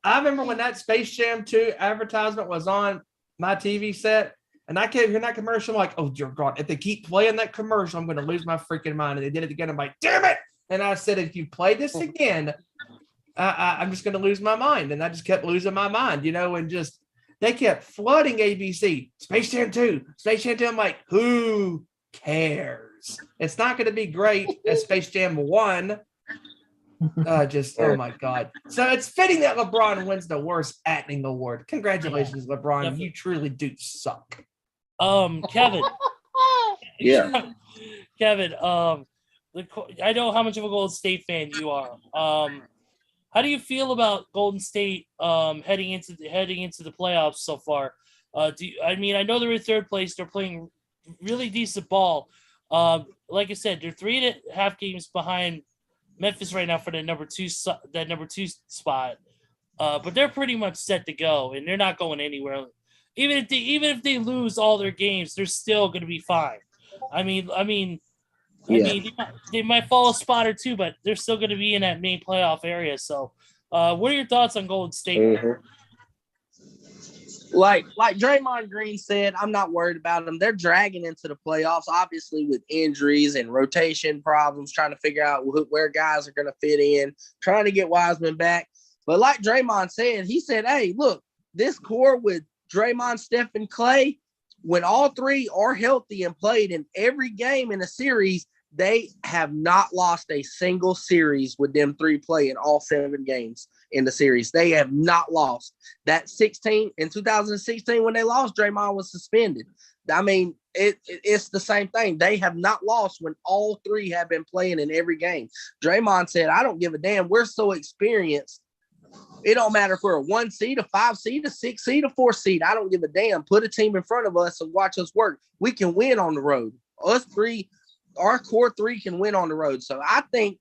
[SPEAKER 4] I remember when that Space Jam 2 advertisement was on my TV set, and I kept hearing that commercial. I'm like, oh dear God, if they keep playing that commercial, I'm going to lose my freaking mind. And they did it again. I'm like, damn it. And I said, if you play this again, I'm just going to lose my mind. And I just kept losing my mind, and just they kept flooding ABC, Space Jam 2, Space Jam 2. I'm like, who cares? It's not going to be great as Space Jam 1. Oh my God. So it's fitting that LeBron wins the worst acting award. Congratulations, LeBron.
[SPEAKER 3] Definitely.
[SPEAKER 4] You truly do suck.
[SPEAKER 3] Kevin.
[SPEAKER 7] Yeah.
[SPEAKER 3] Kevin, I know how much of a Golden State fan you are. How do you feel about Golden State heading into the playoffs so far? I know they're in third place. They're playing really decent ball. Like I said, they're 3.5 games behind Memphis right now for that number two spot. But they're pretty much set to go, and they're not going anywhere. Even if they lose all their games, they're still going to be fine. I mean, they might fall a spot or two, but they're still going to be in that main playoff area. So, what are your thoughts on Golden State?
[SPEAKER 7] Mm-hmm. Like Draymond Green said, I'm not worried about them. They're dragging into the playoffs, obviously with injuries and rotation problems, trying to figure out where guys are going to fit in, trying to get Wiseman back. But like Draymond said, he said, hey, look, this core with Draymond, Steph, and Clay, when all three are healthy and played in every game in a series, they have not lost a single series with them three playing all 7 games in the series. They have not lost. That 2016 when they lost, Draymond was suspended. I mean, it's the same thing. They have not lost when all three have been playing in every game. Draymond said, I don't give a damn. We're so experienced. It don't matter if we're a 1 seed, a 5 seed, a 6 seed, a 4 seed. I don't give a damn. Put a team in front of us and watch us work. We can win on the road. Us three, our core three can win on the road. So I think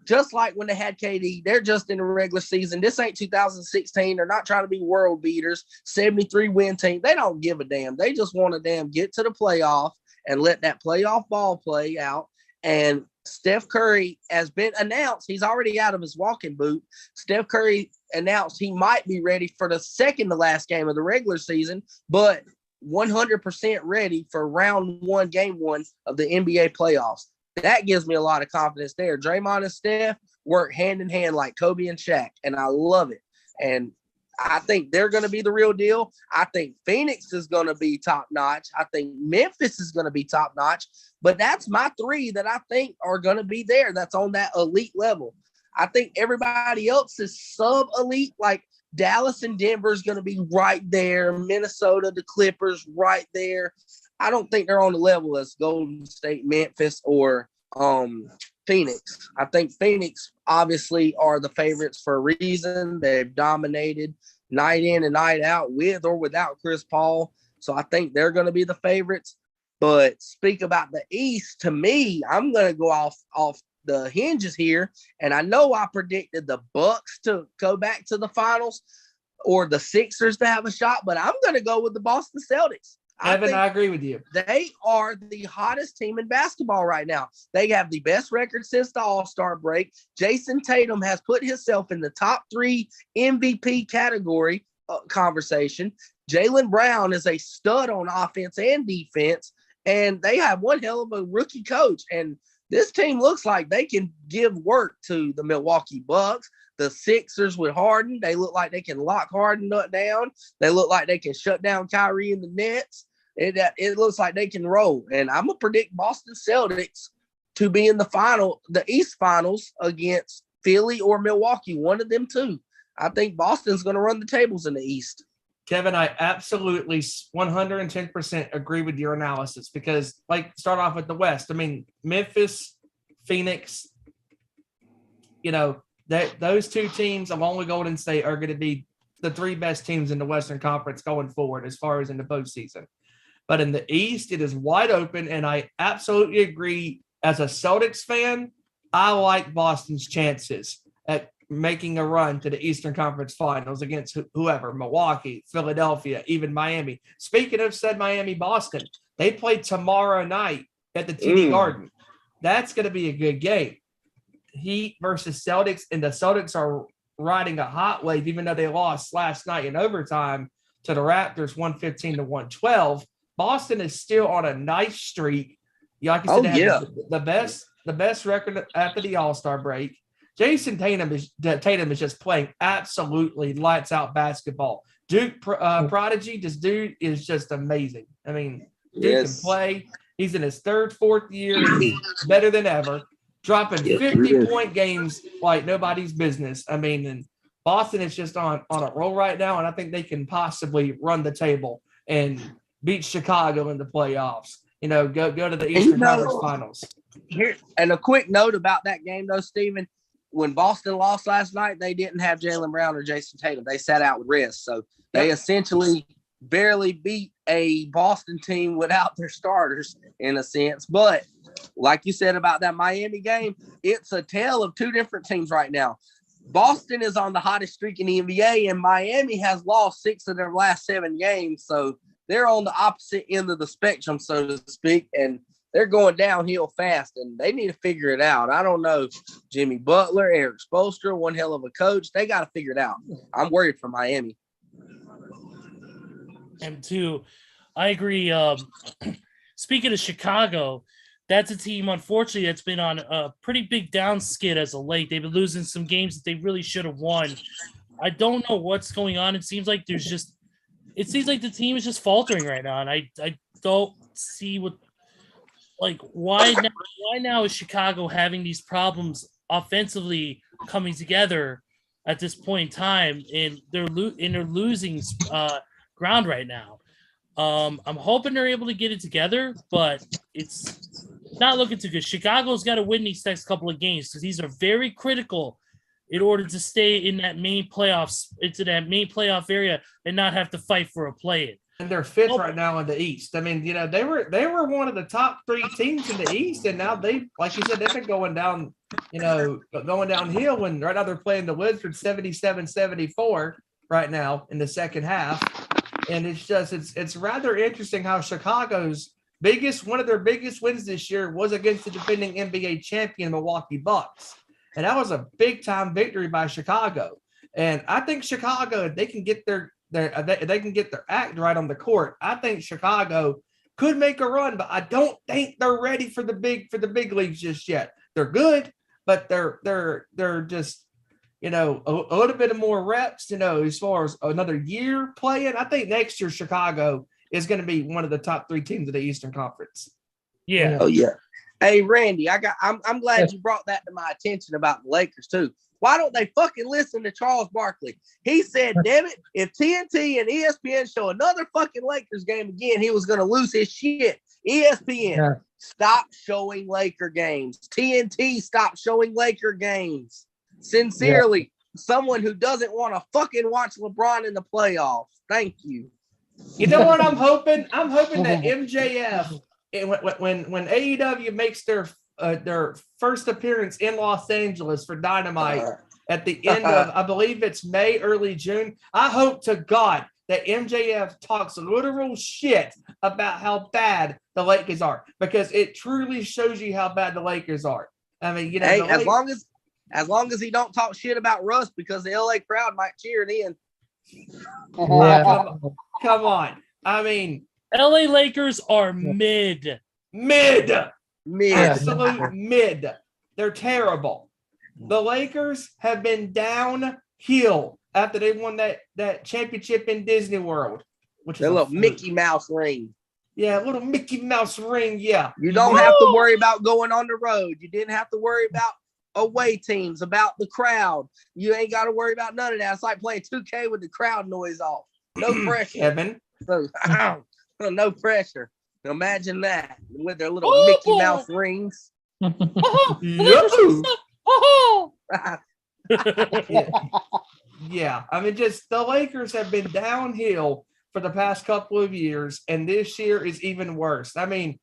[SPEAKER 7] just like when they had KD, they're just in the regular season. This ain't 2016. They're not trying to be world beaters, 73 win team. They don't give a damn. They just want to get to the playoff and let that playoff ball play out. And Steph Curry has been announced. He's already out of his walking boot. Steph Curry announced he might be ready for the second to last game of the regular season, but 100% ready for round 1, game 1 of the NBA playoffs. That gives me a lot of confidence there. Draymond and Steph work hand in hand like Kobe and Shaq, and I love it. And I think they're going to be the real deal. I think Phoenix is going to be top-notch. I think Memphis is going to be top-notch. But that's my 3 that I think are going to be there. That's on that elite level. I think everybody else is sub-elite, like Dallas and Denver is going to be right there. Minnesota, the Clippers, right there. I don't think they're on the level as Golden State, Memphis, or Phoenix. I think Phoenix obviously are the favorites for a reason. They've dominated night in and night out with or without Chris Paul. So I think they're going to be the favorites. But speak about the East, to me, I'm going to go off the hinges here. And I know I predicted the Bucks to go back to the finals or the Sixers to have a shot, but I'm going to go with the Boston Celtics.
[SPEAKER 4] Evan, I agree with you.
[SPEAKER 7] They are the hottest team in basketball right now. They have the best record since the All-Star break. Jason Tatum has put himself in the top 3 MVP category conversation. Jaylen Brown is a stud on offense and defense, and they have one hell of a rookie coach. And this team looks like they can give work to the Milwaukee Bucks. The Sixers with Harden, they look like they can lock Harden down. They look like they can shut down Kyrie in the Nets. It looks like they can roll. And I'm going to predict Boston Celtics to be in the East Finals against Philly or Milwaukee, one of them two. I think Boston's going to run the tables in the East.
[SPEAKER 4] Kevin, I absolutely 110% agree with your analysis because, start off with the West. I mean, Memphis, Phoenix, those 2 teams, along with Golden State, are going to be the 3 best teams in the Western Conference going forward as far as in the postseason. But in the East, it is wide open, and I absolutely agree. As a Celtics fan, I like Boston's chances at making a run to the Eastern Conference Finals against whoever, Milwaukee, Philadelphia, even Miami. Speaking of said Miami-Boston, they play tomorrow night at the TD Garden. That's going to be a good game. Heat versus Celtics, and the Celtics are riding a hot wave, even though they lost last night in overtime to the Raptors 115-112. Boston is still on a nice streak. Like I said, they have the best record after the All-Star break. Jason Tatum is just playing absolutely lights out basketball. Duke prodigy, this dude is just amazing. I mean, Duke can play. He's in his third, fourth year. He's better than ever, dropping 50-point games like nobody's business. I mean, and Boston is just on a roll right now, and I think they can possibly run the table and beat Chicago in the playoffs. Go to the Eastern Conference Finals.
[SPEAKER 7] Here, and a quick note about that game, though, Steven. When Boston lost last night, they didn't have Jaylen Brown or Jason Tatum. They sat out with rest. So they essentially barely beat a Boston team without their starters in a sense. But like you said about that Miami game, it's a tale of two different teams right now. Boston is on the hottest streak in the NBA, and Miami has lost 6 of their last 7 games. So they're on the opposite end of the spectrum, so to speak, and they're going downhill fast, and they need to figure it out. I don't know. Jimmy Butler, Eric Spoelstra, one hell of a coach. They got to figure it out. I'm worried for Miami.
[SPEAKER 3] And two, I agree. Speaking of Chicago, that's a team, unfortunately, that's been on a pretty big down skid as of late. They've been losing some games that they really should have won. I don't know what's going on. It seems like the team is just faltering right now, and I don't see why now is Chicago having these problems offensively coming together at this point in time, and they're losing ground right now. I'm hoping they're able to get it together, but it's not looking too good. Chicago's got to win these next couple of games because these are very critical in order to stay in that main playoff area and not have to fight for a play-in.
[SPEAKER 4] And they're fifth right now in the East. I mean, they were one of the top 3 teams in the East, and now they, like you said, they've been going down, going downhill. When right now they're playing the Wizards 77-74 right now in the second half, and it's rather interesting how Chicago's one of their biggest wins this year was against the defending NBA champion Milwaukee Bucks, and that was a big time victory by Chicago. And I think Chicago, if they can get they can get their act right on the court, I think Chicago could make a run, but I don't think they're ready for the big leagues just yet. They're good, but they're just, a little bit of more reps, as far as another year playing. I think next year Chicago is going to be one of the top 3 teams of the Eastern Conference.
[SPEAKER 3] Yeah.
[SPEAKER 7] Oh yeah. Hey Randy, I'm glad you brought that to my attention about the Lakers too. Why don't they fucking listen to Charles Barkley? He said, damn it, if TNT and ESPN show another fucking Lakers game again, he was going to lose his shit. ESPN, stop showing Laker games. TNT, stop showing Laker games. Sincerely, someone who doesn't want to fucking watch LeBron in the playoffs. Thank you.
[SPEAKER 4] You know what I'm hoping? I'm hoping that MJF, when AEW makes their first appearance in Los Angeles for Dynamite at the end of, I believe it's May, early June, I hope to God that MJF talks literal shit about how bad the Lakers are, because it truly shows you how bad the Lakers are. I mean,
[SPEAKER 7] hey, as long as he don't talk shit about Russ, because the LA crowd might cheer it in.
[SPEAKER 4] Come on. I mean,
[SPEAKER 3] LA Lakers are mid.
[SPEAKER 4] Absolute mid. They're terrible. The Lakers have been downhill after they won that championship in Disney World, which is
[SPEAKER 7] a little Mickey Mouse ring.
[SPEAKER 4] Yeah, a little Mickey Mouse ring. Yeah.
[SPEAKER 7] You don't have to worry about going on the road. You didn't have to worry about away teams, about the crowd. You ain't got to worry about none of that. It's like playing 2K with the crowd noise off. No pressure.
[SPEAKER 4] Kevin.
[SPEAKER 7] So, no pressure. Imagine that with their little Mickey Mouse rings.
[SPEAKER 4] Yeah. I mean, just the Lakers have been downhill for the past couple of years, and this year is even worse. I mean,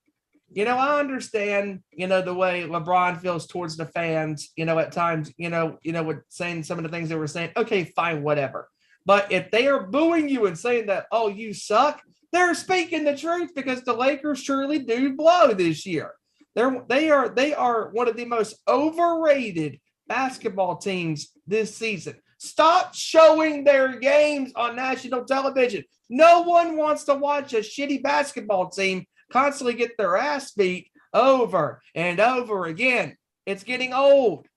[SPEAKER 4] I understand, the way LeBron feels towards the fans, at times, with saying some of the things they were saying. Okay, fine, whatever. But if they are booing you and saying that, oh, you suck, they're speaking the truth, because the Lakers surely do blow this year. They are one of the most overrated basketball teams this season. Stop showing their games on national television. No one wants to watch a shitty basketball team constantly get their ass beat over and over again. It's getting old.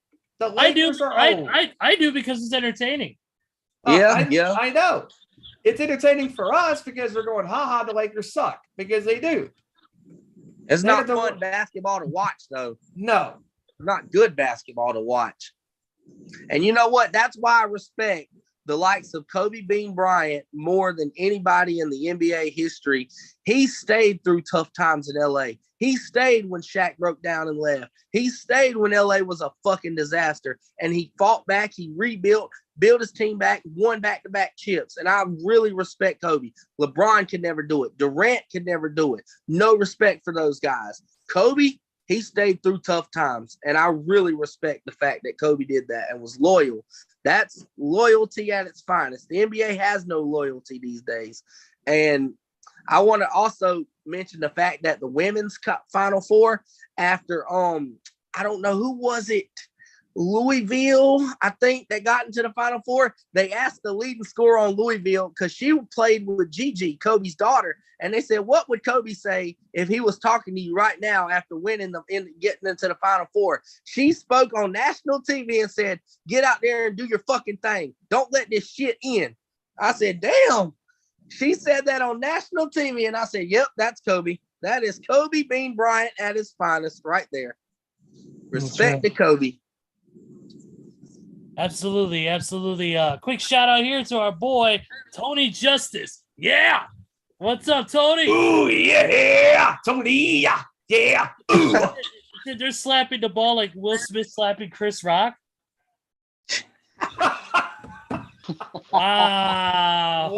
[SPEAKER 4] The
[SPEAKER 3] I do.
[SPEAKER 4] Lakers are old.
[SPEAKER 3] I do because it's entertaining.
[SPEAKER 7] Yeah.
[SPEAKER 4] I know. It's entertaining for us because we're going, ha, the Lakers suck, because they do.
[SPEAKER 7] It's
[SPEAKER 4] They're
[SPEAKER 7] not
[SPEAKER 4] the-
[SPEAKER 7] fun basketball to watch, though.
[SPEAKER 4] No.
[SPEAKER 7] Not good basketball to watch. And you know what? That's why I respect the likes of Kobe Bean Bryant more than anybody in the NBA history. He stayed through tough times in LA. He stayed when Shaq broke down and left. He stayed when LA was a fucking disaster. And he fought back. He rebuilt, built his team back, won back-to-back chips. And I really respect Kobe. LeBron could never do it. Durant could never do it. No respect for those guys. Kobe, he stayed through tough times. And I really respect the fact that Kobe did that and was loyal. That's loyalty at its finest. The NBA has no loyalty these days. And I want to also mention the fact that the women's Final Four after, I don't know, who was it? Louisville, I think, they got into the Final Four. They asked the leading scorer on Louisville because she played with Gigi, Kobe's daughter. And they said, what would Kobe say if he was talking to you right now after winning getting into the Final Four? She spoke on national TV and said, get out there and do your fucking thing. Don't let this shit in. I said, damn. She said that on national TV. And I said, yep, that's Kobe. That is Kobe Bean Bryant at his finest right there. Respect to Kobe.
[SPEAKER 3] Absolutely. Quick shout out here to our boy Tony Justice. Yeah. What's up, Tony?
[SPEAKER 4] Ooh, yeah, Tony, yeah. Ooh.
[SPEAKER 3] They're slapping the ball like Will Smith slapping Chris Rock. Wow.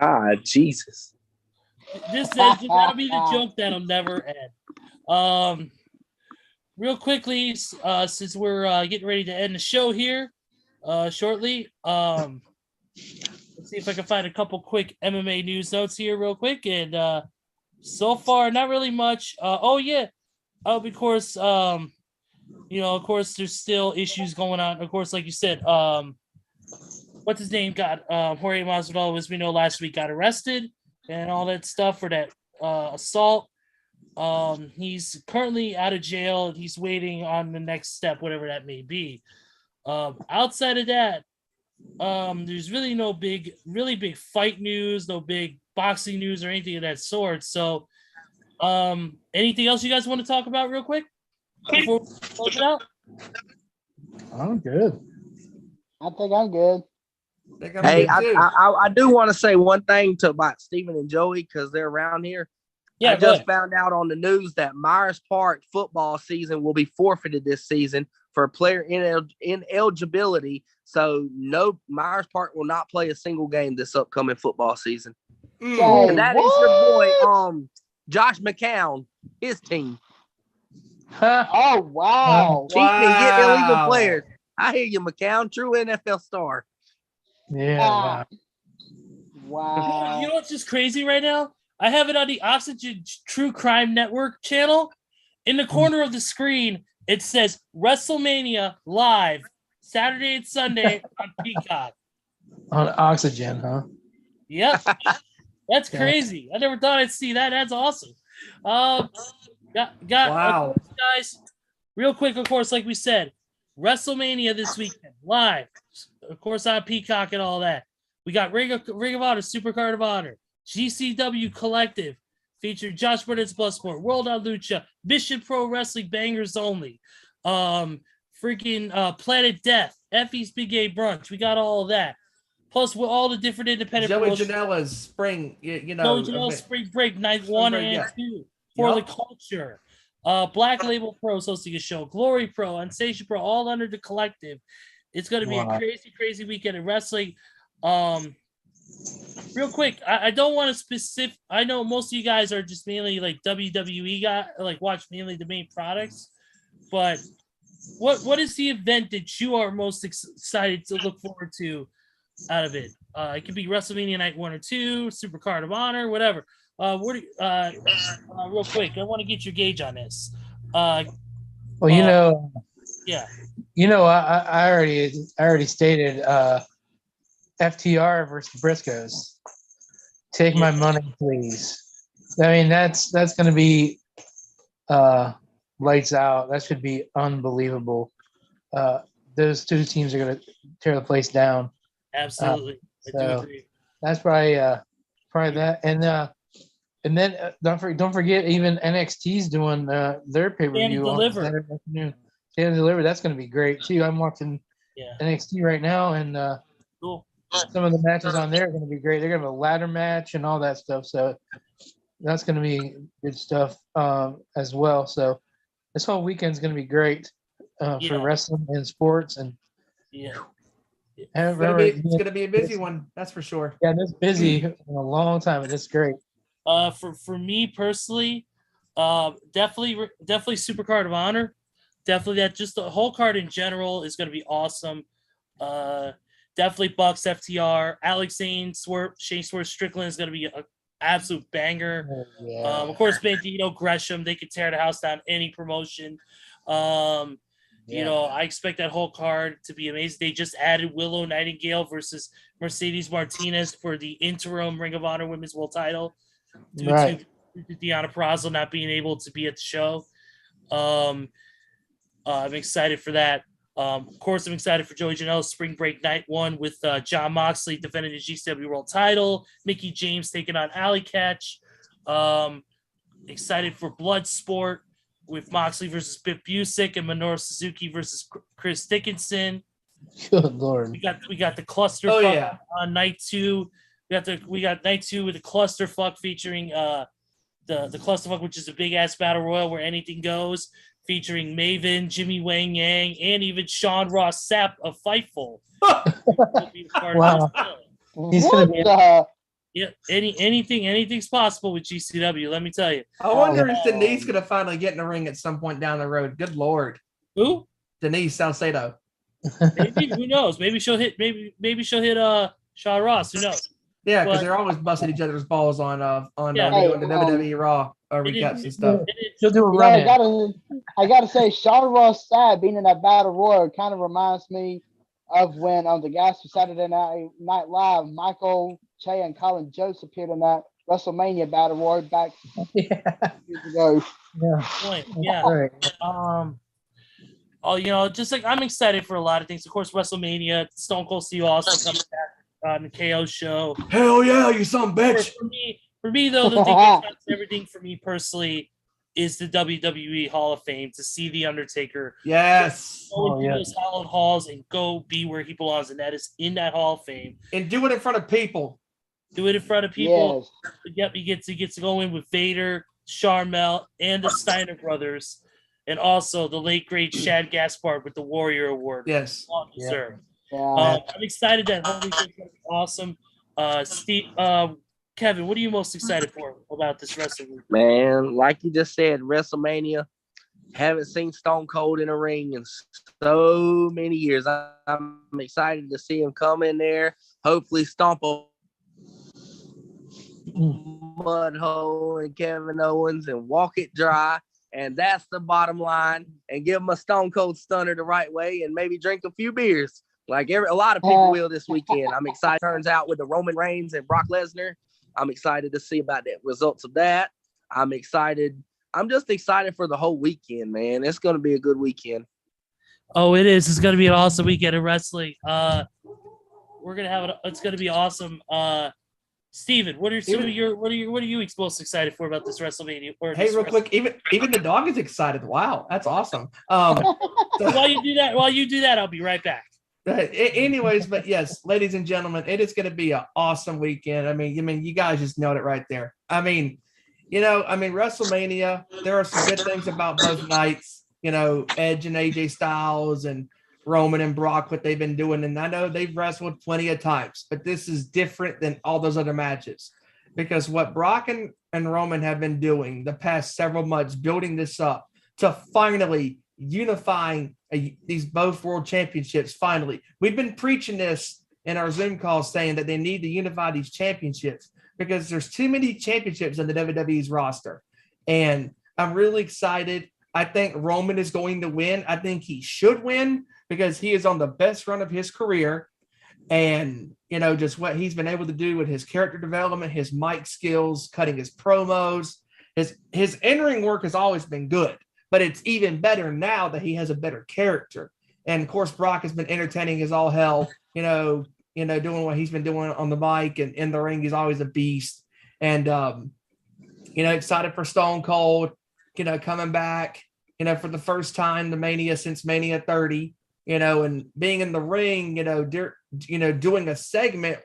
[SPEAKER 4] Wow.
[SPEAKER 7] Jesus.
[SPEAKER 3] That'll be the joke that'll never end. Real quickly, since we're getting ready to end the show here shortly, let's see if I can find a couple quick MMA news notes here real quick. And so far, not really much. Of course, of course, there's still issues going on. Of course, like you said, what's his name got Jorge Masvidal, as we know, last week got arrested and all that stuff for that assault. He's currently out of jail and he's waiting on the next step, whatever that may be. Outside of that, there's really no really big fight news, no big boxing news or anything of that sort. So, anything else you guys want to talk about real quick before we close it out?
[SPEAKER 6] I'm good.
[SPEAKER 5] I think I'm good.
[SPEAKER 7] Hey, I do want to say one thing about Stephen and Joey because they're around here.
[SPEAKER 3] Yeah,
[SPEAKER 7] I just found out on the news that Myers Park football season will be forfeited this season for player ineligibility. So Myers Park will not play a single game this upcoming football season. And that is your boy, Josh McCown, his team.
[SPEAKER 5] Oh, wow.
[SPEAKER 7] Cheating and getting illegal players. I hear you, McCown, true NFL star.
[SPEAKER 6] Yeah.
[SPEAKER 5] Wow.
[SPEAKER 3] You know what's just crazy right now? I have it on the Oxygen True Crime Network channel. In the corner of the screen, it says WrestleMania live Saturday and Sunday on Peacock.
[SPEAKER 6] On Oxygen, huh?
[SPEAKER 3] Yep. That's crazy. I never thought I'd see that. That's awesome. Wow. Guys, real quick, of course, like we said, WrestleMania this weekend, live. Of course, on Peacock and all that. We got Ring of Honor, Supercard of Honor, GCW Collective, featuring Josh Burnett's Bloodsport, World on Lucha, Mission Pro Wrestling Bangers Only, Planet Death, Effie's Big A Brunch. We got all of that. Plus, with all the different independent
[SPEAKER 4] Joey Janela's spring,
[SPEAKER 3] Joey Janela's Spring Break, night 1 and 2 for the culture. Black Label Pros hosting a show, Glory Pro, Unsation Pro, all under the Collective. It's going to be a crazy, crazy weekend of wrestling. Real quick, I don't want to specific. I know most of you guys are just mainly like WWE guy, like watch mainly the main products. But what is the event that you are most excited to look forward to out of it? It could be WrestleMania night 1 or 2, Supercard of Honor, whatever. Real quick, I want to get your gauge on this.
[SPEAKER 6] I already stated FTR versus Briscoes. Take my money, please. I mean, that's going to be lights out. That should be unbelievable. Those two teams are going to tear the place down.
[SPEAKER 3] Absolutely. I do
[SPEAKER 6] So
[SPEAKER 3] agree.
[SPEAKER 6] that's probably that. And then don't forget, even NXT's doing their pay-per-view on
[SPEAKER 3] Deliver.
[SPEAKER 6] Saturday afternoon. Stand and Deliver. That's going to be great too. I'm watching NXT right now, and
[SPEAKER 3] Cool.
[SPEAKER 6] some of the matches on there are going to be great. They're going to have a ladder match and all that stuff. So that's going to be good stuff as well. So this whole weekend's going to be great for wrestling and sports. And
[SPEAKER 3] Yeah.
[SPEAKER 4] It's gonna be a busy one, that's for sure.
[SPEAKER 6] Yeah, it's busy in a long time, and it's great.
[SPEAKER 3] For me personally, definitely Supercard of Honor. Definitely that. Just the whole card in general is going to be awesome. Definitely Bucks FTR, Alex Zane, Shane Swerve Strickland is going to be an absolute banger.
[SPEAKER 6] Oh, yeah.
[SPEAKER 3] Of course, Bandito, Gresham, they could tear the house down any promotion. You know, I expect that whole card to be amazing. They just added Willow Nightingale versus Mercedes Martinez for the interim Ring of Honor Women's World Title due to Deonna Purrazzo not being able to be at the show. I'm excited for that. Of course, I'm excited for Joey Janela's Spring Break Night 1 with Jon Moxley defending the GCW World Title, Mickey James taking on Alley Catch. Excited for Bloodsport with Moxley versus Biff Busick and Minoru Suzuki versus Chris Dickinson.
[SPEAKER 6] Good Lord.
[SPEAKER 3] We got the cluster on night 2. We got night 2 with the clusterfuck featuring the clusterfuck, which is a big ass battle royal where anything goes, featuring Maven, Jimmy Wang Yang, and even Sean Ross Sapp of Fightful.
[SPEAKER 6] Wow. He's gonna be
[SPEAKER 3] anything's possible with GCW. Let me tell you.
[SPEAKER 4] I wonder if Denise gonna finally get in the ring at some point down the road. Good Lord.
[SPEAKER 3] Who?
[SPEAKER 4] Denise Salcedo.
[SPEAKER 3] Maybe, who knows? Maybe she'll hit. Maybe she'll hit Sean Ross. Who knows?
[SPEAKER 4] Yeah, because they're always busting each other's balls on the WWE Raw recaps and stuff.
[SPEAKER 6] She'll do a run.
[SPEAKER 5] I gotta say, Sean Ross Sapp being in that battle royal kind of reminds me of when the guys from Saturday Night Live, Michael Che and Colin Jost appeared in that WrestleMania battle royal back years ago.
[SPEAKER 3] Yeah.
[SPEAKER 6] Right.
[SPEAKER 3] Just like I'm excited for a lot of things. Of course, WrestleMania, Stone Cold Steve Austin coming back on the KO show.
[SPEAKER 4] Hell yeah, you son of a bitch.
[SPEAKER 3] For me though, the thing that counts everything for me personally is the WWE Hall of Fame, to see The Undertaker.
[SPEAKER 4] Yes.
[SPEAKER 3] Go into those hallowed halls and go be where he belongs, and that is in that Hall of Fame.
[SPEAKER 4] And do it in front of people.
[SPEAKER 3] Do it in front of people. Yes. Yep, he gets to go in with Vader, Sharmell, and the Steiner brothers, and also the late great Shad Gaspard with the Warrior Award.
[SPEAKER 4] Yes.
[SPEAKER 3] Well deserved.
[SPEAKER 5] Yeah.
[SPEAKER 3] I'm excited that whole weekend's gonna be awesome. Steve, Kevin, what are you most excited for about this wrestling week?
[SPEAKER 7] Man, like you just said, WrestleMania. Haven't seen Stone Cold in a ring in so many years. I'm excited to see him come in there, hopefully stomp a mud hole in Kevin Owens and walk it dry. And that's the bottom line. And give him a Stone Cold Stunner the right way and maybe drink a few beers like a lot of people will this weekend. I'm excited. Turns out with the Roman Reigns and Brock Lesnar. I'm excited to see about the results of that. I'm excited. I'm just excited for the whole weekend, man. It's going to be a good weekend.
[SPEAKER 3] Oh, it is. It's going to be an awesome weekend of wrestling. We're going to have it. It's going to be awesome. Steven, what are you most excited for about this WrestleMania?
[SPEAKER 4] Quick, even the dog is excited. Wow, that's awesome.
[SPEAKER 3] So while you do that, I'll be right back.
[SPEAKER 4] Anyways, but yes, ladies and gentlemen, it is going to be an awesome weekend. I mean, you guys just nailed it right there. WrestleMania, there are some good things about both nights. Edge and AJ Styles and Roman and Brock, what they've been doing. And I know they've wrestled plenty of times, but this is different than all those other matches, because what Brock and Roman have been doing the past several months, building this up to finally unifying these both world championships. Finally, we've been preaching this in our Zoom calls, saying that they need to unify these championships because there's too many championships on the WWE's roster. And I'm really excited. I think Roman is going to win. I think he should win because he is on the best run of his career. And, just what he's been able to do with his character development, his mic skills, cutting his promos, his in-ring work has always been good. but it's even better now that he has a better character. And of course, Brock has been entertaining as all hell, doing what he's been doing on the mic and in the ring. He's always a beast. And, excited for Stone Cold, coming back, for the first time to Mania since Mania 30, and being in the ring, doing a segment,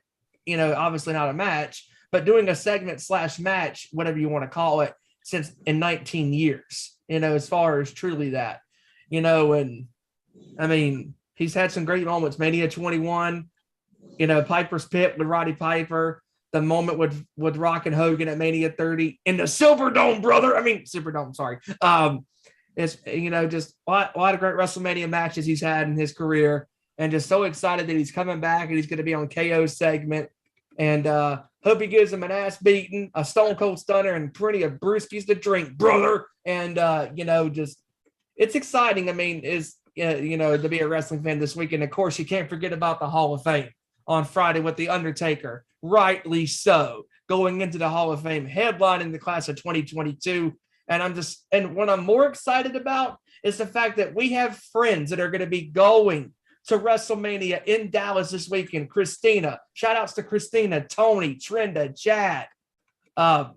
[SPEAKER 4] obviously not a match, but doing a segment / match, whatever you want to call it, since in 19 years, as far as truly that, and I mean, he's had some great moments. Mania 21, Piper's Pit with Roddy Piper, the moment with Rock and Hogan at Mania 30 in the Superdome, sorry. It's, just a lot of great WrestleMania matches he's had in his career, and just so excited that he's coming back and he's going to be on KO's segment. And hope he gives him an ass beating, a Stone Cold Stunner, and plenty of brewskis to drink, brother. And, just it's exciting. I mean, to be a wrestling fan this weekend. Of course, you can't forget about the Hall of Fame on Friday with The Undertaker, rightly so, going into the Hall of Fame, headlining the class of 2022. And what I'm more excited about is the fact that we have friends that are going to be going to WrestleMania in Dallas this weekend. Christina, shout outs to Christina, Tony, Trenda, Chad. The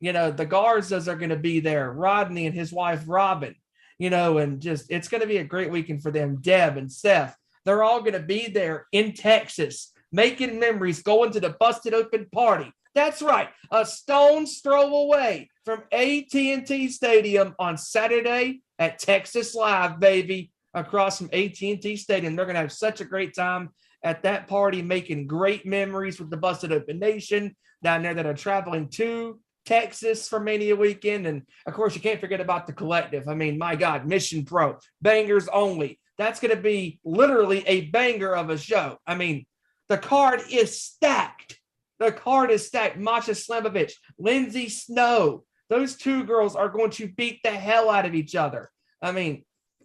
[SPEAKER 4] Garzas are going to be there, Rodney and his wife, Robin, and just, it's going to be a great weekend for them. Deb and Seth, they're all going to be there in Texas, making memories, going to the Busted Open Party. That's right, a stone's throw away from AT&T Stadium on Saturday at Texas Live, baby, across from AT&T Stadium. They're going to have such a great time at that party, making great memories with the Busted Open Nation down there that are traveling to Texas for Mania weekend. And of course, you can't forget about the collective. I mean, my God, Mission Pro, bangers only. That's going to be literally a banger of a show. I mean, the card is stacked. The card is stacked. Masha Slamovich, Lindsay Snow. Those two girls are going to beat the hell out of each other. I mean,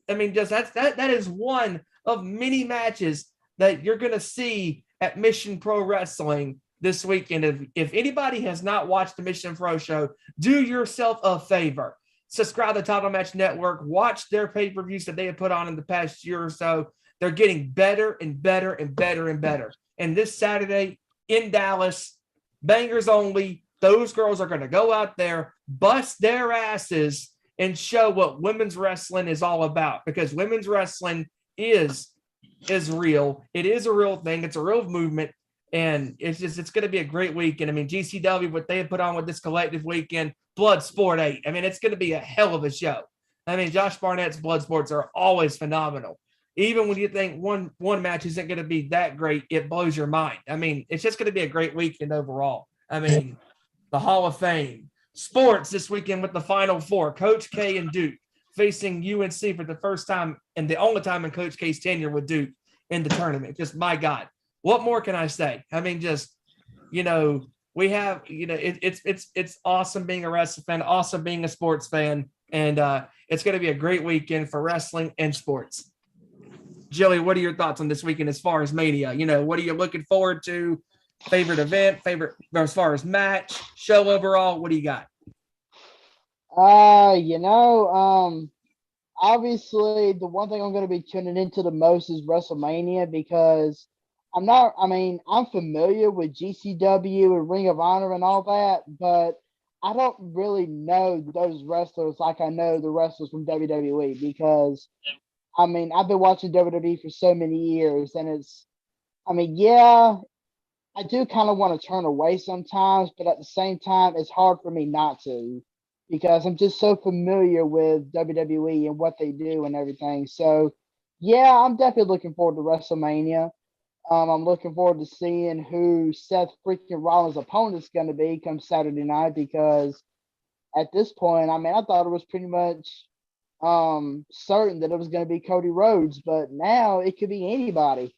[SPEAKER 4] just that is one of many matches that you're going to see at Mission Pro Wrestling this weekend. If anybody has not watched the Mission Pro show, do yourself a favor. Subscribe to Title Match Network. Watch their pay-per-views that they have put on in the past year or so. They're getting better and better and better and better. And this Saturday in Dallas, bangers only. Those girls are going to go out there, bust their asses, and show what women's wrestling is all about. Because women's wrestling is real. It is a real thing. It's a real movement. And it's going to be a great weekend. I mean, GCW, what they have put on with this collective weekend, Bloodsport 8. I mean, it's going to be a hell of a show. I mean, Josh Barnett's Bloodsports are always phenomenal. Even when you think one match isn't going to be that great, it blows your mind. I mean, it's just going to be a great weekend overall. I mean, the Hall of Fame. Sports this weekend with the Final Four. Coach K and Duke facing UNC for the first time and the only time in Coach K's tenure with Duke in the tournament. Just, my God. What more can I say? I mean, just, we have, it's awesome being a wrestling fan, awesome being a sports fan, and it's going to be a great weekend for wrestling and sports. Joey, what are your thoughts on this weekend as far as Mania? What are you looking forward to? Favorite event, as far as match, show overall, what do you got?
[SPEAKER 5] Obviously the one thing I'm going to be tuning into the most is WrestleMania, because I'm familiar with GCW and Ring of Honor and all that, but I don't really know those wrestlers like I know the wrestlers from WWE, because I've been watching WWE for so many years, and I do kind of want to turn away sometimes, but at the same time, it's hard for me not to, because I'm just so familiar with WWE and what they do and everything. So, yeah, I'm definitely looking forward to WrestleMania. I'm looking forward to seeing who Seth freaking Rollins' opponent's going to be come Saturday night, because at this point, I thought it was pretty much certain that it was going to be Cody Rhodes, but now it could be anybody.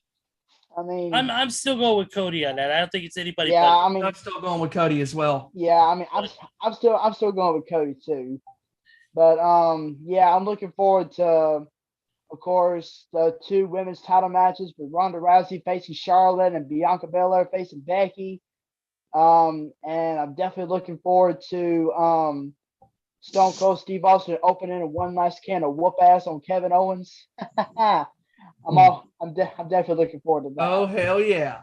[SPEAKER 3] I'm still going with Cody on that. I don't think it's anybody.
[SPEAKER 5] Yeah,
[SPEAKER 3] better.
[SPEAKER 4] I'm still going with Cody as well.
[SPEAKER 5] Yeah, I'm still going with Cody too. But yeah, I'm looking forward to, of course, the two women's title matches with Ronda Rousey facing Charlotte and Bianca Belair facing Becky. And I'm definitely looking forward to Stone Cold Steve Austin opening a one nice can of whoop ass on Kevin Owens. I'm definitely looking forward to that.
[SPEAKER 4] Oh hell yeah!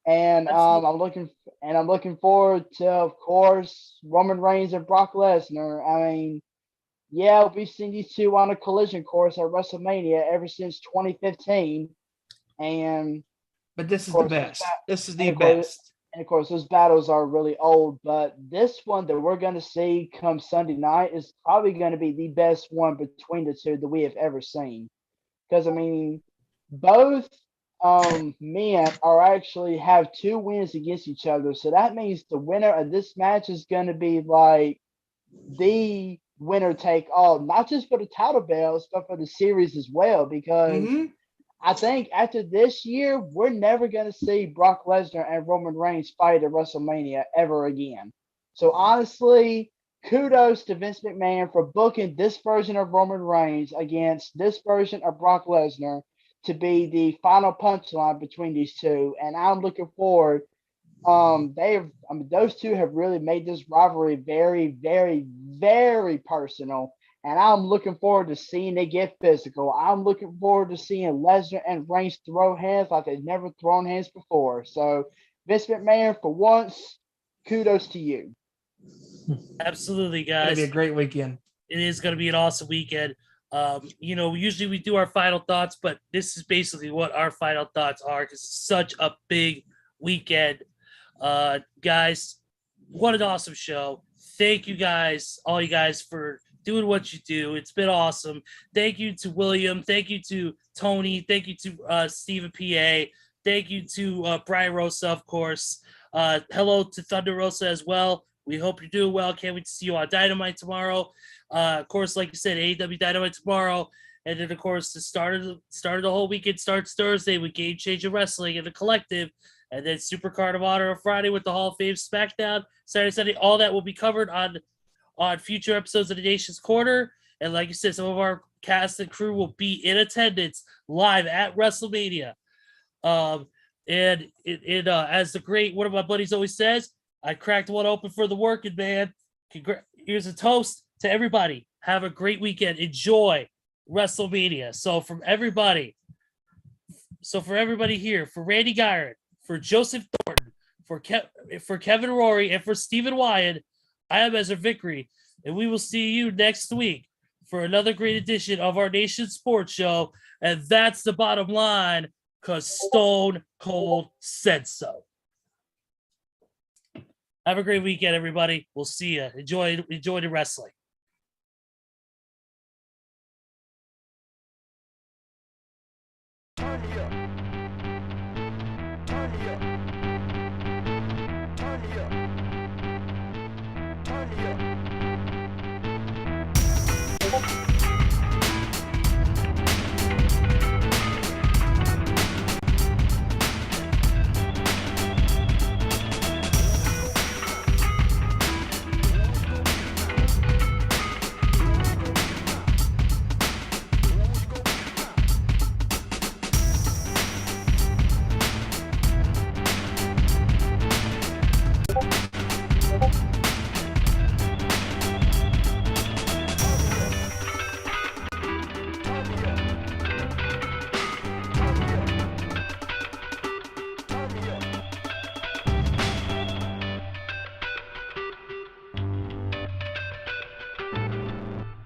[SPEAKER 5] And
[SPEAKER 3] Absolutely.
[SPEAKER 5] I'm looking forward to, of course, Roman Reigns and Brock Lesnar. I mean, yeah, we've seen these two on a collision course at WrestleMania ever since 2015, and
[SPEAKER 4] But this is
[SPEAKER 5] of
[SPEAKER 4] the
[SPEAKER 5] course,
[SPEAKER 4] best. This is the
[SPEAKER 5] and of course,
[SPEAKER 4] best.
[SPEAKER 5] and of course, those battles are really old. But this one that we're going to see come Sunday night is probably going to be the best one between the two that we have ever seen. Because I mean, both men are actually have 2 wins against each other. So that means the winner of this match is going to be like the winner take all, not just for the title belts, but for the series as well. Because
[SPEAKER 4] Hmm.
[SPEAKER 5] I think after this year, we're never going to see Brock Lesnar and Roman Reigns fight at WrestleMania ever again. So honestly, kudos to Vince McMahon for booking this version of Roman Reigns against this version of Brock Lesnar to be the final punchline between these two. And I'm looking forward. Those two have really made this rivalry very, very, very personal. And I'm looking forward to seeing it get physical. I'm looking forward to seeing Lesnar and Reigns throw hands like they've never thrown hands before. So, Vince McMahon, for once, kudos to you.
[SPEAKER 3] Absolutely,
[SPEAKER 4] Gonna
[SPEAKER 3] guys.
[SPEAKER 4] be a great weekend.
[SPEAKER 3] It is going to be an awesome weekend. Usually we do our final thoughts, but this is basically what our final thoughts are because it's such a big weekend. Guys, what an awesome show. Thank you guys, all you guys, for doing what you do. It's been awesome. Thank you to William. Thank you to Tony. Thank you to Stephen PA. Thank you to Brian Rosa, of course. Hello to Thunder Rosa as well. We hope you're doing well. Can't wait to see you on Dynamite tomorrow. Of course, like you said, AEW Dynamite tomorrow. And then, of course, the start of the whole weekend starts Thursday with Game Changer Wrestling and the Collective. And then Super Card of Honor on Friday with the Hall of Fame SmackDown. Saturday, Sunday, all that will be covered on future episodes of the Nation's Corner. And like you said, some of our cast and crew will be in attendance live at WrestleMania. And as the great one of my buddies always says, I cracked one open for the working man. Here's a toast to everybody. Have a great weekend. Enjoy WrestleMania. So for everybody here, for Randy Giron, for Joseph Thornton, for Kevin Rory, and for Stephen Wyand, I am Ezra Vickery, and we will see you next week for another great edition of our Nation Sports Show. And that's the bottom line, because Stone Cold said so. Have a great weekend, everybody. We'll see you. Enjoy the wrestling.